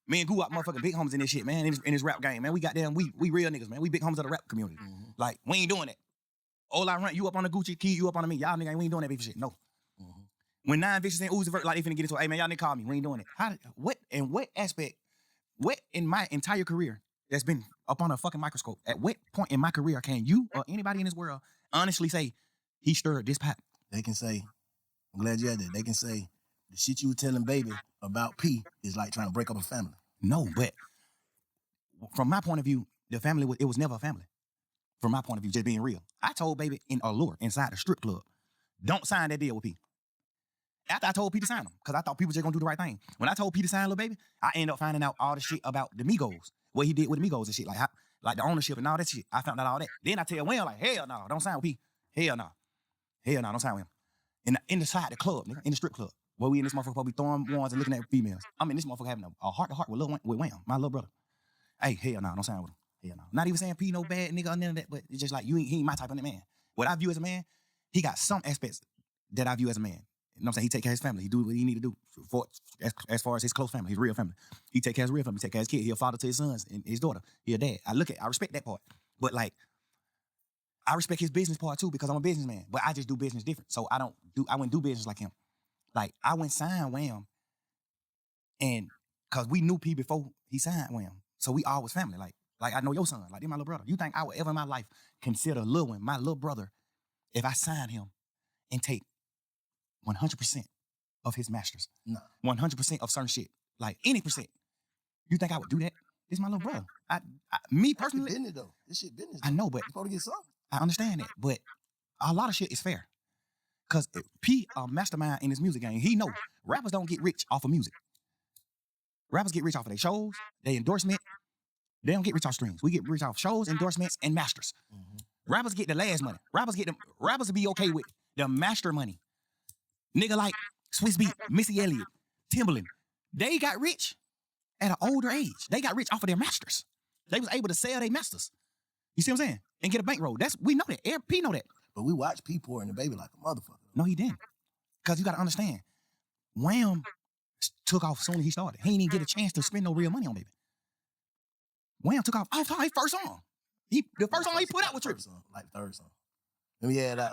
Me and Goo up motherfucking big homies in this shit, man. In this rap game, man. We real niggas, man. We big homies of the rap community. Mm-hmm. Like, we ain't doing that. Ola Ryan, you up on the Gucci, Key, you up on me. Y'all nigga, we ain't doing that beef shit. No. Mm-hmm. When 9 Vicious and Uzi Vert, like, they finna get into it, hey, man, y'all nigga call me. We ain't doing it. What in my entire career that's been up on a fucking microscope, at what point in my career can you or anybody in this world honestly say, he stirred this pot? They can say, I'm glad you had that. They can say, the shit you were telling baby about P is like trying to break up a family. No, but from my point of view, the family, it was never a family. From my point of view, just being real. I told baby in Allure, inside the strip club, don't sign that deal with P. After I told P to sign them, because I thought people just gonna do the right thing. When I told P to sign Lil Baby, I ended up finding out all the shit about the Migos, what he did with the Migos and shit, like the ownership and all that shit. I found out all that. Then I tell Wham, like, hell no, don't sign with P. Hell no. Hell no, don't sign with him. Inside the club, nigga, in the strip club, where we in this motherfucker be throwing ones and looking at females. I'm in this motherfucker having a heart-to-heart with Wham, my little brother. Hey, hell no, don't sign with him. Hell no. Not even saying P no bad nigga or none of that, but it's just like, he ain't my type of man. What I view as a man, he got some aspects that I view as a man. You know what I'm saying? He take care of his family. He do what he need to do as far as his close family, his real family. He take care of his real family. He take care of his kid. He a father to his sons and his daughter. He a dad. I respect that part. But like, I respect his business part too because I'm a businessman. But I just do business different. So I wouldn't do business like him. Like, I went sign Wham, and cause we knew P before he signed Wham. So we all was family. Like I know your son. Like, they're my little brother. You think I would ever in my life consider Lil Wayne, my little brother, if I signed him and take 100% of his masters? No. 100% of certain shit. Like, any percent. You think I would do that? This is my little brother. Me personally. Business though. This shit business. Though. I know, but you supposed to get something. I understand that, but a lot of shit is fair. Cause P a mastermind in this music game. He know rappers don't get rich off of music. Rappers get rich off of their shows, their endorsement. They don't get rich off streams. We get rich off shows, endorsements, and masters. Mm-hmm. Rappers get the last money. Rappers will be okay with the master money. Nigga like Swiss Beat, Missy Elliott, Timberland. They got rich at an older age. They got rich off of their masters. They was able to sell their masters. You see what I'm saying? And get a bankroll. We know that. Every P know that. But we watch P pouring the baby like a motherfucker. No, he didn't. Because you got to understand, Wham took off soon as he started. He didn't even get a chance to spend no real money on baby. Wham took off his first song. The first song he put out was tripping. Like the third song. And we had that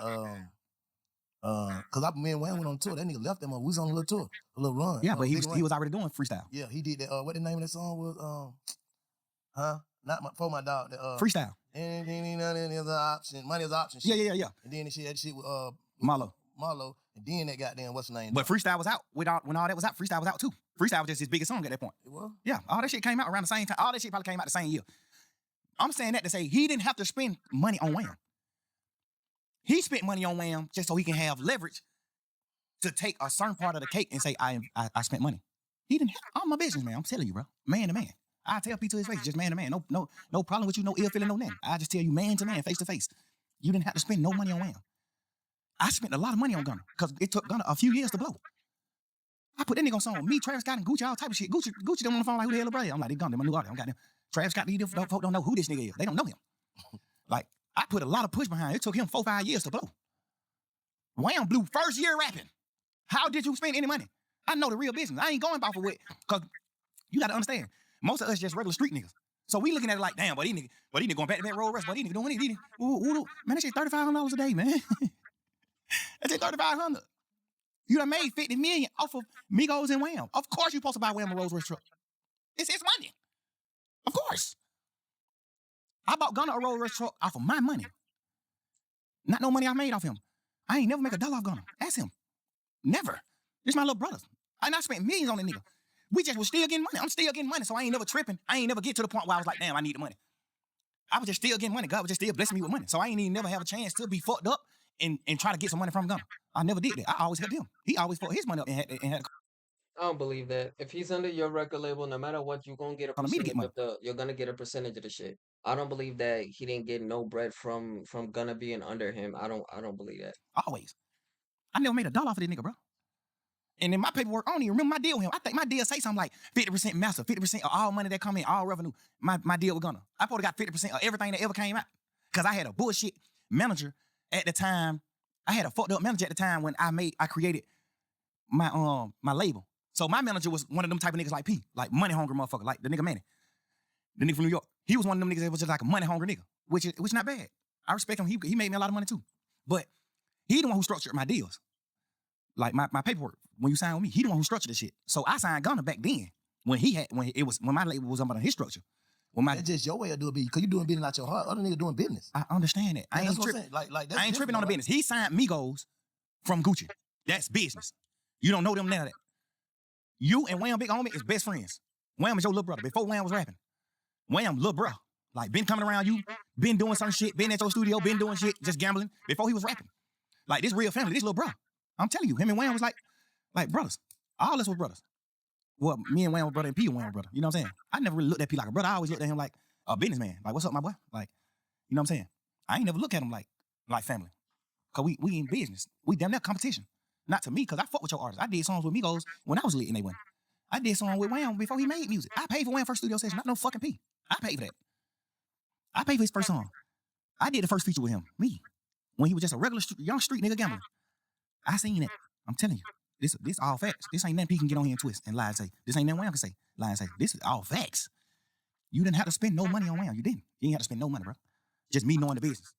cause me and Wham went on tour. That nigga left them. We was on a little tour, a little run. Yeah, but he was already doing freestyle. Yeah, he did that. What the name of that song was? Not for my dog. Freestyle. Anything is an option. Money is an option. Shit. Yeah. And then that shit with Marlo. And then that goddamn what's the name? But freestyle was out. When all that was out, freestyle was out too. Freestyle was just his biggest song at that point. It was? Yeah, all that shit came out around the same time. All that shit probably came out the same year. I'm saying that to say he didn't have to spend money on Wham. He spent money on Wham just so he can have leverage to take a certain part of the cake and say, I spent money. He didn't have, I'm my business, man. I'm telling you, bro. Man to man. I tell P to his face, just man to man. No problem with you, no ill feeling, no nothing. I just tell you man to man, face to face. You didn't have to spend no money on Wham. I spent a lot of money on Gunna because it took Gunna a few years to blow. I put that nigga on song. Me, Travis Scott, and Gucci, all type of shit. Gucci them on the phone like, who the hell is Bray? I'm like, they Gunna, my new artist. I'm goddamn. Travis Scott, these folk don't know who this nigga is. They don't know him. Like, I put a lot of push behind it. It took him 4-5 years to blow. Wham blew first year rapping. How did you spend any money? I know the real business. I ain't going off of it because you got to understand. Most of us just regular street niggas. So we looking at it like, damn, but these niggas going back to that road rush, but these niggas doing it. Man, that shit $3,500 a day, man. That shit $3,500. You done made $50 million off of Migos and Wham. Of course you supposed to buy Wham a Rolls Royce truck. It's money. Of course. I bought Gunna a Rolls Royce truck off of my money. Not no money I made off him. I ain't never make $1 off Gunna. Ask him. Never. This my little brother. I spent millions on the nigga. We just was still getting money. I'm still getting money, so I ain't never tripping. I ain't never get to the point where I was like, damn, I need the money. I was just still getting money. God was just still blessing me with money. So I ain't even never have a chance to be fucked up and try to get some money from Gunna. I never did that. I always helped him. He always fucked his money up and had I don't believe that. If he's under your record label, no matter what, you're gonna get a on me to get percentage money. you're gonna get a percentage of the shit. I don't believe that he didn't get no bread from Gunna being under him. I don't believe that. Always. I never made $1 off of this nigga, bro. And in my paperwork, I don't even remember my deal with him. I think my deal say something like 50% master, 50% of all money that come in, all revenue. My deal with Gunna. I probably got 50% of everything that ever came out. Because I had a bullshit manager at the time. I had a fucked up manager at the time when I created my label. So my manager was one of them type of niggas like P, like money hungry motherfucker, like the nigga Manny, the nigga from New York. He was one of them niggas that was just like a money hungry nigga, which not bad. I respect him. He made me a lot of money too. But he the one who structured my deals. Like my paperwork, when you sign with me, he the one who structured the shit. So I signed Gunna back then when my label was under his structure. That's just your way of doing business because you doing business out your heart. Other niggas doing business. I understand that. I ain't tripping. I ain't tripping on the business. He signed Migos from Gucci. That's business. You don't know them none of that. You and Wham Big Homie is best friends. Wham is your little brother. Before Wham was rapping, Wham little bro. Like been coming around you, been doing some shit, been at your studio, been doing shit, just gambling before he was rapping. Like this real family, this little bro. I'm telling you, him and Wham was like brothers. All us was brothers. Well, me and Wham were brother and P and Wham were brother. You know what I'm saying? I never really looked at P like a brother. I always looked at him like a businessman. Like, what's up, my boy? Like, you know what I'm saying? I ain't never look at him like family. Cause we in business. We damn near competition. Not to me, cause I fuck with your artists. I did songs with Migos when I was lit and they went. I did songs with Wham before he made music. I paid for Wham's first studio session, not no fucking P. I paid for that. I paid for his first song. I did the first feature with him, me. When he was just a regular young street nigga gambler. I seen it. I'm telling you. This all facts. This ain't nothing P can get on here and twist and lie and say. This ain't nothing Wham can say. Lie and say. This is all facts. You didn't have to spend no money on Wham. You didn't. You didn't have to spend no money, bro. Just me knowing the business.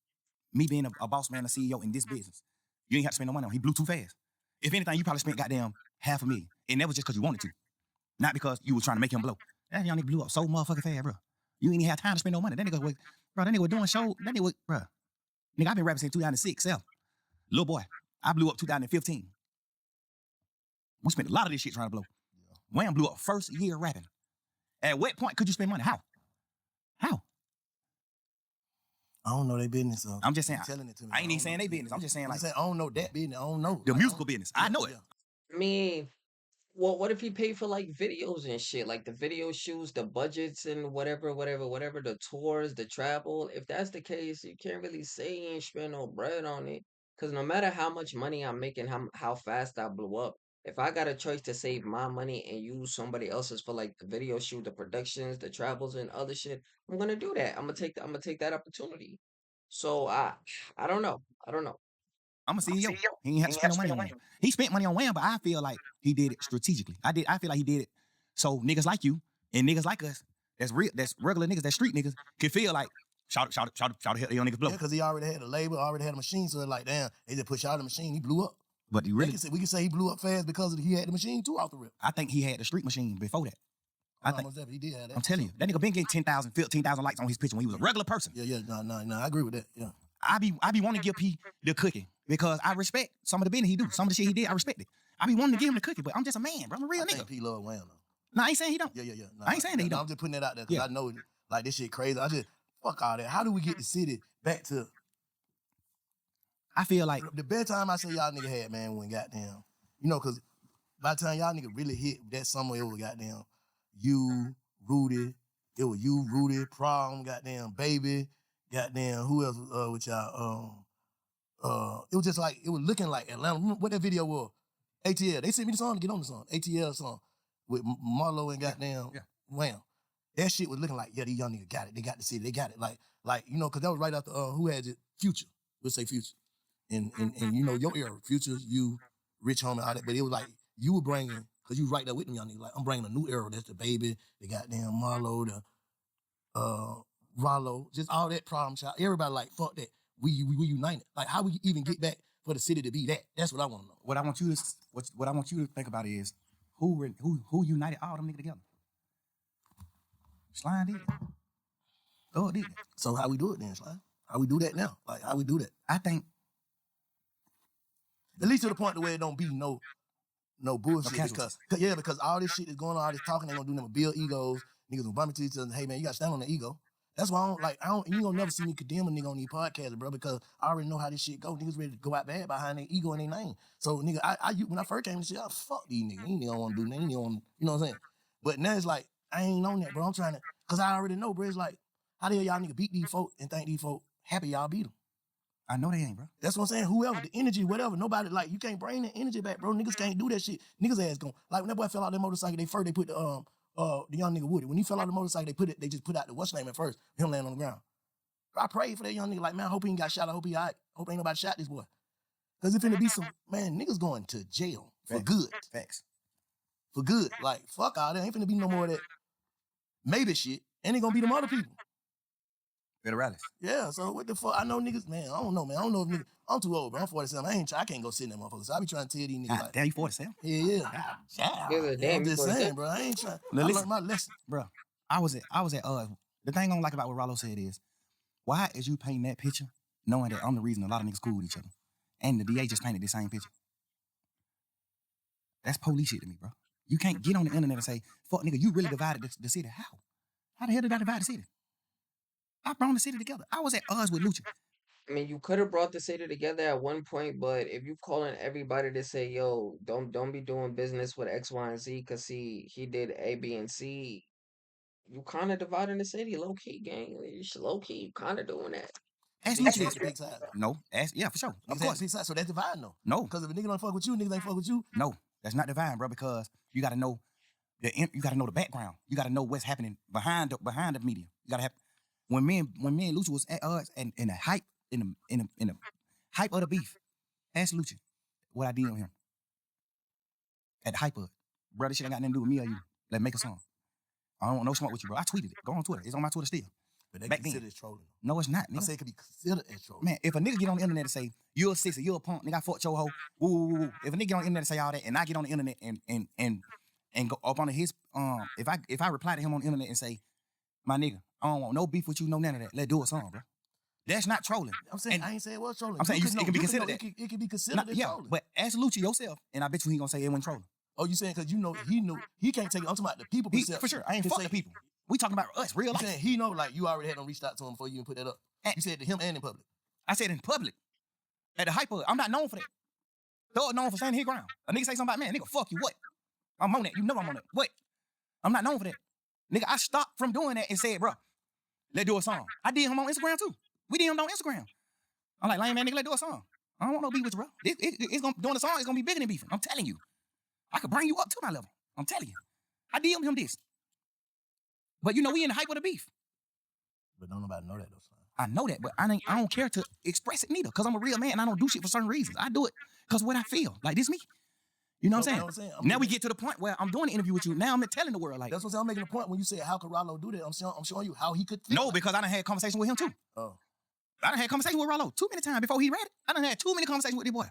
Me being a boss man, a CEO in this business. You ain't have to spend no money on him. He blew too fast. If anything, you probably spent goddamn $500,000. And that was just because you wanted to. Not because you was trying to make him blow. That young nigga blew up so motherfucking fast, bro. You ain't even have time to spend no money. That nigga was doing show. That nigga was, bro. Nigga, I've been rapping since 2006, self. Little boy. I blew up 2015. We spent a lot of this shit trying to blow. Wham blew up first year rapping. At what point could you spend money? How? I don't know their business. So I'm just saying. Telling it to me. I ain't even saying they business. I'm just saying like. I don't know that business. I don't know. The musical business. I know it. I mean, well, what if he paid for like videos and shit, like the video shoots, the budgets and whatever, the tours, the travel? If that's the case, you can't really say he ain't spend no bread on it. Cause no matter how much money I'm making, how fast I blew up, If I got a choice to save my money and use somebody else's for like the video shoot, the productions, the travels, and other shit, I'm gonna do that. I'm gonna take that opportunity. So I don't know. I don't know. I'm a CEO. He ain't have to spend no money on Wham. He spent money on Wham, but I feel like he did it strategically. I feel like he did it so niggas like you and niggas like us, that's regular niggas, that street niggas, can feel like shout the hell young niggas blow. Yeah, because he already had a label, already had a machine, so it's like, damn, they just pushed out the machine, he blew up. But he really, We can say he blew up fast because he had the machine too off the rip. I think he had the street machine before that. I think Almost he did have that. I'm telling you, that nigga been getting 10,000, 15,000 likes on his picture when he was a regular person. Yeah, no, I agree with that. Yeah. I be wanting to give P the cookie because I respect some of the business he do. Some of the shit he did, I respect it. I be wanting to give him the cookie, but I'm just a man, bro. I'm a real I nigga. think P love Wham though. No, I ain't saying he don't. Yeah. No, I ain't saying that he no, don't. I'm just putting that out there because Yeah. I know like this shit crazy. I just fuck all that. How do we get the city back to I feel like the best time I say y'all nigga had, man, when goddamn, you know, because by the time y'all nigga really hit that summer, it was goddamn you, Rudy, it was you, Rudy, Prom, goddamn Baby, goddamn who else with y'all? It was just like it was looking like Atlanta. Remember what that video was? ATL. They sent me the song to get on the song. ATL song with Marlo and goddamn Wham. That shit was looking like, yeah, these young niggas got it. They got the city. They got it. Like you know, because that was right after who had it? Future. We'll say Future. And you know your era, Future, you, Rich Homie, all that. But it was like you were bringing, because you right there with them young niggas. Like I'm bringing a new era. That's the Baby, the goddamn Marlo, the Rollo, just all that problem child. Everybody like fuck that. We united. Like how we even get back for the city to be that? That's what I want to know. what I want you to think about is who united all them niggas together. Slime did it. Oh, did it. So how we do it then, Slime? How we do that now? Like how we do that? I think At least to the point where it don't be no bullshit. casualties. Because all this shit is going on, all this talking, they gonna do nothing but build egos. Niggas gonna bump into each other. Hey man, you gotta stand on the ego. That's why you gonna never see me condemn a nigga on these podcasts, bro, because I already know how this shit go. Niggas ready to go out bad behind their ego and their name. So nigga, when I first came to this shit, I fuck these niggas. These niggas don't wanna do nothing. You know what I'm saying? But now it's like, I ain't on that, bro. I'm trying to, cause I already know, bro. It's like, how the hell y'all nigga beat these folk and think these folk happy y'all beat them? I know they ain't, bro. That's what I'm saying. Whoever, the energy, whatever, nobody, like, you can't bring the energy back, bro. Niggas can't do that shit. Niggas ass going, like, when that boy fell out that motorcycle, they put the young nigga Woody. When he fell out the motorcycle, they just put out the what's name at first, him laying on the ground. I prayed for that young nigga, like, man, I hope he ain't got shot. I hope he all right. Hope ain't nobody shot this boy. Cause if it be some, man, niggas going to jail for good. Facts. For good. Like, fuck all that. Ain't finna be no more of that maybe shit. And it gonna be them other people. Better rallies. Yeah, so what the fuck? I know niggas, man. I don't know, man. I don't know if niggas. I'm too old, bro. I'm 47. I can't go sit in that motherfucker. So I be trying to tell these niggas, God like, damn, you 47? yeah. Yeah, damn, I'm you just 47. saying, bro. I ain't trying. Now, I listen. learned my lesson. Bro, I was at the thing I don't like about what Rollo said is, why is you painting that picture knowing that I'm the reason a lot of niggas cool with each other? And the DA just painted the same picture. That's police shit to me, bro. You can't get on the internet and say, fuck nigga, you really divided the city. How? How the hell did I divide the city? I brought the city together. I was at odds with Lucha. I mean, you could have brought the city together at one point, but if you calling everybody to say, "Yo, don't be doing business with X, Y, and Z," because he did A, B, and C, you kind of dividing the city, low key, gang. Low key, you kind of doing that. Ask Niggas Lucha had this. the big side, though. No, yeah, for sure. Of Niggas had course. the big side, so that's dividing, though. No, Because if a nigga don't fuck with you, niggas ain't fuck with you. no, that's not divine, bro, because you gotta know you gotta know the background. You gotta know what's happening behind the media. You gotta have when me and Lucha was at odds and in the hype in the hype of the beef. Ask Lucha what I did on him. At the hype of it. Bro, this shit ain't got nothing to do with me or you. Let's make a song. I don't want no smoke with you, bro. I tweeted it. Go on Twitter. It's on my Twitter still. But they Back consider then. it trolling. No, it's not, I nigga. say it could be considered as trolling. Man, if a nigga get on the internet and say, you're a sissy, you're a punk, nigga, I fucked your hoe, woo, woo, woo, woo. If a nigga get on the internet and say all that, and I get on the internet and go up on his, if I reply to him on the internet and say, my nigga, I don't want no beef with you, no none of that, let's do a song, bro. That's not trolling. I'm saying, And I ain't saying it was trolling. I'm saying You it could can be know- considered it that. could be considered as Yeah, trolling. but ask Lucci yourself, and I bet you he gonna say it wasn't trolling. Oh, you saying because you know he can't take it. I'm talking about the people perception. For sure, I ain't He fuck say- the people. We talking about us, real You life. saying he know, like, you already had them reached out to him before you even put that up. And- You said to him and in public. I said in public, at the hype of it. I'm not known for that. Thug known for standing his ground. A nigga say something about, man, nigga, fuck you, what? I'm on that. You know I'm on that. What? I'm not known for that. Nigga, I stopped from doing that and said, bro, let's do a song. I did him on Instagram too. We did him on Instagram. I'm like, lame man, nigga, let's do a song. I don't want no beef with you, bro. It's gonna doing a song, it's gonna be bigger than beefing. I'm telling you. I could bring you up to my level. I'm telling you. I DM'd him this. But you know, we in the hype of the beef. But don't nobody know that though, son. I know that, but I don't care to express it neither, because I'm a real man and I don't do shit for certain reasons. I do it because what I feel. Like, this me. You know what I'm saying? Now we get to the point where I'm doing the interview with you. Now I'm telling the world, like, that's what I'm making a point when you said, how could Rollo do that? I'm showing you how he could feel. No, because I done had conversation with him too. Oh. I done had conversation with Rollo too many times before he read it. I done had too many conversations with this boy.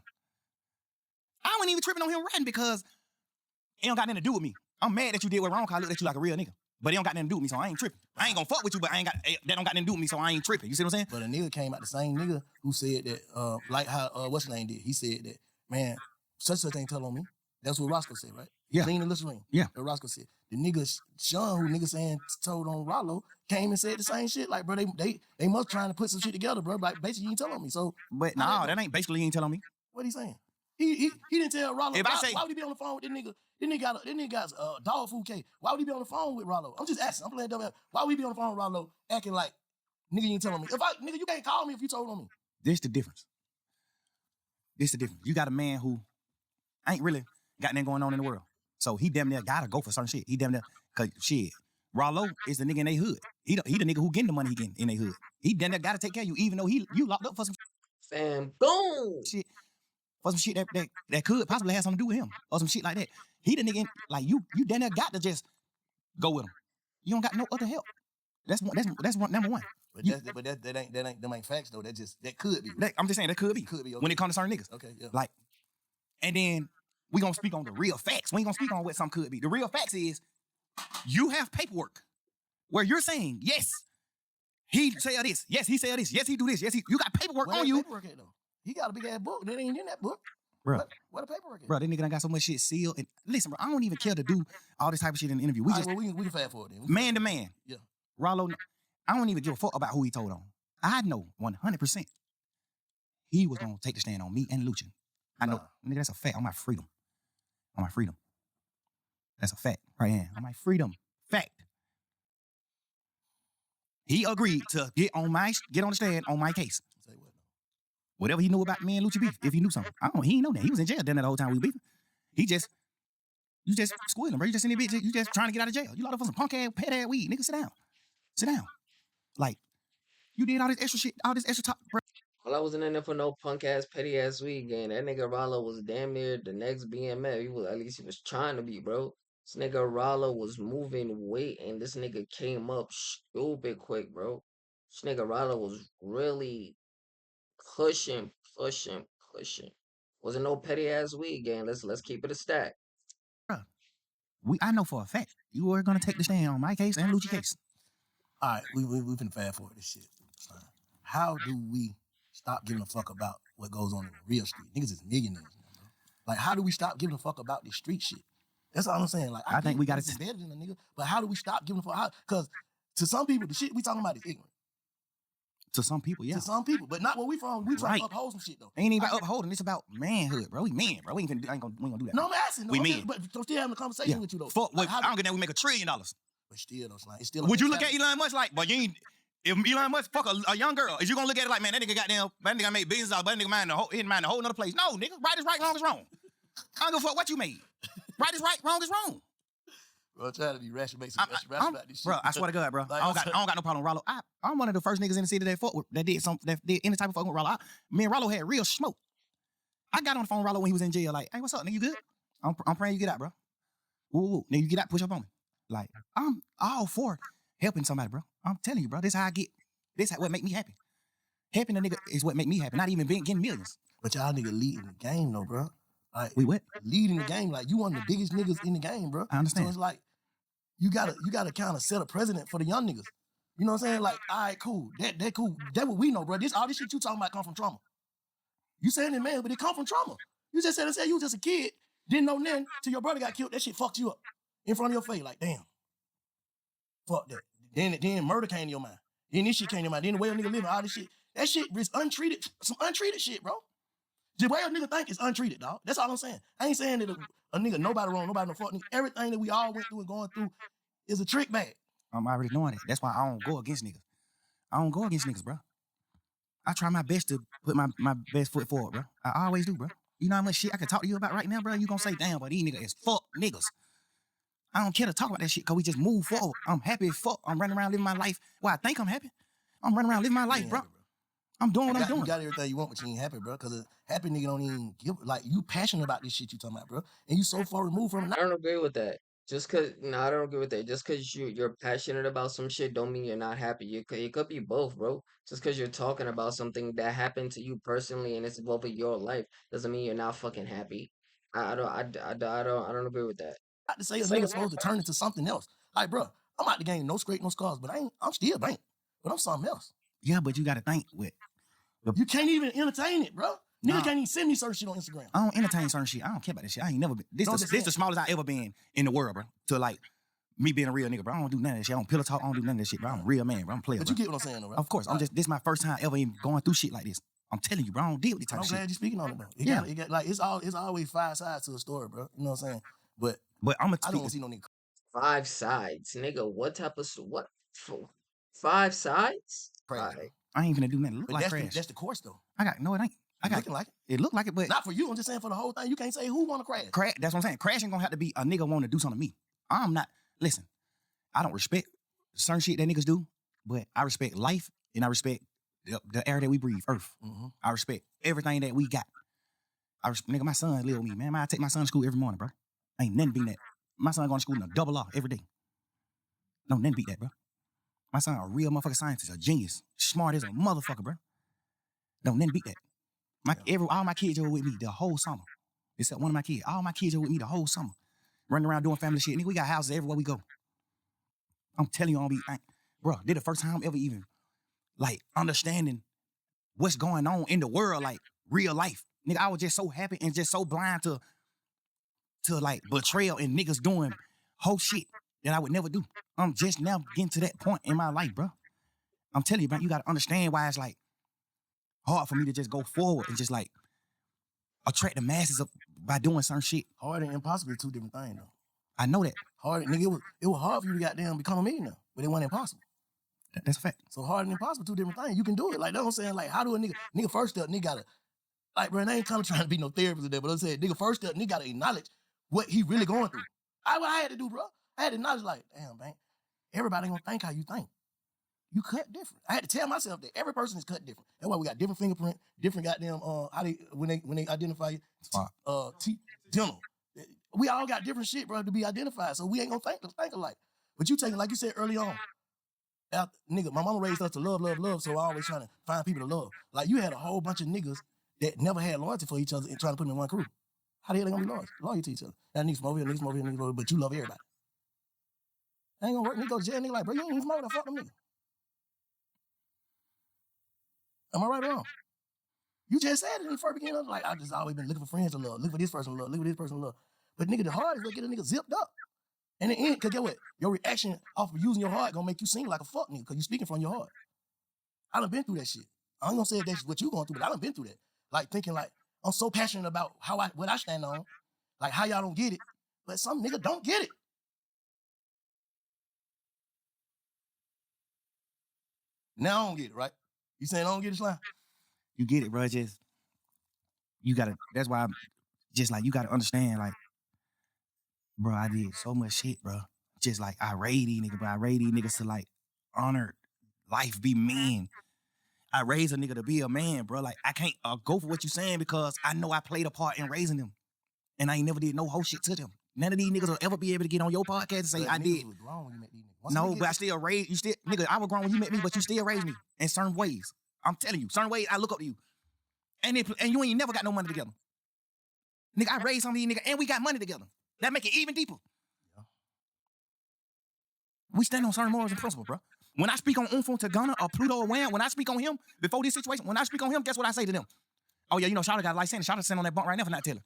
I wasn't even tripping on him writing because it don't got nothing to do with me. I'm mad that you did what wrong because I looked at you like a real nigga. But it don't got nothing to do with me, so I ain't tripping. I ain't gonna fuck with you, but that don't got nothing to do with me, so I ain't tripping. You see what I'm saying? But a nigga came out, the same nigga who said that, like how what's his name did. He said that, man, such ain't tell on me. That's what Roscoe said, right? Yeah. Clean and Listerine. Yeah. That Roscoe said. The nigga Sean, who nigga saying told on Rollo, came and said the same shit. Like, bro, they must trying to put some shit together, bro. Like, basically, you ain't tell on me. So, but no, that ain't basically you ain't telling me. What he saying? He didn't tell Rollo. If I say, why would he be on the phone with this nigga? This nigga got dog food cake. Why would he be on the phone with Rollo? I'm just asking. I'm playing dumb. Why would he be on the phone with Rollo acting like nigga you ain't telling me? Nigga, you can't call me if you told on me. This the difference. You got a man who ain't really got nothing going on in the world. So he damn near gotta go for certain shit. He damn near, cause shit, Rollo is the nigga in they hood. He the nigga who getting the money he getting in they hood. He damn near gotta take care of you, even though you locked up for some Fam, boom. shit. For some shit that could possibly have something to do with him. Or some shit like that. He the nigga, like you damn near got to just go with him. You don't got no other help. That's number one. But them ain't facts though. That could be. I'm just saying that could be. Could be, okay. When it comes to certain niggas. Okay, yeah. Like, and then we gonna speak on the real facts. We ain't gonna speak on what some could be. The real facts is you have paperwork where you're saying, yes, he said this. Yes, he said this. Yes, he do this. Yes, you got paperwork Where on you. Paperwork at, though? He got a big ass book. That ain't in that book. Bro. What the paperwork at? Bro, that nigga done got so much shit sealed. And listen, bro, I don't even care to do all this type of shit in the interview. We can fast forward then. Man to man. Yeah. Rollo, I don't even give a fuck about who he told on. I know 100% he was gonna take the stand on me and Luchin. I know, nigga, that's a fact. On my freedom. That's a fact right here. On my freedom. Fact. He agreed to get on the stand on my case. Say what? Whatever he knew about me and Lucci beef, if he knew something. He ain't know that. He was in jail then the whole time we beefing. You just squealing, bro. You just in the bitch. You just trying to get out of jail. You locked up for some punk ass, pet ass weed. Nigga, sit down. Like, you did all this extra shit, all this extra talk, bro. Well, I wasn't in there for no punk ass, petty ass weed game. That nigga Rollo was damn near the next BMF. At least he was trying to be, bro. This nigga Rollo was moving weight, and this nigga came up stupid quick, bro. This nigga Rollo was really pushing. Wasn't no petty ass weed game. Let's keep it a stack. I know for a fact you were gonna take the stand on my case and Lucci case. All right, we finna fast forward this shit. How do we stop giving a fuck about what goes on in the real street? Niggas is millionaires now, bro. Like, how do we stop giving a fuck about this street shit? That's all I'm saying. Like, I think we got to better than a nigga, but how do we stop giving a fuck? Because to some people, the shit we talking about is ignorant. To some people, yeah. To some people, but not where we from. We try to uphold some shit though. Ain't even about upholding. It's about manhood, bro. We men, bro. We ain't gonna do that. No, I'm asking. No, we men. But I'm still having a conversation with you though. Fuck, I don't get that. We make $1 trillion. But still, though, it's still. Would you look at Elon Musk like, but you ain't? If Elon Musk fuck a young girl, is you gonna look at it like, man, that nigga made billions of dollars, but that nigga he mind a whole nother place? No, nigga, right is right, wrong is wrong. I don't give a fuck what you made. Right is right, wrong is wrong. Bro, I'm trying to be rational, make some rational about this shit. Bro, I swear to God, bro. Like, I don't got no problem with Rollo. I'm one of the first niggas in the city that did any type of fucking with Rollo. Me and Rollo had real smoke. I got on the phone with Rollo when he was in jail, like, hey, what's up, nigga? You good? I'm praying you get out, bro. Woo. Nigga, you get out, push up on me. Like, I'm all for helping somebody, bro. I'm telling you, bro. This how I get. This what make me happy. Helping a nigga is what make me happy. Not even getting millions. But y'all nigga leading the game though, bro. Like, we what? Leading the game. Like, you one of the biggest niggas in the game, bro. I understand. So it's like, you gotta kind of set a precedent for the young niggas. You know what I'm saying? Like, all right, cool. That cool. That what we know, bro. All this shit you talking about come from trauma. You saying it, man, but it come from trauma. You just said you was just a kid, didn't know nothing till your brother got killed. That shit fucked you up in front of your face. Like, damn. Fuck that. Then murder came to your mind. Then this shit came to your mind. Then the way a nigga living, all this shit. That shit is untreated. Some untreated shit, bro. The way a nigga think is untreated, dog. That's all I'm saying. I ain't saying that a nigga, nobody wrong, nobody no fuck nigga. Everything that we all went through and going through is a trick bag. I'm already knowing it. That's why I don't go against niggas. I don't go against niggas, bro. I try my best to put my best foot forward, bro. I always do, bro. You know how much shit I can talk to you about right now, bro? You gonna say, damn, but these niggas is fuck niggas. I don't care to talk about that shit because we just move forward. I'm happy as fuck. I'm running around living my life. Well, I think I'm happy. I'm running around living my life, bro. Happy, bro. I'm doing what I'm You doing. got everything you want, but you ain't happy, bro. Because a happy nigga don't even give, like, you passionate about this shit you talking about, bro. And you so far removed from it. I don't agree with that. Just cause no, I don't agree with that. Just cause you're passionate about some shit don't mean you're not happy. It could be both, bro. Just cause you're talking about something that happened to you personally and it's involving your life doesn't mean you're not fucking happy. I don't agree with that. Not to say a nigga supposed to turn into something else. Like, bro, I'm out the game, no scrape, no scars, but I'm still bank. But I'm something else. Yeah, but you got to think with. You can't even entertain it, bro. Nigga Nah. can't even send me certain shit on Instagram. I don't entertain certain shit. I don't care about this shit. I ain't never been. This the smallest I ever been in the world, bro. To like me being a real nigga, bro. I don't do none of that shit. I don't pillow talk. I don't do none of that shit, bro. I'm a real man, bro. I'm a player, But bro. you get what I'm saying, though, bro. Of course. I'm just, this is my first time ever even going through shit like this. I'm telling you, bro. I don't deal with this type I'm of glad shit. you're speaking on it, bro. It got, like, it's always 5 sides to a story, bro. You know what I'm saying? But I'm gonna I don't see no nigga. 5 sides, nigga. What type of what? 5 sides? Crash. Alright. I ain't finna do nothing. Look But like crash. that's the course, though. I got, no, it ain't. I got, looking like it. It look like it, but Not for you. I'm just saying for the whole thing. You can't say who want to crash. that's what I'm saying. Crashing gonna have to be a nigga want to do something to me. I'm not, listen, I don't respect certain shit that niggas do, but I respect life and I respect the air that we breathe, earth. Mm-hmm. I respect everything that we got. Nigga, my son live with me, man. I take my son to school every morning, bro. Ain't nothing beat that. My son going to school in a double R every day. No, nothing beat that, bro. My son a real motherfucking scientist, a genius, smart as a motherfucker, bro. No, nothing beat that. All my kids are with me the whole summer. Except one of my kids. All my kids are with me the whole summer. Running around doing family shit. Nigga, we got houses everywhere we go. I'm telling you, bro, this the first time I'm ever even, like, understanding what's going on in the world, like, real life. Nigga, I was just so happy and just so blind to like, betrayal and niggas doing whole shit that I would never do. I'm just now getting to that point in my life, bro. I'm telling you, man, you got to understand why it's, like, hard for me to just go forward and just, like, attract the masses by doing certain shit. Hard and impossible are two different things, though. I know that. Hard, nigga, it was hard for you to goddamn become a millionaire, but it wasn't impossible. That's a fact. So hard and impossible, two different things. You can do it. Like, that's what I'm saying. Like, how do a nigga first step, nigga gotta, like, bro, I ain't kind of trying to be no therapist today, but I'm saying, nigga first step, nigga gotta acknowledge what he really going through. What I had to do, bro. I had to acknowledge, like, damn, man, everybody ain't gonna think how you think. You cut different. I had to tell myself that every person is cut different. That's why we got different fingerprint, different goddamn, when they identify you, dental. We all got different shit, bro, to be identified. So we ain't gonna think alike. But you taking, like you said early on, nigga, my mama raised us to love, love, love, so I always trying to find people to love. Like, you had a whole bunch of niggas that never had loyalty for each other and trying to put them in one crew. How the hell they gonna be loyal to each other? Now, niggas from over here, niggas from over here, niggas from over here, but you love everybody. That ain't gonna work. Nigga go to jail, nigga like, bro, you ain't even smoking, fuck them niggas. Am I right or wrong? You just said it in the first beginning. Like, I just always been looking for friends to love, looking for this person to love, looking for this person to love. But nigga, the heart is what get a nigga zipped up. And in the end, cause get what? Your reaction off of using your heart gonna make you seem like a fuck nigga, because you speaking from your heart. I done been through that shit. I ain't gonna say that's what you going through, but I done been through that. Like, thinking like, I'm so passionate about what I stand on, like how y'all don't get it, but some nigga don't get it. Now I don't get it, right? You saying I don't get it, Slime? You get it, bro. Just, you gotta, that's why I'm just like, you gotta understand, like, bro, I did so much shit, bro. Just like, I raised these niggas, bro. I raised these niggas to, like, honor life, be men. I raised a nigga to be a man, bro. Like, I can't go for what you saying because I know I played a part in raising them. And I ain't never did no whole shit to them. None of these niggas will ever be able to get on your podcast and say, But I niggas did. was grown when you met these niggas. No, but I still raised, nigga, I was grown when you met me, but you still raised me in certain ways. I'm telling you, certain ways I look up to you. And you ain't never got no money together. Nigga, I raised some of these niggas and we got money together. That make it even deeper. Yeah. We stand on certain morals and principles, bro. When I speak on Umfo to Gunna or Pluto or Wham, when I speak on him, before this situation, when I speak on him, guess what I say to them? Oh yeah, you know, Shawty got a license. Shawty sitting on that bunk right now for not telling.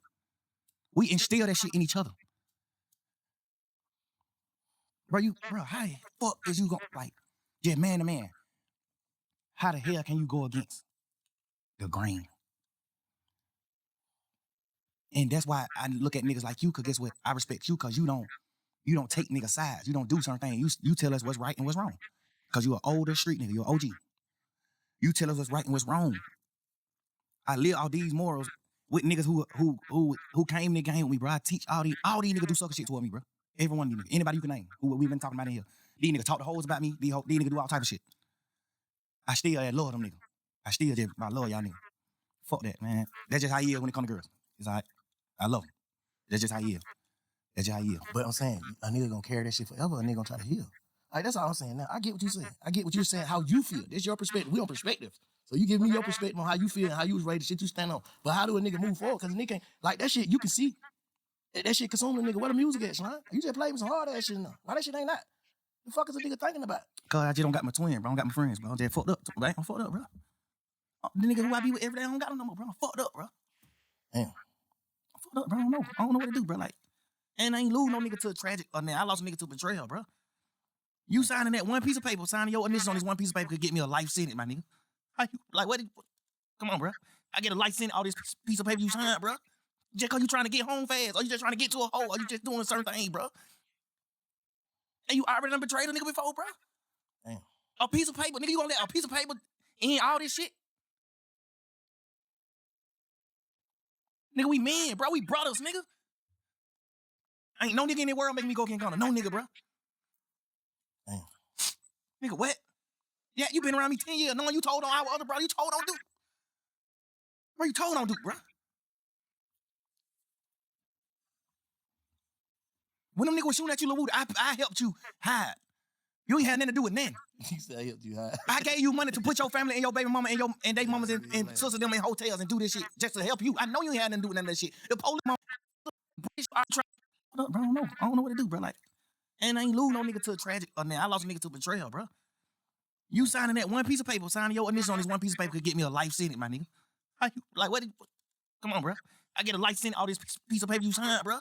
We instill that shit in each other. Bro, how the fuck is you going, like, yeah, man to man, how the hell can you go against the grain? And that's why I look at niggas like you, because guess what? I respect you because you don't take nigga sides. You don't do certain things. You tell us what's right and what's wrong. Because you an older street nigga, you're an OG. You tell us what's right and what's wrong. I live all these morals with niggas who came in the game with me, bro. I teach all these niggas do sucker shit toward me, bro. Every one of these niggas, anybody you can name, who we've been talking about in here. These niggas talk the hoes about me. These niggas do all type of shit. I still love them niggas. I love y'all niggas. Fuck that, man. That's just how he is when it comes to girls. It's all right. I love him. That's just how he is. That's just how he is. But I'm saying, a nigga gonna carry that shit forever. A nigga gonna try to heal. Like, that's all I'm saying. Now, I get what you saying. I get what you're saying, how you feel. This your perspective. We on perspective. So you give me your perspective on how you feel and how you was raised, the shit you stand on. But how do a nigga move forward? Because a nigga ain't, like, that shit, you can see. That shit consuming a nigga. Where the music at, son? You just played me some hard ass shit now. Why that shit ain't that? The fuck is a nigga thinking about? Cause I just don't got my twin, bro. I don't got my friends, bro. I'm just fucked up. Right? I'm fucked up, bro. The nigga who I be with every day, I don't got them no more, bro. I'm fucked up, bro. Damn. I'm fucked up, bro. I don't know what to do, bro. Like, and I ain't lose no nigga to a tragic, or now I lost a nigga to betrayal, bro. You signing that one piece of paper, signing your initials on this one piece of paper could get me a life sentence, my nigga. Like, what? Come on, bro. I get a life sentence, all this piece of paper you signed, bro. Just cause you trying to get home fast, or you just trying to get to a hole, or you just doing a certain thing, bro. And you already done betrayed a nigga before, bro. Damn. A piece of paper, nigga, you gonna let a piece of paper in all this shit? Nigga, we men, bro. We brothers, nigga. Ain't no nigga in the world making me go get Gunna. No nigga, bro. Damn. Nigga, what? Yeah, you been around me 10 years, knowing you told on our other brother, you told on Duke. Bro, you told on Duke, bro. When them niggas was shooting at you, Lil Woody, I helped you hide. You ain't had nothing to do with nothing. He said I helped you hide. I gave you money to put your family and your baby mama and they mamas and sisters them in hotels and do this shit just to help you. I know you ain't had nothing to do with none of that shit. The police mama, I don't know. I don't know what to do, bro. Like, and I ain't lose no nigga to a tragic, or now I lost a nigga to betrayal, bro. You signing that one piece of paper, signing your initials on this one piece of paper could get me a life sentence, my nigga. Like, what? Come on, bro. I get a life sentence, all this piece of paper you signed, bro.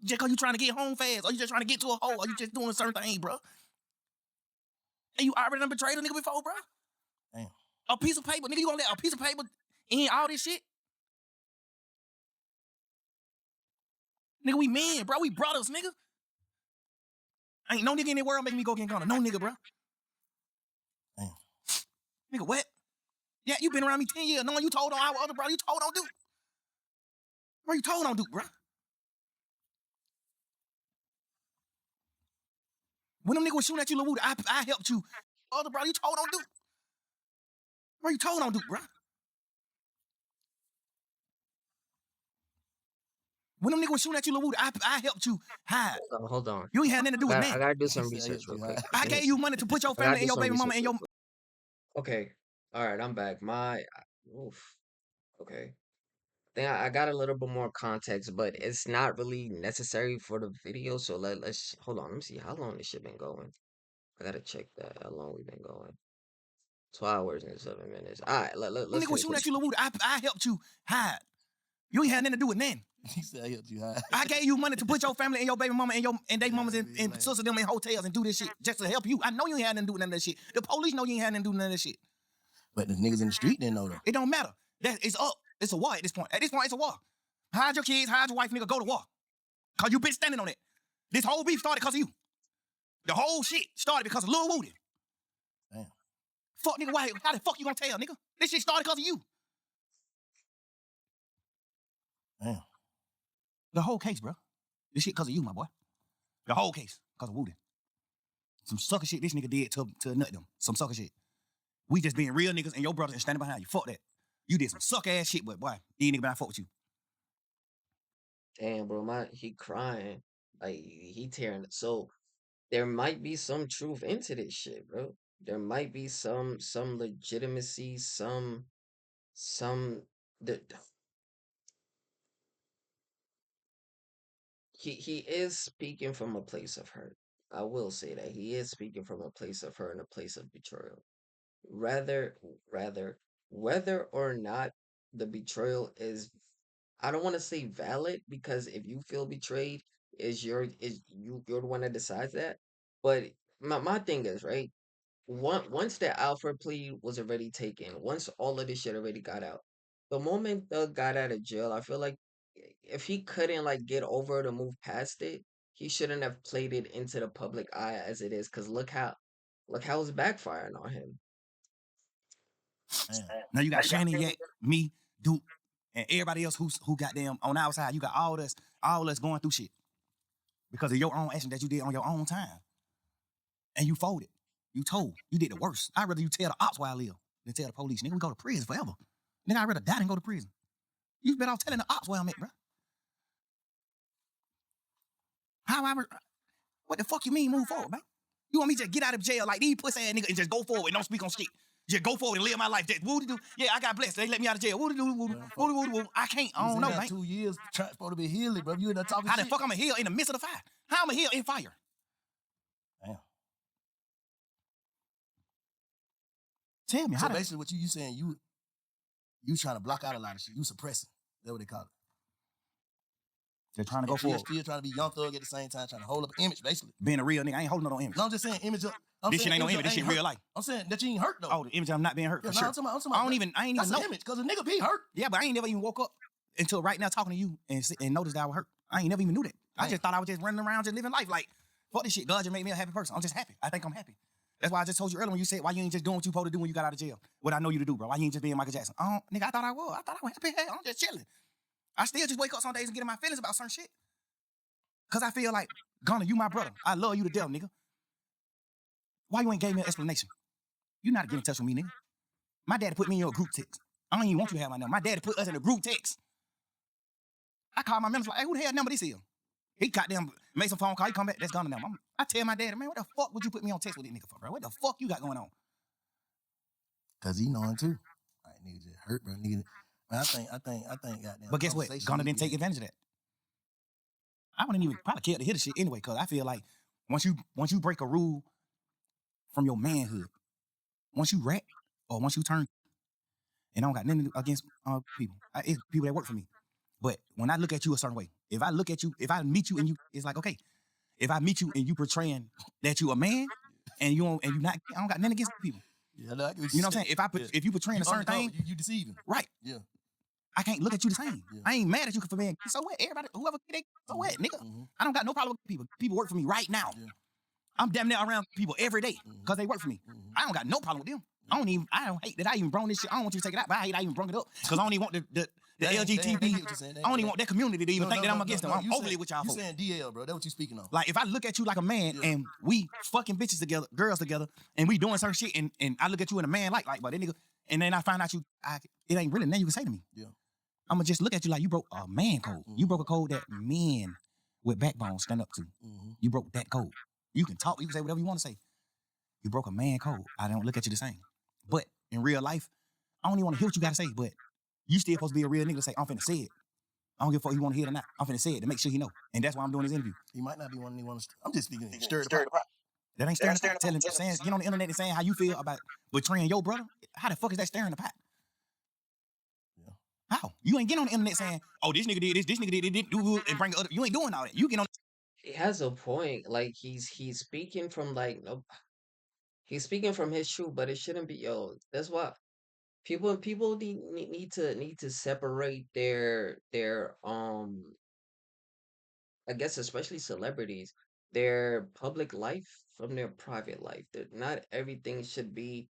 Just cause you trying to get home fast, or you just trying to get to a hole, or you just doing a certain thing, bro. And you already done betrayed a nigga before, bro. Damn. A piece of paper, nigga, you gonna let a piece of paper in all this shit? Nigga, we men, bro. We brothers, nigga. Ain't no nigga in the world making me go get Gunna. No nigga, bro. Damn. Nigga, what? Yeah, you been around me 10 years, knowing you told on our other brother, you told on Duke. Bro, you told on Duke, bro. When them niggas was shooting at you, Lil Woody, I helped you. Other brother, you told on Duke. Bro, you told on Duke, bro. When them niggas was shooting at you, Lil Woody, I helped you hide. Hold on. You ain't had nothing to do with I nothing. gotta do He some said I research helped real you quick. hide. I gave you money to put your I gotta family do and your some baby mama research and real your. quick. Okay. All right, I'm back. Oof. Okay. Think I got a little bit more context, but it's not really necessary for the video. So let's hold on. Let me see how long this shit been going. I gotta check that. How long we been going? 2 hours and 7 minutes. All right, Them let's niggas was finish shooting at this. you, Lil Woody, I helped you hide. You ain't had nothing to do with nothing. He said I helped you hide. I gave you money to put your family and your baby mama and they mamas and sisters them in hotels and do this shit just to help you. I know you ain't had nothing to do with none of that shit. The police know you ain't had nothing to do with none of that shit. But the niggas in the street didn't know though. It don't matter. It's up. It's a war at this point. At this point, it's a war. Hide your kids, hide your wife, nigga, go to war. Cause you been standing on it. This whole beef started because of you. The whole shit started because of Lil Woody. Damn. Fuck, nigga, why? How the fuck you gonna tell, nigga? This shit started because of you. Damn. The whole case, bro. This shit because of you, my boy. The whole case because of Woody. Some sucker shit this nigga did to nut them. Some sucker shit. We just being real niggas and your brothers and standing behind you. Fuck that. You did some suck ass shit, but boy, these niggas better fuck with you. Damn, bro, he crying. Like he tearing it. So there might be some truth into this shit, bro. There might be some legitimacy, some the he is speaking from a place of hurt. I will say that he is speaking from a place of hurt and a place of betrayal. Rather, rather, whether or not the betrayal is, I don't want to say valid because if you feel betrayed, you're the one that decides that. But my thing is right. Once the Alfred plea was already taken, once all of this shit already got out, the moment Thug got out of jail, I feel like if he couldn't like get over it or move past it, he shouldn't have played it into the public eye as it is. Cause look how it's backfiring on him. Damn. Now you got Shannon Yak, me, Duke. And everybody else who got them on our side, you got all us going through shit because of your own action that you did on your own time. And you folded. You told. You did the worst. I'd rather you tell the ops where I live than tell the police. Nigga, we go to prison forever. Nigga, I'd rather die than go to prison. You better off telling the ops where I'm at, bro. What the fuck you mean move forward, man? You want me to just get out of jail like these pussy ass niggas and just go forward and don't speak on shit? Just go forward and live my life. Just woo-de-doo. Yeah, I got blessed. They let me out of jail. Woo-de-doo, woo-de-doo. I can't. I don't know, man. 2 years supposed to be healing, bro. You in there talking How shit. the fuck I'm a heal in the midst of the fire? How I'm a heal in fire? Damn. Tell me, So how basically what you saying, you trying to block out a lot of shit. You suppressing. That's what they call it. they're trying to go Still forward. trying to be young thug at the same time, trying to hold up an image, basically. Being a real nigga, I ain't holding no image. No, I'm just saying image. This shit ain't no image. This shit real life. I'm saying that you ain't hurt though. Oh, the image of I'm not being hurt Yeah, for no, sure. I'm talking about, I ain't even that's know. an image because a nigga be hurt. Yeah, but I ain't never even woke up until right now talking to you and noticed that I was hurt. I ain't never even knew that. I just thought I was just running around just living life like, fuck this shit. God just made me a happy person. I'm just happy. I think I'm happy. That's why I just told you earlier when you said, why you ain't just doing what you supposed to do when you got out of jail? What I know you to do, bro. Why you ain't just being Michael Jackson? Nigga, I thought I was. I thought I was happy. Hey, I'm just chilling. I still just wake up some days and get in my feelings about certain shit. Cause I feel like, Gunna, you my brother. I love you to death, nigga. Why you ain't gave me an explanation? You not get in touch with me, nigga. My daddy put me in your group text. I don't even want you to have my number. My daddy put us in a group text. I call my members like, hey, who the hell number this is? He got them, made some phone call. He come back, that's Gunna number. I tell my daddy, man, what the fuck would you put me on text with this nigga for, bro? What the fuck you got going on? Cause he knowing too. Like nigga just hurt, bro. Nigga. Man, I think goddamn. But guess what? Gunna didn't take advantage of that. I wouldn't even probably care to hear the shit anyway, cause I feel like once you break a rule from your manhood, once you rat or once you turn, and I don't got nothing against people. It's people that work for me. But when I look at you a certain way, if I look at you, if I meet you and you, it's like, okay, if I meet you and you portraying that you a man and you not, I don't got nothing against people. Yeah, no, I get what You know what I'm saying? If you portraying a certain thing, you deceiving. right? Yeah. I can't look at you the same. Yeah. I ain't mad at you for being, so what? Everybody, whoever, so what, nigga? Mm-hmm. I don't got no problem with people. People work for me right now. Yeah. I'm damn near around people every day because they work for me. I don't got no problem with them. I don't hate that I even brought this shit. I don't want you to take it out, but I hate I even brought it up because I don't even want the LGBT. I don't even want that community to even think that I'm against them. I'm overly with y'all. You saying DL, bro? That's what you speaking on. Like if I look at you like a man and we fucking bitches together, girls together, and we doing certain shit, and I look at you in a man like, but that nigga, and then I find out it ain't really nothing you can say to me. Yeah. I'm gonna just look at you like you broke a man code. You broke a code that men with backbone stand up to. You broke that code. You can talk, you can say whatever you want to say. You broke a man code. I don't look at you the same. But in real life, I don't even want to hear what you gotta say, but you still supposed to be a real nigga to say, I'm finna say it. I don't give a fuck if you want to hear it or not. I'm finna say it to make sure he know. And that's why I'm doing this interview. He might not be one he wants to. I'm just speaking stir the pot. That ain't stirring the pot. Saying, get on the internet and saying how you feel about betraying your brother. How the fuck is that stirring the pot? Yeah. How? You ain't getting on the internet saying, oh, this nigga did this nigga did this, and bring other. You ain't doing all that. You get on. He has a point. Like he's speaking from like no, he's speaking from his truth, but it shouldn't be. Yo, that's why people need to separate their I guess especially celebrities, their public life from their private life. That not everything should be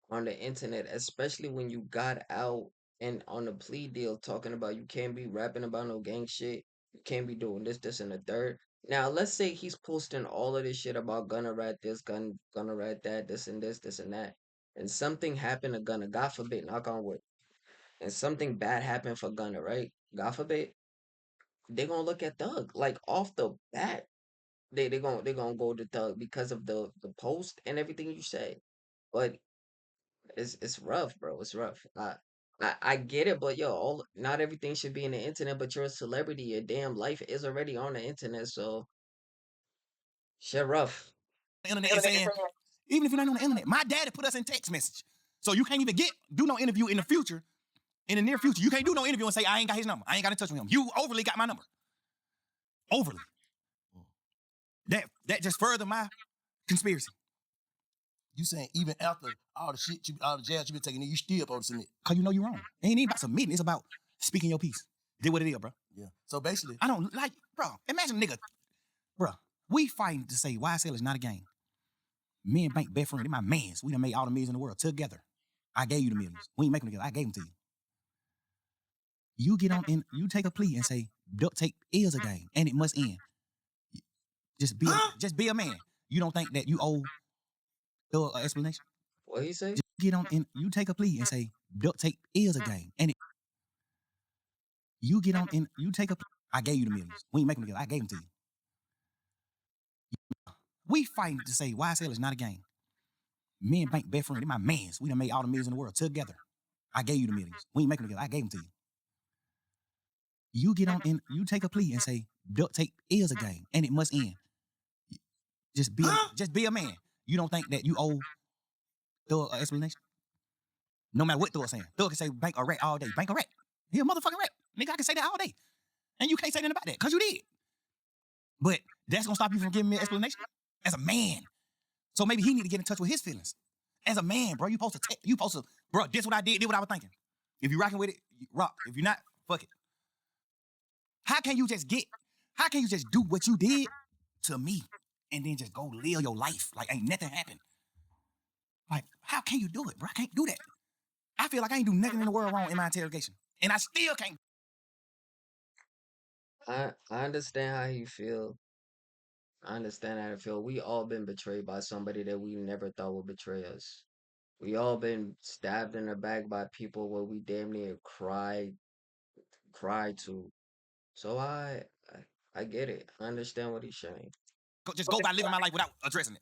on the internet, especially when you got out and on a plea deal talking about you can't be rapping about no gang shit, you can't be doing this, and the third. Now, let's say he's posting all of this shit about Gunna rat this, Gunna rat that, this and that, and something happened to Gunna, God forbid, knock on wood, and something bad happened for Gunna, right? God forbid, they're gonna look at Thug like off the bat. They gonna go to Thug because of the post and everything you say. But it's rough, bro. It's rough. I get it, but yo, not everything should be in the internet. But you're a celebrity. Your damn life is already on the internet, so shit rough. The internet and saying, even if you're not on the internet, my daddy put us in text message. So you can't even do no interview in the future, in the near future. You can't do no interview and say, I ain't got his number. I ain't got in touch with him. You overly got my number. Overly. That just further my conspiracy. You saying even after all the shit, all the jabs you been taking, you still supposed to submit? Cause you know you're wrong. It ain't even about submitting. It's about speaking your piece. Did what it is, bro. Yeah. So basically, I don't like, bro. Imagine nigga, bro. We fighting to say YSL is not a game. Me and Bank best friend, they my mans. We done made all the millions in the world together. I gave you the millions. We ain't making them together. I gave them to you. You get on and you take a plea and say duct tape is a game and it must end. Just be a man. You don't think that you owe the explanation? What he say? Just get on and you take a plea and say duct tape is a game and you get on and you take a plea. I gave you the millions. We ain't making them together. I gave them to you. We fighting to say YSL is not a game. Me and Bank best friend. They're my mans. We done made all the millions in the world together. I gave you the millions. We ain't making them together. I gave them to you. You get on and you take a plea and say duct tape is a game and it must end. Just be a man. You don't think that you owe the explanation? No matter what Thug's saying. Thug can say Bank a rat all day. Bank a rat. He a motherfucking rat. Nigga, I can say that all day. And you can't say nothing about that because you did. But that's gonna stop you from giving me an explanation as a man. So maybe he need to get in touch with his feelings. As a man, bro, you supposed to, bro, this what I did what I was thinking. If you rocking with it, rock. If you're not, fuck it. How can you just do what you did to me and then just go live your life like ain't nothing happened? Like, how can you do it, bro? I can't do that. I feel like I ain't do nothing in the world wrong in my interrogation. And I still can't. I understand how you feel. I understand how you feel. We all been betrayed by somebody that we never thought would betray us. We all been stabbed in the back by people where we damn near cried to. So I get it. I understand what he's saying. Just go by living my life without addressing it.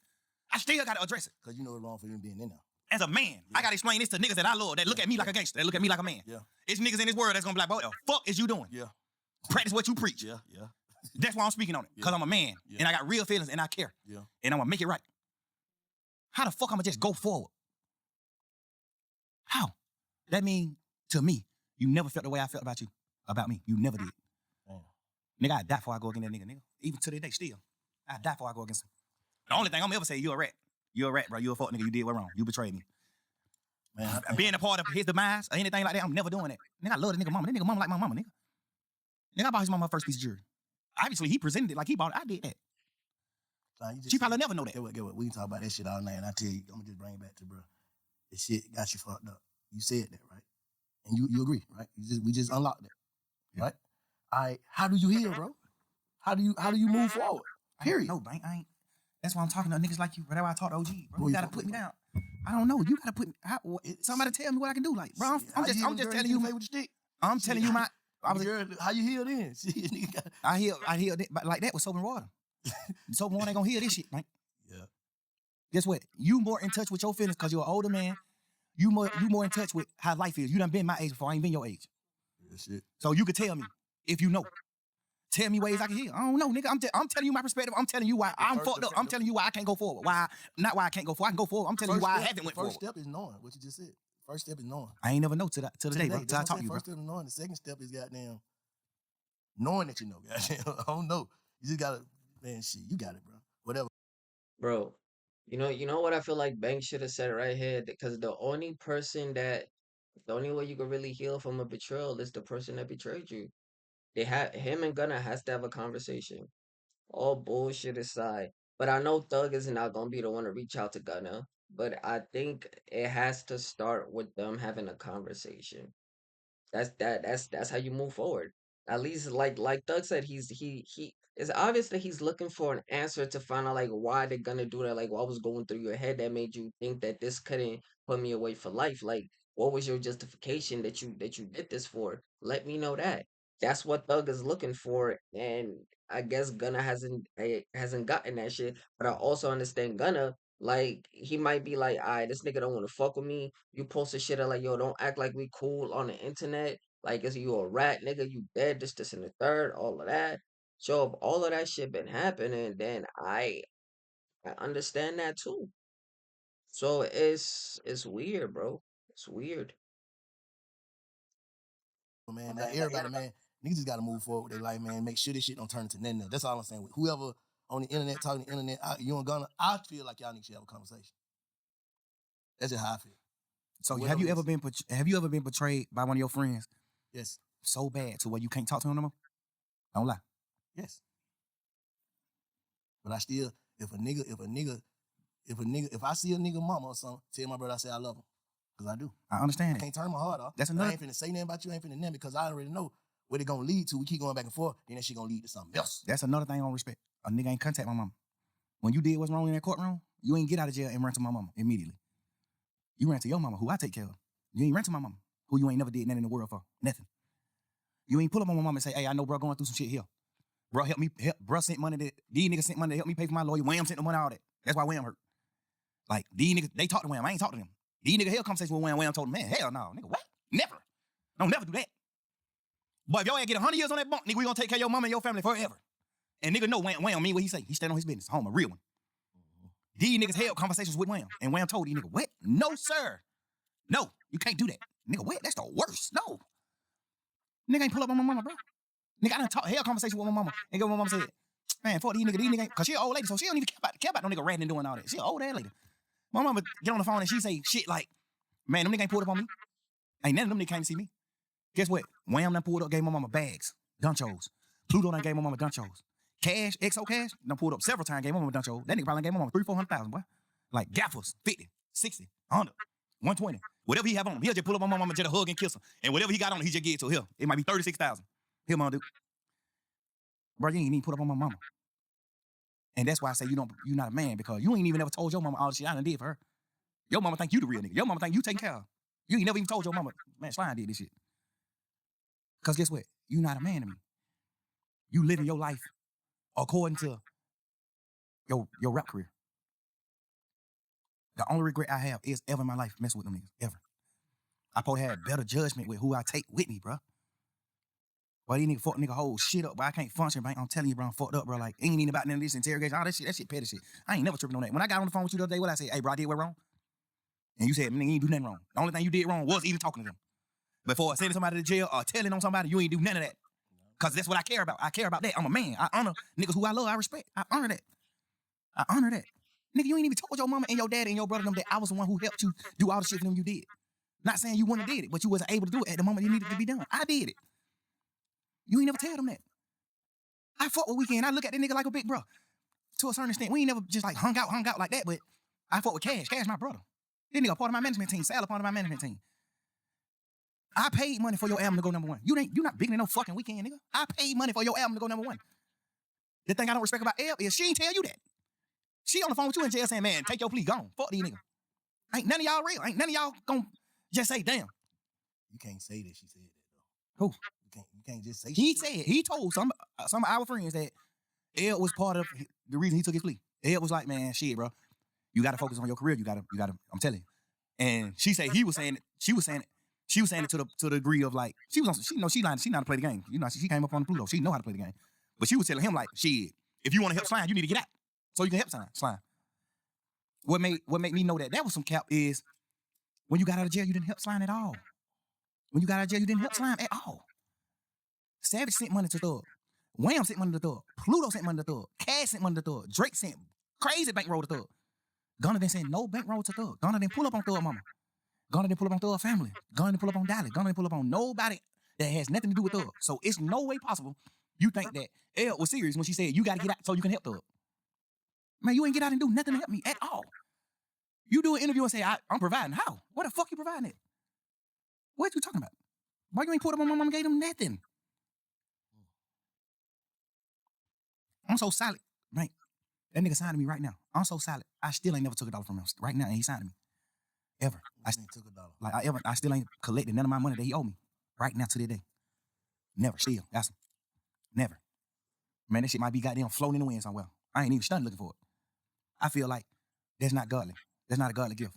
I still gotta address it. Because you know it's wrong for him being in there. As a man, I gotta explain this to niggas that I love that look at me like a gangster, that look at me like a man. Yeah. It's niggas in this world that's gonna be like, what the fuck is you doing? Yeah. Practice what you preach. Yeah. That's why I'm speaking on it. Because I'm a man and I got real feelings and I care. Yeah. And I'm gonna make it right. How the fuck I'm gonna just go forward? How? That mean to me, you never felt the way I felt about me. You never did. Nigga, I die before I go against that nigga. Even to this day, still. I die before I go against him. The only thing I'm ever say, you a rat. You a rat, bro. You a fuck nigga. You did what wrong. You betrayed me. Man, Being a part of his demise or anything like that, I'm never doing that. Nigga, I love the nigga mama. That nigga mama like my mama, nigga. Nigga, I bought his mama her first piece of jewelry. Obviously, he presented it like he bought it. I did that. She probably never know that. Get what? We can talk about that shit all night, and I tell you, I'm gonna just bring it back to bro. This shit got you fucked up. You said that, right? And you agree, right? We just unlocked that, right? All right. How do you heal, bro? How do you move forward? Period. No, Bank. I ain't. That's why I'm talking to niggas like you. That's why I talk to OG, bro. You gotta put me down. I don't know. You gotta put me. Somebody tell me what I can do. Like, bro, I'm just telling you. With the stick? I'm telling you my. How you heal then? I heal like that with soap and water. Soap and water ain't gonna heal this shit, man. Yeah. Guess what? You more in touch with your feelings because you're an older man. You more in touch with how life is. You done been my age before. I ain't been your age. Yeah, shit. So you could tell me if you know. Tell me ways I can heal. I don't know, nigga. I'm telling you my perspective. I'm telling you why I'm fucked up. I'm telling you why I can't go forward. Not why I can't go forward. I can go forward. I'm telling you why I haven't went forward. First step is knowing what you just said. First step is knowing. I ain't never know till the day, bro. Till I talk to you, bro. First step is knowing. The second step is goddamn knowing that you know. Goddamn, I don't know. You just gotta, man, shit. You got it, bro. Whatever. Bro, you know what I feel like Banks should have said right here? Because the only way you can really heal from a betrayal is the person that betrayed you. Him and Gunna has to have a conversation. All bullshit aside. But I know Thug is not gonna be the one to reach out to Gunna. But I think it has to start with them having a conversation. That's how you move forward. At least like Doug said, he it's obvious that he's looking for an answer to find out like why they're gonna do that, like what was going through your head that made you think that this couldn't put me away for life. Like what was your justification that you did this for? Let me know that. That's what Thug is looking for, and I guess Gunna hasn't gotten that shit. But I also understand Gunna. Like he might be like, "Alright, this nigga don't want to fuck with me." You posted shit like, "Yo, don't act like we cool on the internet. Like, is you a rat, nigga? You dead? This, and the third, all of that." So if all of that shit been happening, then I understand that too. So it's weird, bro. It's weird. Man, like everybody, man, niggas just gotta move forward with their life, man. Make sure this shit don't turn into nothing else. That's all I'm saying. With whoever on the internet talking the internet, you and Gunna, I feel like y'all need to have a conversation. That's just how I feel. So have you ever been betrayed by one of your friends? Yes. So bad to where you can't talk to him no more? Don't lie. Yes. But I still, if I see a nigga mama or something, tell my brother I say I love him. Cause I do. I understand I it. can't turn my heart off. That's I another. ain't finna say nothing about you. I ain't finna nothing because I already know what it gonna lead to. We keep going back and forth, then that shit gonna lead to something else. That's another thing on respect. A nigga ain't contact my mama. When you did what's wrong in that courtroom, you ain't get out of jail and run to my mama immediately. You ran to your mama, who I take care of. You ain't run to my mama, who you ain't never did nothing in the world for. Nothing. You ain't pull up on my mama and say, hey, I know bro going through some shit here. Bro, help me. Bro sent money that these niggas sent money to help me pay for my lawyer. Wham sent the money, all that. That's why Wham hurt. Like, these niggas, they talk to Wham. I ain't talk to them. These niggas held conversation with Wham. Wham told them, man, hell no, nigga, what? Never. Don't never do that. But if your ass get 100 years on that bunk, nigga, we gonna take care of your mama and your family forever. And nigga know Wham mean what he say. He stand on his business. Home, a real one. These niggas held conversations with Wham. And Wham told these niggas, what? No, sir. No, you can't do that. Nigga, what? That's the worst. No. Nigga ain't pull up on my mama, bro. Nigga, I done held conversation with my mama. And go, my mama said, man, fuck these niggas, cause she an old lady, so she don't even care about no nigga ratting and doing all that. She an old ass lady. My mama get on the phone and she say shit like, man, them niggas ain't pulled up on me. Ain't none of them niggas came to see me. Guess what? Wham done pulled up, gave my mama bags, dunchos. Pluto done gave my mama dunchos. Cash, XO Cash, done pulled up several times, gave my mama dunchos. That nigga probably gave my mama 300,000, 400,000, boy. Like gaffers, 50, 60, 100, 120. Whatever he have on him, he'll just pull up on my mama, just a hug and kiss her. And whatever he got on him, he just give it to her. It might be 36,000. Here, mama, dude. Bro, you ain't even put up on my mama. And that's why I say you're not a man, because you ain't even ever told your mama all the shit I done did for her. Your mama think you the real nigga. Your mama think you taking care of her. You ain't never even told your mama, man, Slime did this shit. Because guess what? You not a man to me. You living your life according to your rap career. The only regret I have is ever in my life messing with them niggas, ever. I supposed to have better judgment with who I take with me, bro. But these niggas fuck nigga whole shit up, but I can't function, bro. I'm telling you, bro, I'm fucked up, bro. Like, ain't even about none of this interrogation, all that shit petty shit. I ain't never tripping on that. When I got on the phone with you the other day, what I say? Hey, bro, I did what wrong? And you said, nigga, you ain't do nothing wrong. The only thing you did wrong was even talking to them. Before sending somebody to jail or telling on somebody, you ain't do none of that. Because that's what I care about. I care about that. I'm a man. I honor niggas who I love, I respect. I honor that. I honor that. Nigga, you ain't even told your mama and your daddy and your brother them that I was the one who helped you do all the shit for them you did. Not saying you wouldn't have did it, but you wasn't able to do it at the moment it needed to be done. I did it. You ain't never tell them that. I fuck with Weekend. I look at that nigga like a big bro. To a certain extent, we ain't never just like hung out like that, but I fuck with Cash. Cash my brother. This nigga part of my management team. Sal part of my management team. I paid money for your album to go number one. You not bigger than no fucking Weekend, nigga. I paid money for your album to go number one. The thing I don't respect about Elle is she ain't tell you that. She on the phone with you in jail saying, man, take your plea, gone. Fuck these niggas. Ain't none of y'all real. Ain't none of y'all gonna just say, damn. You can't say that she said that though. Who? You can't just say He told some of our friends that Ed was part of the reason he took his plea. Ed was like, man, shit, bro. You gotta focus on your career. You gotta, I'm telling you. And she said she was saying it to the degree of like, she know how to play the game. You know, she came up on the Pluto. She know how to play the game. But she was telling him like, shit, if you want to help Slime, you need to get out. So you can help Slime. What made me know that was some cap is when you got out of jail, you didn't help Slime at all. When you got out of jail, you didn't help Slime at all. Savage sent money to Thug. Wham sent money to Thug. Pluto sent money to Thug. Cash sent money to Thug. Drake sent crazy bankroll to Thug. Gunna didn't send no bankroll to Thug. Gunna didn't pull up on Thug mama. Gunna didn't pull up on Thug family. Gunna didn't pull up on Dolly. Gunna didn't pull up on nobody that has nothing to do with Thug. So it's no way possible you think that Elle was serious when she said you got to get out so you can help Thug. Man, you ain't get out and do nothing to help me at all. You do an interview and say, I'm providing. How? What the fuck you providing it? What you talking about? Why you ain't put up on my mama gave them nothing? I'm so solid, right? That nigga signed to me right now. I'm so solid. I still ain't never took $1 from him. Right now, and he signed to me. Ever. I took $1. I still ain't collected none of my money that he owe me. Right now to this day. Never. Still. That's him. Never. Man, that shit might be goddamn floating in the wind somewhere. I ain't even stunned looking for it. I feel like that's not godly. That's not a godly gift.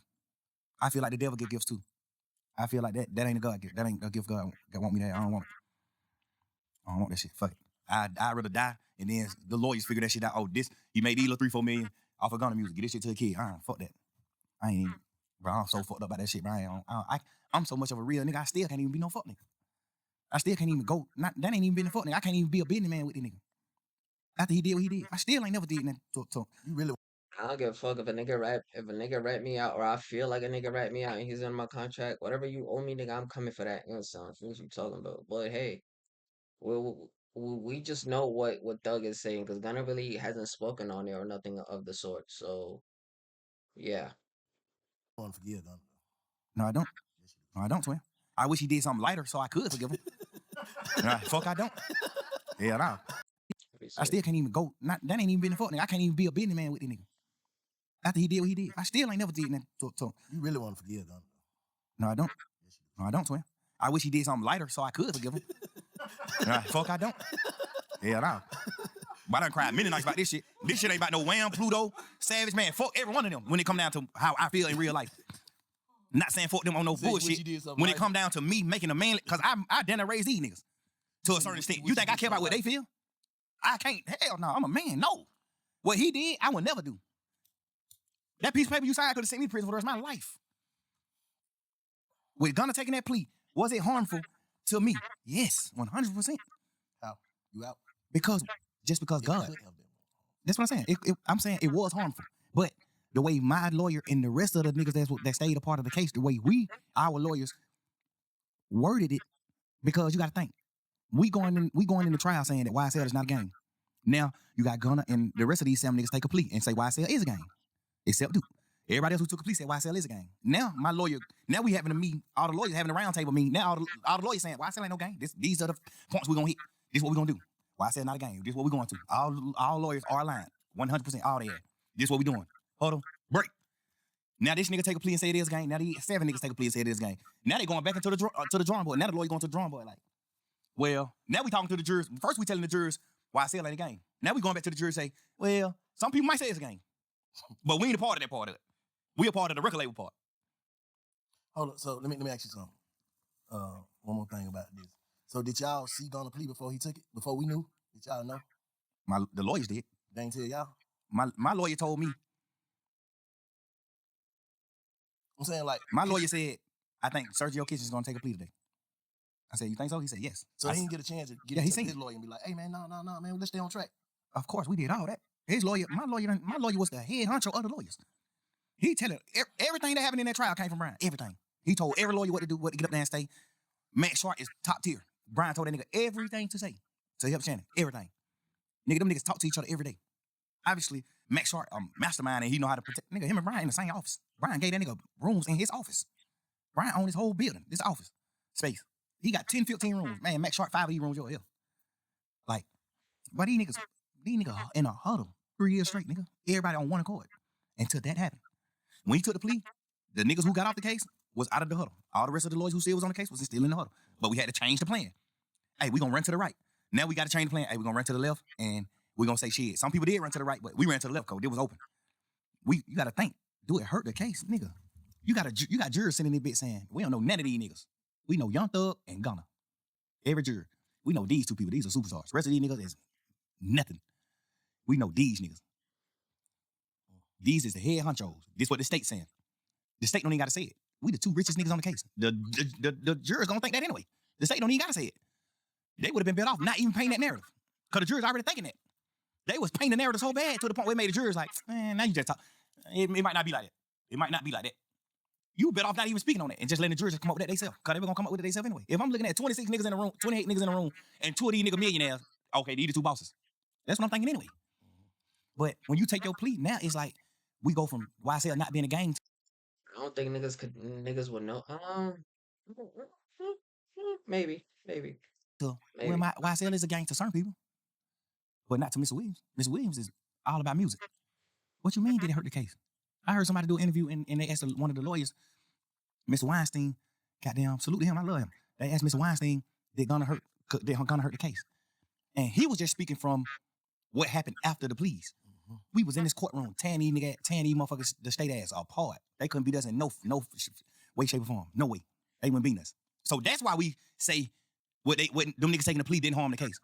I feel like the devil give gifts too. I feel like that ain't a God gift. That ain't a gift God want me to have. I don't want it. I don't want that shit. Fuck it. I'd rather die and then the lawyers figure that shit out. Oh, he made these little 3-4 million off of Gunna music. Get this shit to the kid. Fuck that. I ain't even, bro, I'm so fucked up about that shit, bro. I'm so much of a real nigga, I still can't even be no fuck nigga. I still can't even go, that ain't even been a fuck nigga. I can't even be a businessman with this nigga. After he did what he did. I still ain't never did nothing to You really I don't give a fuck if a nigga rat me out, or I feel like a nigga rat me out and he's in my contract. Whatever you owe me, nigga, I'm coming for that. You know what you talking about? But hey, we just know what Doug is saying, because Gunna really hasn't spoken on it or nothing of the sort. So yeah. want to forgive them. No, I don't. No, I don't, twin. I wish he did something lighter so I could forgive him. Nah, fuck, I don't. Hell no. I still can't even go. That ain't even been a fuck nigga. I can't even be a businessman with this nigga. After he did what he did, I still ain't never did nothing to him. You really want to forgive Gunna? No, I don't. No, I don't, twin. I wish he did something lighter so I could forgive him. Nah, fuck, I don't. Hell no. But I done cried many nights about this shit. This shit ain't about no Wham, Pluto, Savage, man. Fuck every one of them when it come down to how I feel in real life. Not saying fuck them on no bullshit. When it come down to me making a man, because I done raised these niggas to a certain extent. You think I care about what they feel? I can't. Hell no, I'm a man. No. What he did, I would never do. That piece of paper you signed could have sent me to prison for the rest of my life. With Gunna taking that plea, was it harmful to me? Yes, 100%. How? You out? Because God. That's what I'm saying. I'm saying it was harmful. But the way my lawyer and the rest of the niggas that stayed a part of the case, the way our lawyers worded it, because you got to think, we going in the trial saying that YSL is not a game. Now you got Gunna and the rest of these 7 niggas take a plea and say YSL is a game, except Duke. Everybody else who took a plea said YSL is a game. Now my lawyer, now we having a meeting, all the lawyers having a round table meeting. Now all the lawyers saying YSL ain't no game. These are the points we're gonna hit. This is what we're gonna do. YSL not a game. This is what we're going to. All lawyers are aligned. 100% all there. This is what we doing. Hold on. Break. Now this nigga take a plea and say it is a game. Now these 7 niggas take a plea and say it is a game. Now they going back into the drawing board. Now the lawyer going to the drawing board like, well, now we talking to the jurors. First we telling the jurors YSL ain't a game. Now we going back to the jurors and say, well, some people might say it's a game. But we ain't a part of that part of it. We a part of the record label part. Hold on. So let me ask you something. One more thing about this. So did y'all see Gunna plea before he took it? Before we knew? Did y'all know? The lawyers did. They ain't tell y'all? My lawyer told me. I'm saying like my lawyer said, I think Sergio Kitchen's gonna take a plea today. I said, you think so? He said, yes. So he didn't get a chance to get to his lawyer and be like, hey man, no, man, let's stay on track. Of course, we did all that. My lawyer was the head honcho of the lawyers. He telling everything that happened in that trial came from Brian. Everything. He told every lawyer what to do, what to get up there and stay. Matt Sharp is top tier. Brian told that nigga everything to say to help Shannon. Everything. Nigga, them niggas talk to each other every day. Obviously, Matt Sharp, mastermind, and he know how to protect. Nigga, him and Brian in the same office. Brian gave that nigga rooms in his office. Brian owned his whole building, this office space. He got 10, 15 rooms. Man, Matt Sharp, 5 of these rooms, yo, hell. Like, but these niggas in a huddle 3 years straight, nigga. Everybody on one accord until that happened. When he took the plea, the niggas who got off the case was out of the huddle. All the rest of the lawyers who still was on the case was still in the huddle. But we had to change the plan. Hey, we gonna run to the right. Now we got to change the plan. Hey, we gonna run to the left and we gonna say shit. Some people did run to the right, but we ran to the left because it was open. You gotta think, do it hurt the case, nigga? You got jurors sitting in there bit saying, we don't know none of these niggas. We know Young Thug and Gunna. Every juror. We know these 2 people. These are superstars. The rest of these niggas is nothing. We know these niggas. These is the head honchos. This what the state's saying. The state don't even gotta say it. We the 2 richest niggas on the case. The jurors don't think that anyway. The state don't even gotta say it. They would have been better off not even painting that narrative. Because the jurors already thinking that. They was painting the narrative so bad to the point where it made the jurors like, man, now you just talk. It might not be like that. It might not be like that. You better off not even speaking on it and just letting the jurors come up with that themselves. Because they were going to come up with it themselves anyway. If I'm looking at 26 niggas in the room, 28 niggas in the room, and 2 of these niggas millionaires, okay, these are 2 bosses. That's what I'm thinking anyway. But when you take your plea, now it's like, we go from YSL not being a gang. I don't think niggas would know. Maybe. To when YSL is a gang to certain people, but not to Mr. Williams. Mr. Williams is all about music. What you mean did it hurt the case? I heard somebody do an interview and they asked one of the lawyers, Mr. Weinstein, goddamn, salute to him, I love him. They asked Mr. Weinstein, did Gunna hurt the case? And he was just speaking from what happened after the pleas. Mm-hmm. We was in this courtroom, tearing these motherfuckers, the state ass apart. They couldn't beat us in no way, shape, or form. No way. They wouldn't beat us. So that's why we say what them niggas taking the plea didn't harm the case.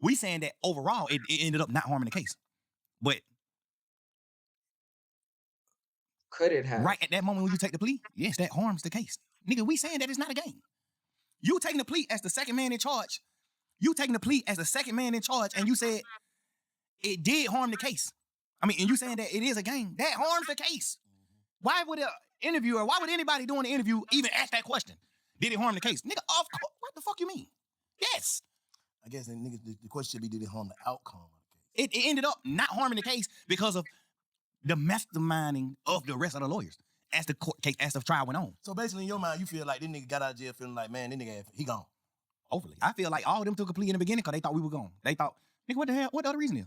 We saying that overall it ended up not harming the case. But could it have? Right at that moment when you take the plea, yes, that harms the case. Nigga, we saying that it's not a game. You taking the plea as the second man in charge. You taking the plea as the second man in charge, and you said it did harm the case. I mean, and you saying that it is a game. That harms the case. Why would an interviewer, why would anybody doing the interview even ask that question? Did it harm the case? Nigga, of course. What the fuck you mean? Yes. I guess the question should be, did it harm the outcome of the case? It ended up not harming the case because of the masterminding of the rest of the lawyers. as the court case, as the trial went on. So basically, in your mind, you feel like this nigga got out of jail feeling like, man, this nigga, he gone. Hopefully. I feel like all of them took a plea in the beginning because they thought we were gone. They thought, nigga, what the hell? What the other reason is?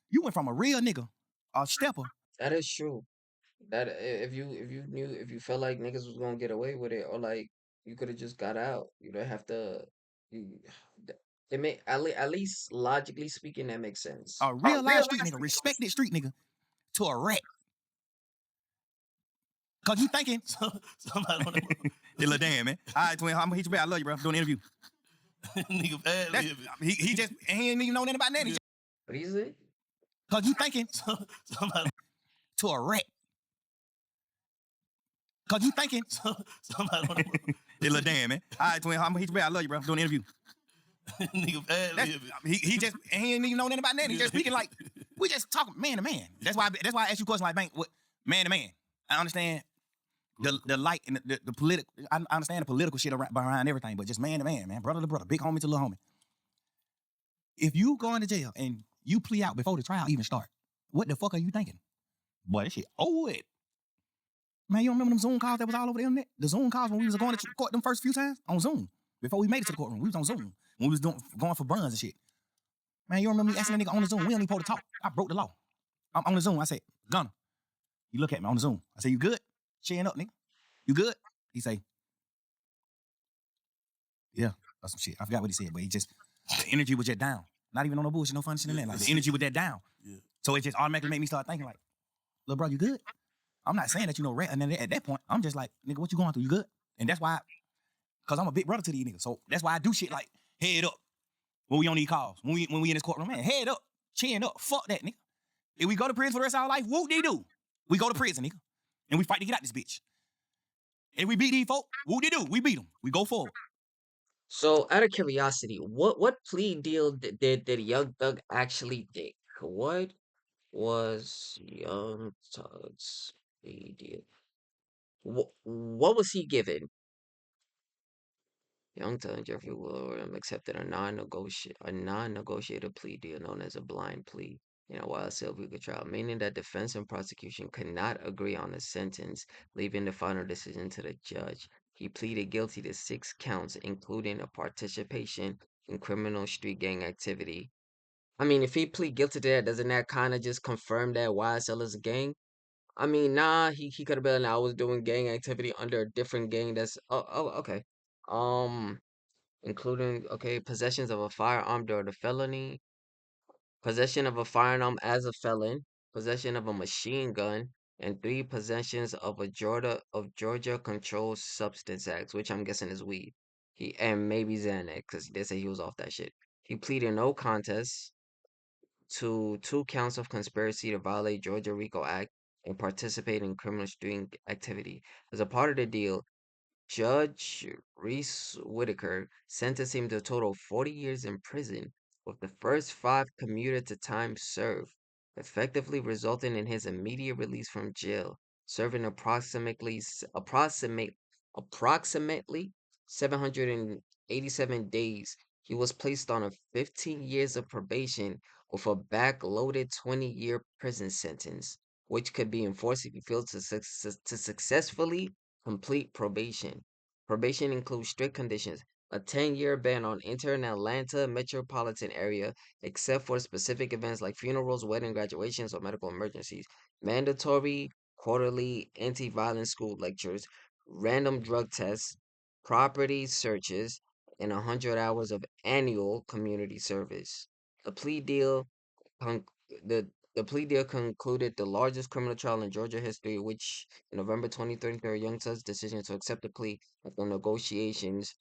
You went from a real nigga, a stepper. That is true. That if you felt like niggas was gonna get away with it, or like you could have just got out. You don't have to. You, it may at least logically speaking that makes sense. A real live street nigga, respected street nigga, to a rat. Cause you thinking, Somebody on the hey, little damn, man. All right, twin, I'm gonna hit you back. I love you, bro. I'm doing an interview. nigga bad. He just, he ain't even know nothing about that. Yeah. What is it? Cause you thinking Somebody to a rat. Cause you thinking, somebody on the hey, little damn, man. All right, twin, I'm gonna hit you back. I love you, bro. I'm doing an interview. nigga bad. He just, he ain't even know nothing about that. He just speaking like, we just talking man to man. That's why I ask you questions like, Bank, what, man to man. I understand the light and the political, I understand the political shit behind everything, but just man to man, brother to brother, big homie to little homie. If you go into jail and you plea out before the trial even start, what the fuck are you thinking? Boy, that shit over it. Man, you don't remember them Zoom calls that was all over the internet? The Zoom calls when we was going to court them first few times on Zoom. Before we made it to the courtroom, we was on Zoom. When we was going for bonds and shit. Man, you don't remember me asking that nigga on the Zoom? We don't even supposed to talk. I broke the law. I'm on the Zoom. I said, Gunna, you look at me on the Zoom. I say, you good? Chin up, nigga. You good? He say, yeah, that's some shit. I forgot what he said, but he just, the energy was just down. Not even on no bullshit, no funny shit in that. Like, the energy was that down. Yeah. So it just automatically made me start thinking like, little bro, you good? I'm not saying that you know rat. And then at that point, I'm just like, nigga, what you going through? You good? And that's why, because I'm a big brother to these niggas. So that's why I do shit like, head up. When we on these calls, when we in this courtroom, man, head up, chin up, fuck that, nigga. If we go to prison for the rest of our life, whoop they do. We go to prison, nigga. And we fight to get out this bitch. And we beat these folk, whoop they do. We beat them. We go forward. So, out of curiosity, what plea deal did Young Thug actually take? What was Young Thug's plea deal? What was he given? Young Thug and Jeffrey Williams accepted a non-negotiated plea deal known as a blind plea in a YSL legal trial, meaning that defense and prosecution could not agree on a sentence, leaving the final decision to the judge. He pleaded guilty to 6 counts, including a participation in criminal street gang activity. I mean, if he plead guilty to that, doesn't that kind of just confirm that YSL is a gang? I mean, nah, he could have been. I was doing gang activity under a different gang. Okay. Um, including okay, possessions of a firearm during a felony, possession of a firearm as a felon, possession of a machine gun, and 3 possessions of Georgia Controlled Substance Acts, which I'm guessing is weed. He and maybe Xanax, because they say he was off that shit. He pleaded no contest to 2 counts of conspiracy to violate Georgia RICO Act and participate in criminal street activity. As a part of the deal, Judge Reese Whitaker sentenced him to a total of 40 years in prison, with the first 5 commuted to time served, effectively resulting in his immediate release from jail, serving approximately 787 days. He was placed on a 15 years of probation with a backloaded 20-year prison sentence, which could be enforced if he fails to successfully complete probation. Probation includes strict conditions: a 10-year ban on entering Atlanta metropolitan area except for specific events like funerals, wedding, graduations, or medical emergencies, mandatory quarterly anti-violence school lectures, random drug tests, property searches, and 100 hours of annual community service. The plea deal con- the plea deal concluded the largest criminal trial in Georgia history, which in November 2023, Young Tug's decision to accept the plea after negotiations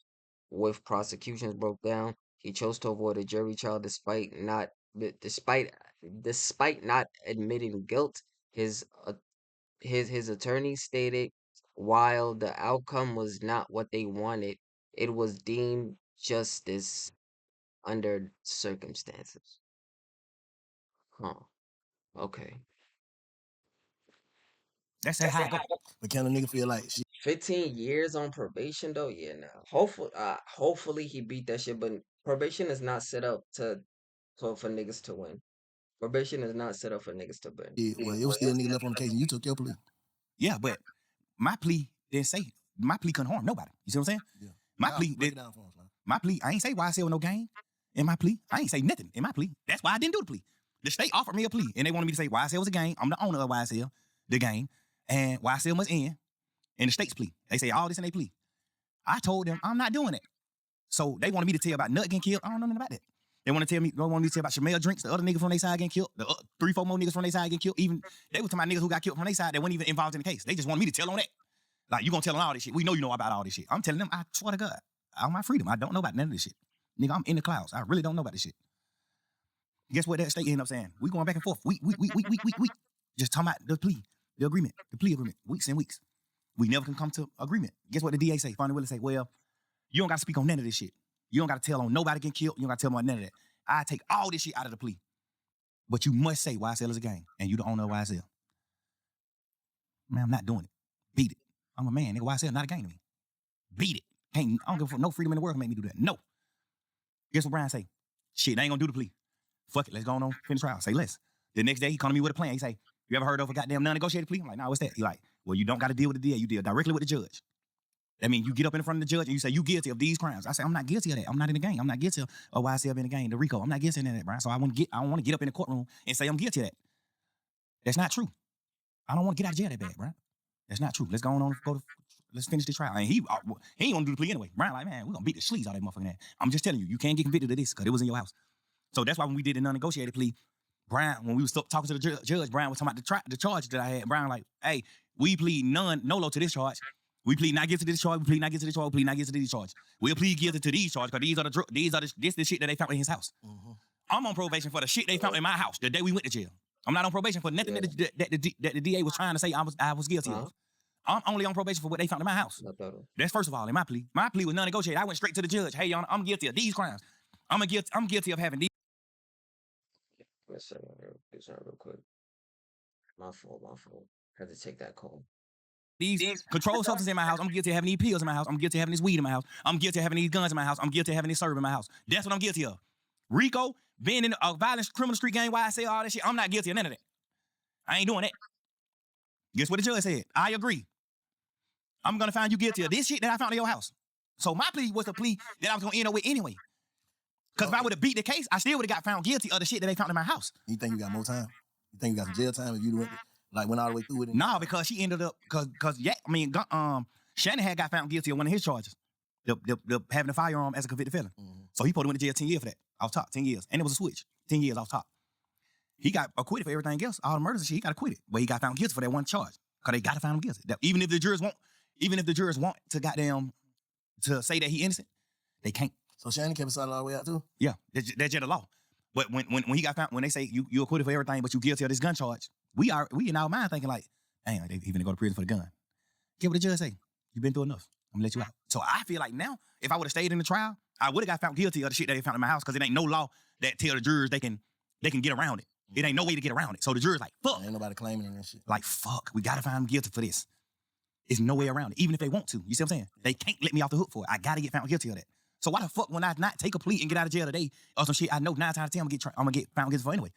with prosecutions broke down. He chose to avoid a jury trial despite despite not admitting guilt. His his attorney stated while the outcome was not what they wanted, it was deemed justice under circumstances. Huh. Okay. That's how I go. But can a nigga feel like shit? 15 years on probation though, yeah, nah. Hopefully he beat that shit, but probation is not set up for niggas to win. Probation is not set up for niggas to win. Well, it was still nigga left on the case and you took your plea. Yeah, but my plea didn't say my plea couldn't harm nobody. You see what I'm saying? Yeah. My Nah, plea break did, it down for us, man. my plea, I ain't say YSL no game in my plea. I ain't say nothing in my plea. That's why I didn't do the plea. The state offered me a plea, and they wanted me to say YSL was a game. I'm the owner of YSL, the game, and YSL must end. In the state's plea, they say all this in their plea. I told them I'm not doing it. So they wanted me to tell about Nut getting killed. I don't know nothing about that. They want to tell me, they want me to tell about Shamel Drinks, the other nigga from their side getting killed, the 3-4 more niggas from their side getting killed. Even they were talking about niggas who got killed from their side that weren't even involved in the case. They just want me to tell on that. Like, you gonna tell on all this shit. We know you know about all this shit. I'm telling them, I swear to God, on my freedom, I don't know about none of this shit. Nigga, I'm in the clouds. I really don't know about this shit. Guess what that state ended up saying? We going back and forth. Week. Just talking about the plea, the agreement, the plea agreement, weeks and weeks. We never can come to agreement. Guess what the DA say? Fonnie Willis say, well, you don't got to speak on none of this shit. You don't got to tell on nobody getting killed. You don't got to tell on none of that. I take all this shit out of the plea. But you must say YSL is a gang, and you the owner of YSL. Man, I'm not doing it. Beat it. I'm a man. Nigga, YSL not a gang to me. Beat it. I don't give a fuck. No freedom in the world can make me do that. No. Guess what Brian say? Shit, they ain't gonna do the plea. Fuck it. Let's go on finish trial. Say less. The next day, he come to me with a plan. He say, you ever heard of a goddamn non-negotiated plea? I'm like, nah, what's that? He like, well, you don't got to deal with the DA. You deal directly with the judge. That means you get up in front of the judge and you say, you guilty of these crimes. I say, I'm not guilty of that. I'm not in the gang. I'm not guilty of YSL in the gang, the RICO. I'm not guilty of that, Brian. So I don't want to get up in the courtroom and say I'm guilty of that. That's not true. I don't want to get out of jail that bad, Brian. That's not true. Let's let's finish the trial. And he ain't gonna do the plea anyway. Brian like, man, we're gonna beat the sleaze out of that motherfucking ass. I'm just telling you, you can't get convicted of this because it was in your house. So that's why when we did the non-negotiated plea, Brian, when we was talking to the judge, Brian was talking about the charge that I had. Brian like, hey, we plead nolo to this charge. We plead not guilty to this charge. We plead not guilty to this charge. We plead not guilty to these charges. We'll plead guilty to these charges because this the shit that they found in his house. Mm-hmm. I'm on probation for the shit they found in my house the day we went to jail. I'm not on probation for nothing that the DA was trying to say I was guilty of. I'm only on probation for what they found in my house. That's first of all in my plea. My plea was non-negotiated. I went straight to the judge. Hey, Your Honor, I'm guilty of these crimes. I'm guilty of having these. Let's say real quick. My fault. Had to take that call. These controlled substances in my house. I'm guilty of having these pills in my house. I'm guilty of having this weed in my house. I'm guilty of having these guns in my house. I'm guilty of having this serve in my house. That's what I'm guilty of. RICO, being in a violent criminal street gang, why I say all that shit, I'm not guilty of none of that. I ain't doing that. Guess what the judge said? I agree. I'm gonna find you guilty of this shit that I found in your house. So my plea was the plea that I was gonna end up with anyway. Because if I would have beat the case, I still would have got found guilty of the shit that they found in my house. You think you got more time? You think you got some jail time if you went all the way through with it? No, because she ended up Shannon had got found guilty of one of his charges, the having a firearm as a convicted felon. Mm-hmm. So he probably went to jail 10 years for that. Off top, 10 years, and it was a switch. 10 years off top. He got acquitted for everything else, all the murders and shit. He got acquitted, but he got found guilty for that one charge because they got to find him guilty. Even if the jurors want to goddamn to say that he innocent, they can't. So Shannon kept it solid all the way out too? Yeah, that's just the law. But when he got found, when they say you acquitted for everything, but you guilty of this gun charge, we in our mind thinking like, dang, they even go to prison for the gun. Get what the judge say. You've been through enough. I'm gonna let you out. So I feel like now, if I would have stayed in the trial, I would have got found guilty of the shit that they found in my house because it ain't no law that tell the jurors they can get around it. It ain't no way to get around it. So the jurors like, fuck. Ain't nobody claiming it and shit. Like, fuck, we gotta find him guilty for this. There's no way around it, even if they want to. You see what I'm saying? They can't let me off the hook for it. I gotta get found guilty of that. So why the fuck would I not take a plea and get out of jail today or some shit I know 9 times out of 10 I'm gonna get found guilty for anyway?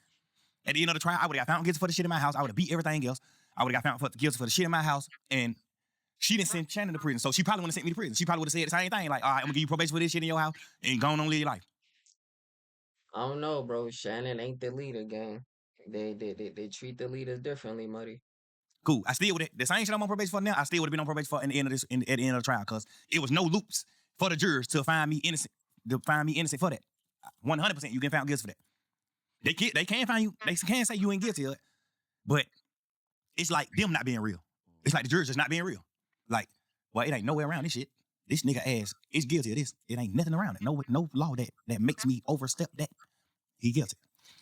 At the end of the trial, I would have got found guilty for the shit in my house. I would have beat everything else. I would have got found guilty for the shit in my house. And she didn't send Shannon to prison. So she probably wouldn't have sent me to prison. She probably would have said the same thing. Like, all right, I'm gonna give you probation for this shit in your house and go on live your life. I don't know, bro. Shannon ain't the leader, gang. They treat the leaders differently, Muddy. Cool. I still would have, the same shit I'm on probation for now, I still would have been on probation for at the end of the trial, because it was no loops for the jurors to find me innocent for that. 100% you can found guilty for that. They can find you, they can say you ain't guilty of it, but it's like them not being real. It's like the jurors just not being real. Like, well, it ain't nowhere around this shit. This nigga ass is guilty of this. It ain't nothing around it. No law that makes me overstep that. He guilty.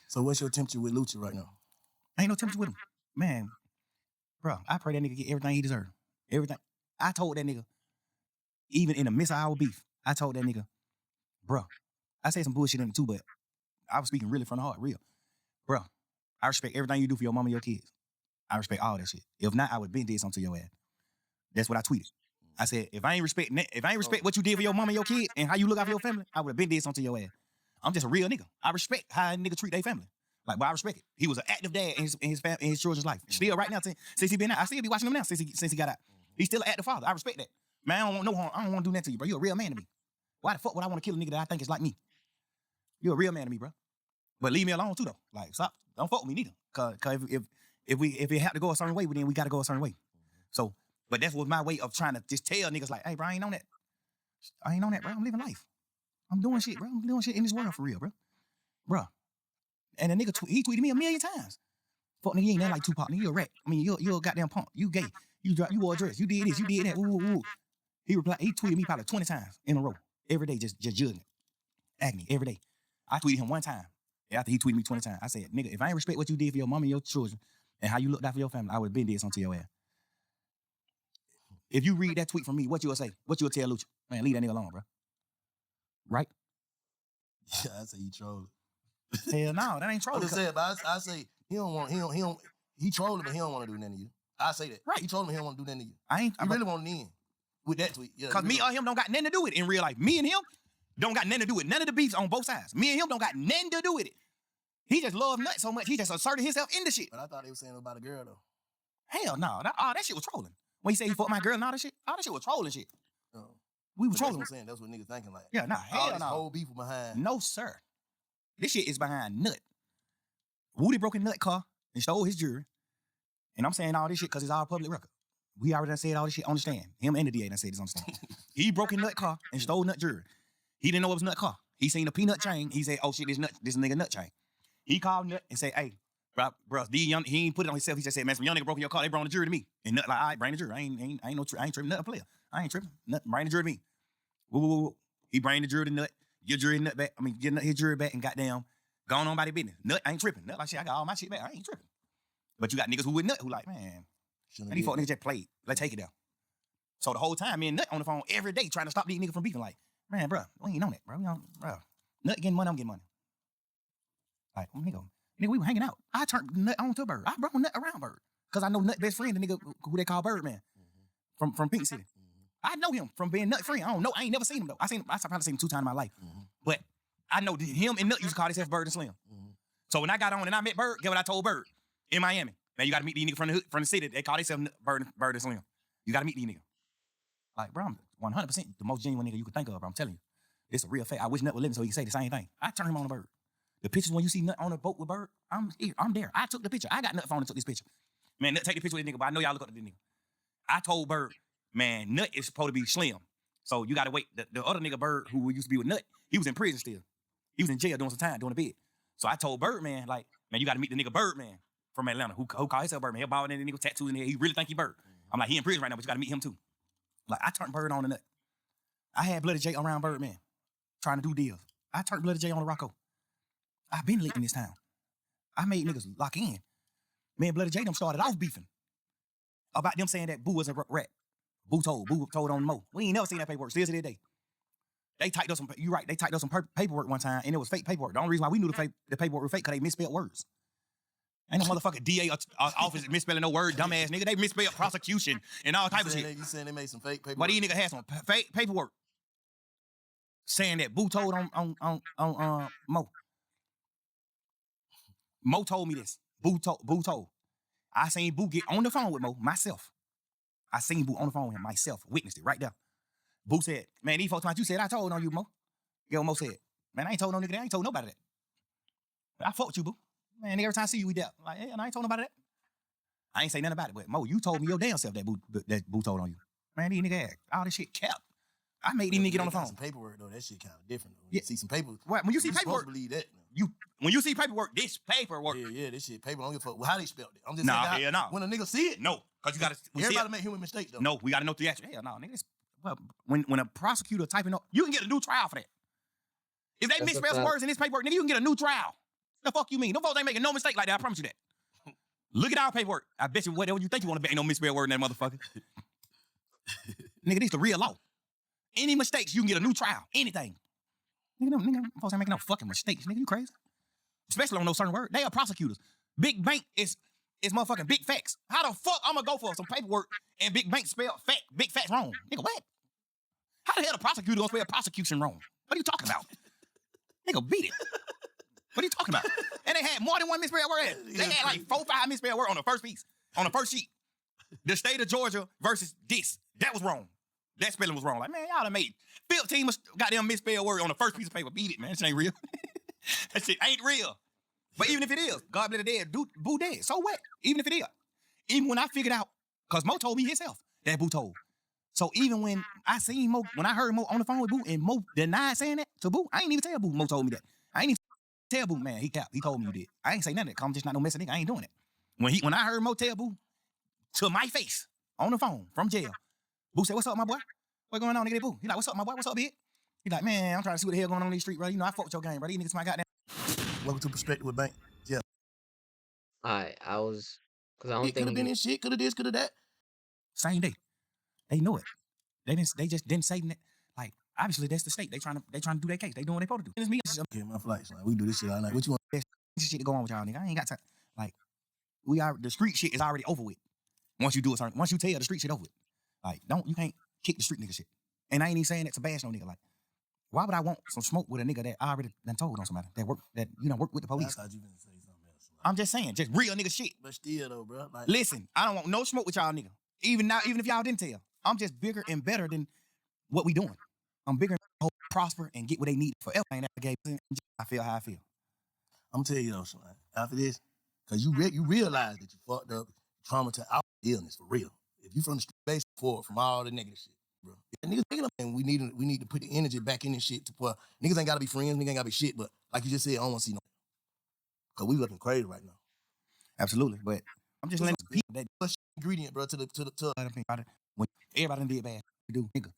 So what's your temperature with Lucha right now? Ain't no temperature with him. Man, bro, I pray that nigga get everything he deserve. Everything. I told that nigga, even in the midst of our beef, I told that nigga, bro, I said some bullshit in it too, but I was speaking really from the heart, real. Bro, I respect everything you do for your mama and your kids. I respect all that shit. If not, I would have been did something to your ass. That's what I tweeted. I said, if I ain't respect what you did for your mama and your kids and how you look out for your family, I would have been did something to your ass. I'm just a real nigga. I respect how a nigga treat their family. Like, but I respect it. He was an active dad in his children's life. Still right now, since he been out, I still be watching him now since he got out. He's still an active father. I respect that. Man, I don't want no harm. I don't want to do that to you, bro. You're a real man to me. Why the fuck would I want to kill a nigga that I think is like me? You're a real man to me, bro. But leave me alone too, though. Like, stop. Don't fuck with me neither. Cause if it have to go a certain way, then we got to go a certain way. So, but that was my way of trying to just tell niggas like, hey, bro, I ain't on that. I ain't on that, bro. I'm living life. I'm doing shit, bro. I'm doing shit in this world for real, bro. Bro. And the nigga, he tweeted me a million times. Fuck nigga, you ain't nothing like Tupac. Nigga, you a rat. I mean, you a goddamn punk. You gay. You wore a dress. You did this. You did that. Woo, woo, woo. He tweeted me probably 20 times in a row. Every day, just judging it. Agony, every day. I tweeted him one time. After he tweeted me 20 times, I said, nigga, if I ain't respect what you did for your mom and your children and how you looked out for your family, I would have been dead something to your ass. If you read that tweet from me, what you will say? What you will tell Lucha? Man, leave that nigga alone, bro. Right? Yeah, I say he trolling. Hell no, that ain't I'm trolling. just saying, but I say he trolling, but he don't want to do nothing to you. I say that. Right. He trolling, but he don't want to do nothing to you. I He really want to end with that tweet. Yeah, Because me or him don't got nothing to do with it in real life. Me and him don't got nothing to do with it. None of the beefs on both sides. Me and him don't got nothing to do with it. He just love nuts so much. He just asserted himself in the shit. But I thought they were saying about a girl, though. Hell no. That shit was trolling. When he said he fucked my girl and all that shit was trolling shit. Oh. We were But that's trolling. what I'm saying. That's what niggas thinking like. Yeah, nah, All hell this no. whole beef behind. No, sir. This shit is behind Nut. Woody broke a Nut car and stole his jewelry. And I'm saying all this shit because it's all public record. We already done said all this shit on the stand. Him and the DA done said this on the stand. He broke a Nut car and stole Nut jewelry. He didn't know it was Nut car. He seen a peanut chain. He said, oh shit, this nigga Nut chain. He called Nut and said, hey, bro, he ain't put it on himself. He just said, man, some young nigga broke in your car. They brought the jury to me. And Nut like, all right, bring the jury. I ain't tripping. Nut a player. I ain't tripping. Nut, bring the jury to me. Woo. He bring the jury to Nut. Get jury Nut back. Get his jury back and goddamn gone on by the business. Nut ain't tripping. Nut like shit. I got all my shit back. I ain't tripping. But you got niggas who with Nut who like, man, these fuck niggas just played. Let's take it down. So the whole time, me and Nut on the phone every day trying to stop these niggas from beefing. Like, man, bro, we ain't on that, bro. Bro, Nut getting money, I'm getting money. Like, nigga, we were hanging out. I turned Nut on to a Bird. I brought Nut around Bird. Because I know Nut best friend, the nigga who they call Birdman from Pink City. I know him from being Nut friend. I don't know. I ain't never seen him though. I probably seen him 2 times in my life. But I know him and Nut used to call themselves Bird and Slim. So when I got on and I met Bird, guess what I told Bird? In Miami. Man, you got to meet these niggas from the city. They call themselves Bird and Slim. You got to meet these niggas. Like, bro, I'm 100% the most genuine nigga you could think of, bro. I'm telling you. It's a real fact. I wish Nut would live so he could say the same thing. I turned him on the Bird. The pictures when you see Nut on a boat with Bird, I'm there. I took the picture. I got Nut phone and took this picture. Man, Nut take the picture with this nigga, but I know y'all look up to this nigga. I told Bird, man, Nut is supposed to be Slim. So you got to wait. The other nigga, Bird, who used to be with Nut, he was in prison still. He was in jail doing some time, doing a bid. So I told Bird, man, like, man, you got to meet the nigga Birdman from Atlanta who call himself Birdman. He bald and the nigga tattoos in there. He really think he Bird. I'm like, he in prison right now, but you got to meet him too. Like, I turned Bird on the Nut. I had Bloody J around Birdman trying to do deals. I turned Bloody J on the Rocco. I've been lit in this town. I made niggas lock in. Me and Bloody J them started off beefing about them saying that Boo was a rat. Boo told on Mo. We ain't never seen that paperwork. Still to this day. They typed up some, you right, they typed up some paperwork one time and it was fake paperwork. The only reason why we knew the paperwork was fake because they misspelled words. Ain't no motherfucking DA office misspelling no word, dumbass nigga. They misspelled prosecution and all type of shit. You saying they made some fake paperwork? But these niggas had some fake paperwork saying that Boo told on Mo. Mo told me this. Boo told. I seen Boo get on the phone with Mo myself. I seen Boo on the phone with him myself. Witnessed it right there. Boo said, man, these folks, you said I told on you, Mo. Get what Mo said. Man, I ain't told no nigga that. I ain't told nobody that. But I fuck with you, Boo. Man, every time I see you, we doubt. Like, yeah, I ain't told nobody that. I ain't say nothing about it. But Mo, you told me your damn self that Boo told on you. Man, these niggas had all this shit kept. I made these niggas get on the phone. Some paperwork though, that shit kind of different. Though. Yeah. You see some paperwork. What? When you see You're paperwork, supposed to believe that. When you see paperwork, this paperwork. Yeah, this shit paper. I don't give a fuck how they spelled it. I'm just Nah, saying. hell no. When a nigga see it, No, because you gotta. Everybody make human mistakes though. No, we gotta know theatrics. Hell no, nigga. When a prosecutor typing up, you can get a new trial for that. If they misspell some words in this paperwork, nigga, you can get a new trial. The fuck you mean? Them folks ain't making no mistake like that. I promise you that. Look at our paperwork. I bet you whatever you think you want to bet ain't no misspelled word in that motherfucker. Nigga, this the real law. Any mistakes, you can get a new trial. Anything. Nigga, folks ain't making no fucking mistakes. Nigga, you crazy? Especially on those certain words. They are prosecutors. Big Bank is motherfucking big facts. How the fuck I'm gonna go for some paperwork and Big Bank spell big facts wrong? Nigga, what? How the hell the prosecutor gonna spell prosecution wrong? What are you talking about? Nigga, beat it. What are you talking about? And they had more than one misspelled word. They had like 4 or 5 misspelled words on the first piece, on the first sheet. The state of Georgia versus this. That was wrong. That spelling was wrong. Like, man, y'all done made 15 goddamn misspelled word on the first piece of paper. Beat it, man. That shit ain't real. That shit ain't real. But even if it is, God bless the dead, Boo dead. So what? Even if it is. Even when I figured out, because Mo told me himself that Boo told. So even when I seen Mo, when I heard Mo on the phone with Boo and Mo denied saying that to Boo, I ain't even tell Boo Mo told me that. I ain't even tell Boo, man, he capped. He told me you did. I ain't say nothing. I'm just not no messing nigga. I ain't doing it. When I heard Mo tell Boo to my face on the phone from jail, Boo said, "What's up, my boy? What going on, nigga? Boo." He like, "What's up, my boy? What's up, bitch?" He like, "Man, I'm trying to see what the hell going on in these streets, bro. You know, I fuck with your game, bro. These niggas my goddamn." Welcome to Perspective with Bank. Yeah. I was, because I don't It could have been think in shit, could have this, could have that. Same day. They know it. They just didn't say that. Like, obviously that's the state. They trying to do their case. They doing what they supposed to do. It's me. Okay, my flights. Like, we do this shit all night. What you want? This shit to go on with y'all, nigga. I ain't got time. Like, the street shit is already over with. Once you do it, once you tell the street shit over with. Like, you can't kick the street nigga shit. And I ain't even saying that to bash no nigga. Like, why would I want some smoke with a nigga that I already done told on somebody that work with the I police? thought you been say something else. Like, I'm just saying, just real nigga shit. but still though, bro. Like, Listen, I don't want no smoke with y'all nigga. Even now, even if y'all didn't tell, I'm just bigger and better than what we doing. I'm bigger and hope prosper and get what they need forever. And that gave I feel how I feel. I'm gonna tell you though, son. After this, cause you realize that you fucked up, traumatized out illness for real. If you from the street base forward from all the negative shit, bro. If niggas picking up and we need to put the energy back in this shit to put niggas ain't gotta be friends, niggas ain't gotta be shit, but like you just said, I don't wanna see no cause we looking crazy right now. Absolutely, but I'm just letting people that What's ingredient, bro, to when everybody done did bad, you do nigga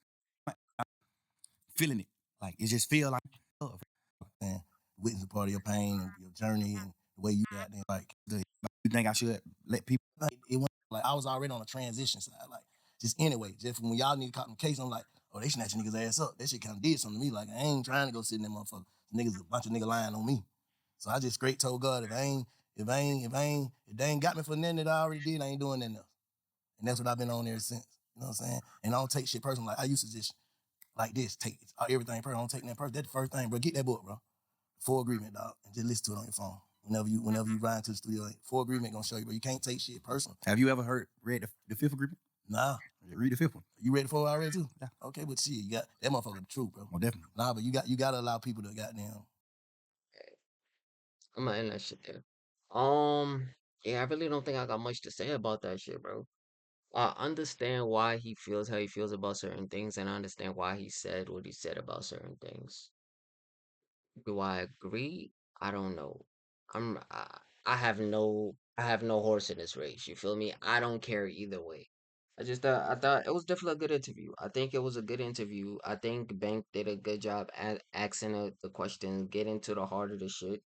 feeling it. Like it just feel like love. and witness a part of your pain and your journey and the way you got there. Like You think I should let people? it went like I was already on a transition side. Like just anyway, just when y'all need to cop them case, I'm like, oh, they snatching niggas ass up. That shit kind of did something to me. Like I ain't trying to go sit in that motherfucker. Niggas a bunch of niggas lying on me. So I just straight told God if they ain't got me for nothing that I already did, I ain't doing nothing else. And that's what I've been on there since. You know what I'm saying? And I don't take shit personal. Like I used to just like this, take everything personal. I don't take that personal. That's the first thing, bro. Get that book, bro. Full agreement, dog, and just listen to it on your phone. Whenever you ride into the studio, full agreement gonna show you, but you can't take shit personal. Have you ever read the fifth agreement? Nah, Read the fifth one. you ready for it already too? Yeah. Okay, but shit, you got that motherfucker the truth, bro. Well, definitely. Nah, but you gotta allow people to goddamn. I'm gonna end that shit there. Um, yeah, I really don't think I got much to say about that shit, bro. I understand why he feels how he feels about certain things, and I understand why he said what he said about certain things. Do I agree? I don't know. I have no horse in this race. You feel me? I don't care either way. I thought it was definitely a good interview. I think it was a good interview. I think Bank did a good job at asking the questions, getting to the heart of the shit.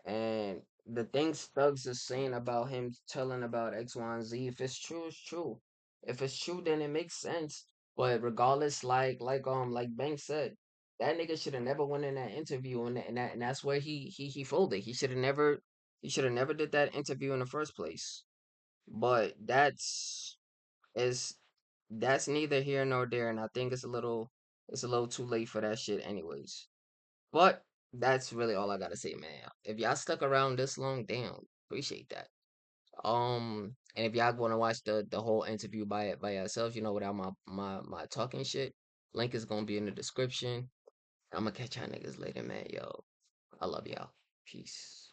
And the thing Stubbs is saying about him telling about X, Y, and Z, if it's true, it's true. If it's true, then it makes sense. But regardless, like Banks said, that nigga should have never went in that interview, and that's where he folded. He should have never did that interview in the first place. But is that's neither here nor there, and I think it's a little too late for that shit, anyways. But that's really all I gotta say, man. If y'all stuck around this long, damn, appreciate that. And if y'all wanna watch the whole interview by yourself, without my talking shit, link is gonna be in the description. I'm gonna catch y'all niggas later, man. Yo, I love y'all. Peace.